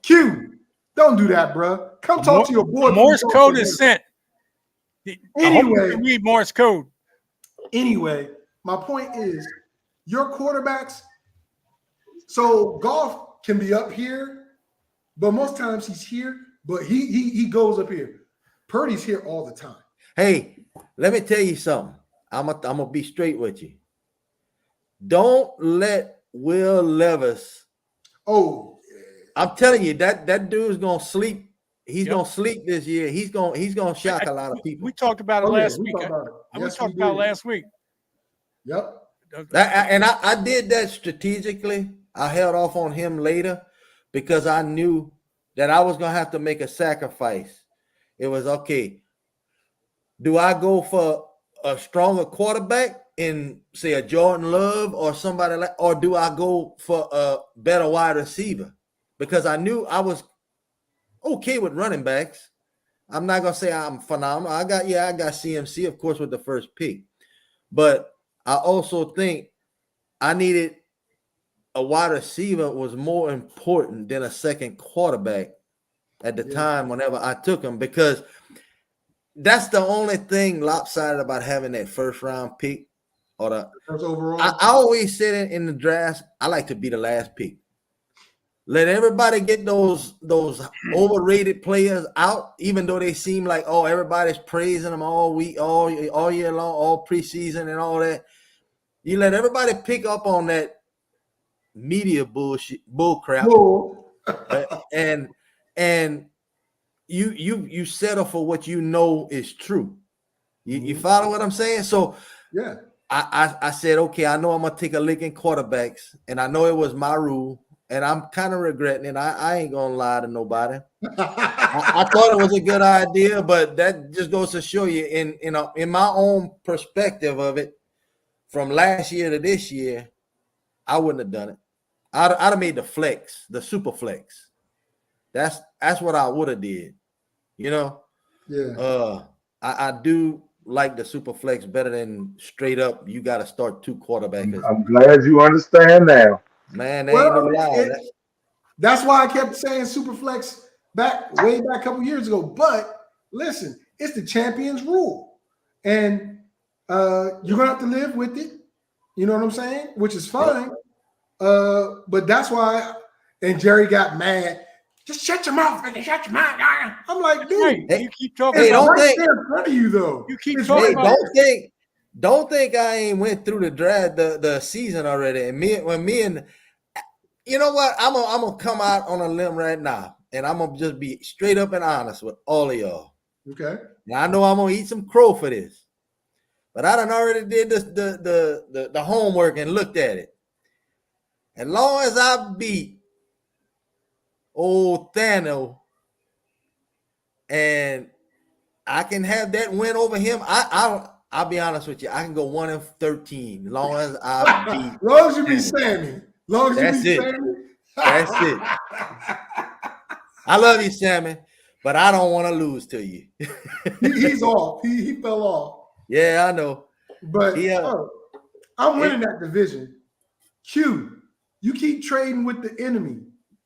Q, don't do that, bro. Come talk to your boy. Morse code is sent. Anyway, read Morse code. Anyway, my point is your quarterbacks. So Goff can be up here, but most times he's here, but he goes up here. Purdy's here all the time. Hey, let me tell you something. I'm gonna be straight with you. Don't let Will Levis. Oh, I'm telling you that dude's gonna sleep. He's Yep. gonna sleep this year. He's gonna shock a lot of people. We talked about it Oh, yeah, last we week. talked about it. We Yes, talked we about it did. last week. Yep. I did that strategically. I held off on him later because I knew that I was gonna have to make a sacrifice. It was okay. Do I go for a stronger quarterback in, say, a Jordan Love or somebody like, or do I go for a better wide receiver? Because I knew I was okay with running backs. I'm not gonna say I'm phenomenal. I got CMC, of course, with the first pick, but I also think I needed a wide receiver was more important than a second quarterback at the time whenever I took him, because that's the only thing lopsided about having that first round pick. Or the First overall. I always said in the drafts, I like to be the last pick. Let everybody get those overrated players out, even though they seem like, oh, everybody's praising them all week, all year long, all preseason and all that. You let everybody pick up on that media bull crap, and you settle for what you know is true. You follow what I'm saying? So yeah, I said, okay, I know I'm gonna take a lick in quarterbacks, and I know it was my rule, and I'm kind of regretting it. I ain't gonna lie to nobody. I thought it was a good idea, but that just goes to show you in my own perspective of it, from last year to this year, I wouldn't have done it. I'd have made the super flex. That's what I would have did. You know, I do like the super flex better than straight up. You got to start two quarterbacks. I'm glad you understand now. Man, there ain't no lie. That's why I kept saying super flex way back a couple years ago. But listen, it's the champion's rule, and you're gonna have to live with it. You know what I'm saying? Which is fine. But that's why. And Jerry got mad. Just shut your mouth, man. Shut your mouth. I'm like, dude, you keep talking. Hey, it's don't right think there in front of you, though. You keep It's talking. right About don't think I ain't went through the draft, the season already. And you know what? I'm gonna come out on a limb right now, and I'm gonna just be straight up and honest with all of y'all. Okay. Now I know I'm gonna eat some crow for this, but I done already did this the homework and looked at it. As long as I beat old Thanos and I can have that win over him, I'll be honest with you. I can go 1-13 as long as I beat. As long as you be Sammy. That's it. Sammy. That's it. I love you, Sammy, but I don't want to lose to you. He's off. He fell off. Yeah, I know. But I'm winning that division. Q, you keep trading with the enemy.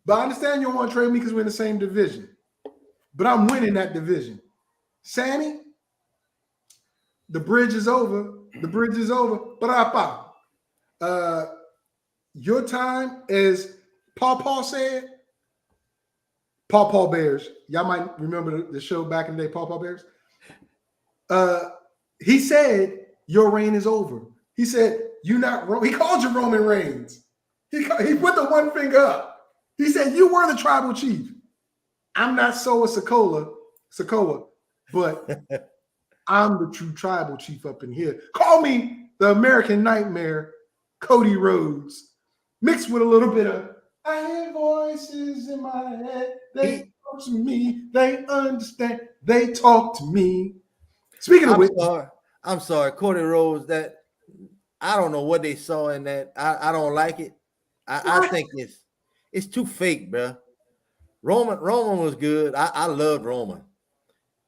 But I understand you don't want to trade me because we're in the same division. But I'm winning that division. Sammy, the bridge is over. The bridge is over. Ba-da-ba. Your time, as Paw said, Paw Bears. Y'all might remember the show back in the day, Paw Bears. He said, your reign is over. He said, you're not Roman. He called you Roman Reigns. He put the one finger up. He said, you were the tribal chief. I'm not Sokoa, but I'm the true tribal chief up in here. Call me the American Nightmare, Cody Rhodes, mixed with a little bit of, I hear voices in my head. They talk to me. They understand. They talk to me. Speaking of which, I'm sorry, Cody Rhodes. That I don't know what they saw in that. I don't like it. I think it's too fake, bro. Roman was good. I loved Roman.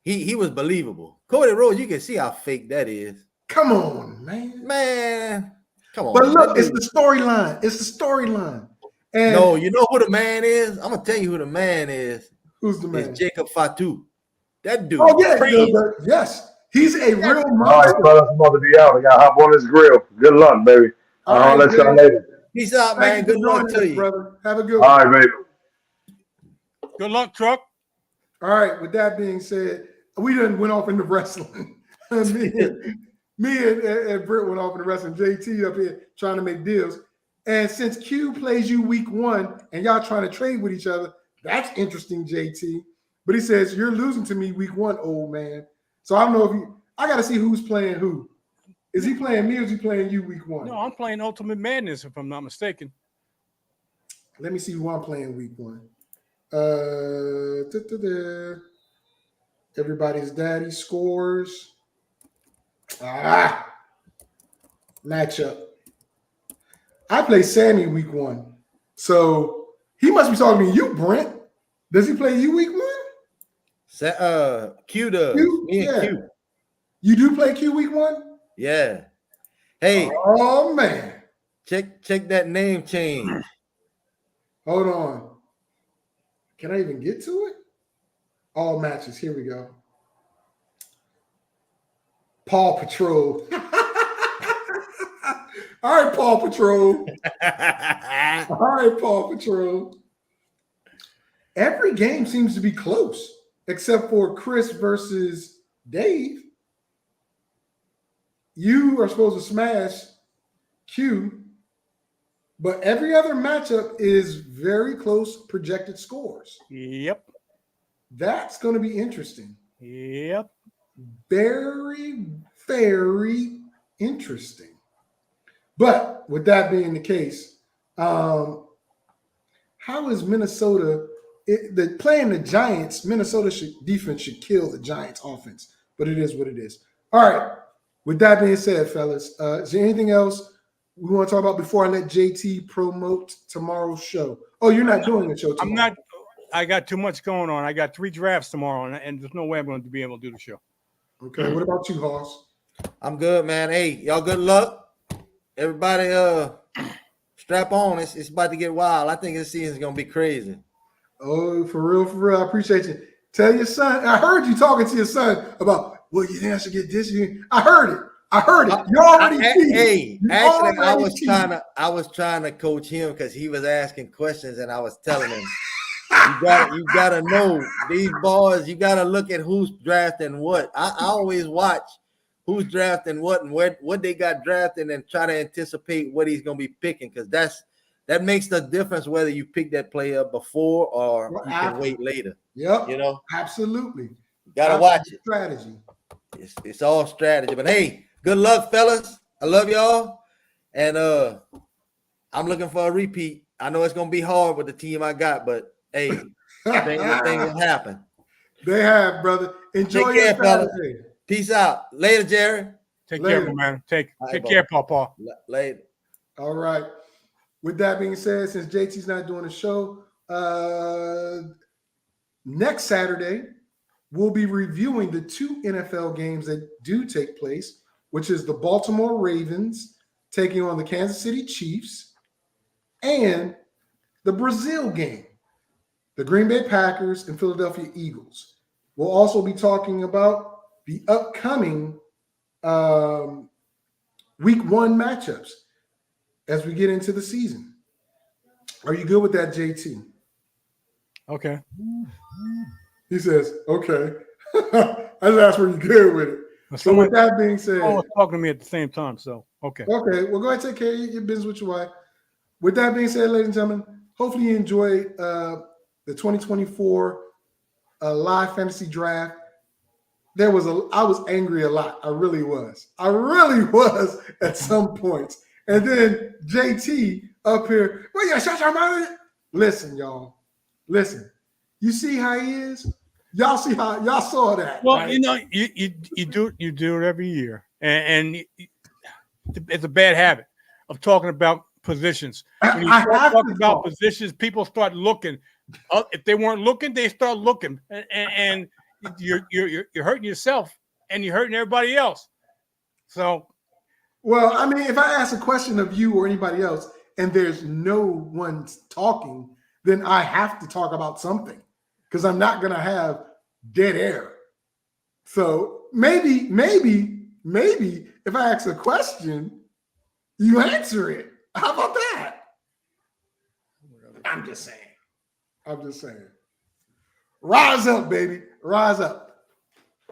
He was believable. Cody Rhodes, you can see how fake that is. Come on, man. Come on. But look, it's the storyline. It's the storyline. And no, you know who the man is? I'm gonna tell you who the man is. Who's the man? It's Jacob Fatu. That dude. Oh yeah, yes. He's a real monster. All right, fellas, I'm about to be out. I got to hop on this grill. Good luck, baby. I'll let y'all later. Peace out, man. Good luck to you, brother. Have a good one. All right, baby. Good luck, Truck. All right. With that being said, we done went off into wrestling. me and Britt went off into wrestling. JT up here trying to make deals. And since Q plays you week 1 and y'all trying to trade with each other, that's interesting, JT. But he says, you're losing to me week 1, old man. So I don't know if I got to see who's playing who. Is he playing me or is he playing you week 1? No, I'm playing Ultimate Madness, if I'm not mistaken. Let me see who I'm playing week 1. Everybody's daddy scores. Matchup. I play Sammy week 1. So he must be talking to you, Brent. Does he play you week 1? Q does. Q? Me and Yeah. Q. You do play Q week 1? Yeah. Hey. Oh man. Check that name change. Hold on. Can I even get to it? All matches. Here we go. Paw Patrol. All right, Paw Patrol. All right, Paw Patrol. Every game seems to be close, except for Chris versus Dave. You are supposed to smash Q, but every other matchup is very close projected scores. Yep. That's going to be interesting. Yep. Very, very interesting. But with that being the case, how is Minnesota playing the Giants? Minnesota defense should kill the Giants offense, but it is what it is. All right. With that being said, fellas, is there anything else we want to talk about before I let JT promote tomorrow's show? Oh, you're not doing a show tomorrow. I'm not. I got too much going on. I got 3 drafts tomorrow, and there's no way I'm going to be able to do the show. Okay. What about you, Hoss? I'm good, man. Hey, y'all good luck. Everybody strap on. It's about to get wild. I think this season's going to be crazy. Oh, for real. I appreciate you. Tell your son. I heard you talking to your son about, well, you think I should get this? I heard it. You already Hey, actually, I was trying to coach him because he was asking questions, and I was telling him, you gotta know these boys. You gotta look at who's drafting what. I always watch who's drafting what and what they got drafted, and try to anticipate what he's gonna be picking, because that makes the difference whether you pick that player before or you can wait later. Yep. You know, absolutely. Gotta watch it. Strategy. It's all strategy. But hey, good luck, fellas. I love y'all. And I'm looking for a repeat. I know it's gonna be hard with the team I got, but hey, things will happen. They have, brother. Enjoy your care, fellas. Peace out. Later, Jerry. Take care, man. Take care, Papa. Later. All right. With that being said, since JT's not doing a show, next Saturday, we'll be reviewing the 2 NFL games that do take place, which is the Baltimore Ravens taking on the Kansas City Chiefs, and the Brazil game, the Green Bay Packers and Philadelphia Eagles. We'll also be talking about the upcoming week 1 matchups as we get into the season. Are you good with that, JT? Okay. He says, okay. I just asked were you good with it. So with that being said, was talking to me at the same time, so okay. Okay, well, go ahead and take care of your business with your wife. With that being said, ladies and gentlemen, hopefully you enjoyed the 2024 live fantasy draft. I was angry a lot. I really was at some points. And then JT up here, well, yeah, shut your mouth. Listen, y'all. Listen. You see how he is? Y'all see how y'all saw that? Well, right? you know, you do it every year, and it's a bad habit of talking about positions. When you talk about positions, people start looking. If they weren't looking, they start looking, and you're hurting yourself, and you're hurting everybody else. So, well, I mean, if I ask a question of you or anybody else, and there's no one talking, then I have to talk about something, because I'm not going to have dead air. So maybe if I ask a question, you answer it. How about that? I'm just saying. Rise up, baby. Rise up.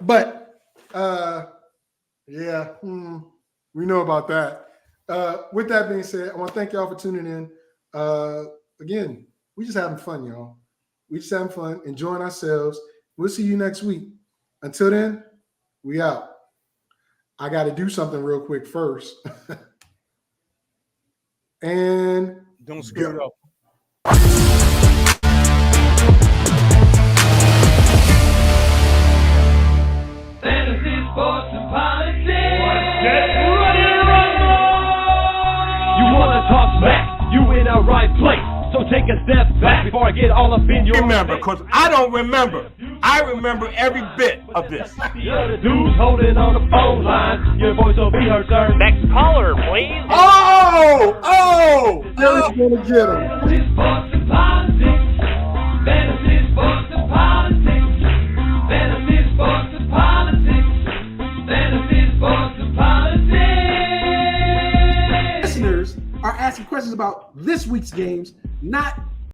But, yeah, we know about that. With that being said, I want to thank y'all for tuning in. Again, we just having fun, y'all. We just having fun, enjoying ourselves. We'll see you next week. Until then, we out. I got to do something real quick first. And don't screw it up. Fantasy, sports, and politics. Get ready to rumble! You wanna talk smack? You in the right place. So take a step back before I get all up in your Remember, because I don't remember. I remember every bit of this. You're the dudes holding on the phone line. Your voice will be heard, sir. Next caller, please. Oh! Jerry's gonna get him. Fantasy, sports, and politics. Fantasy, sports, and politics. Fantasy, sports, and politics. Fantasy, sports, and politics. Listeners are asking questions about this week's games, not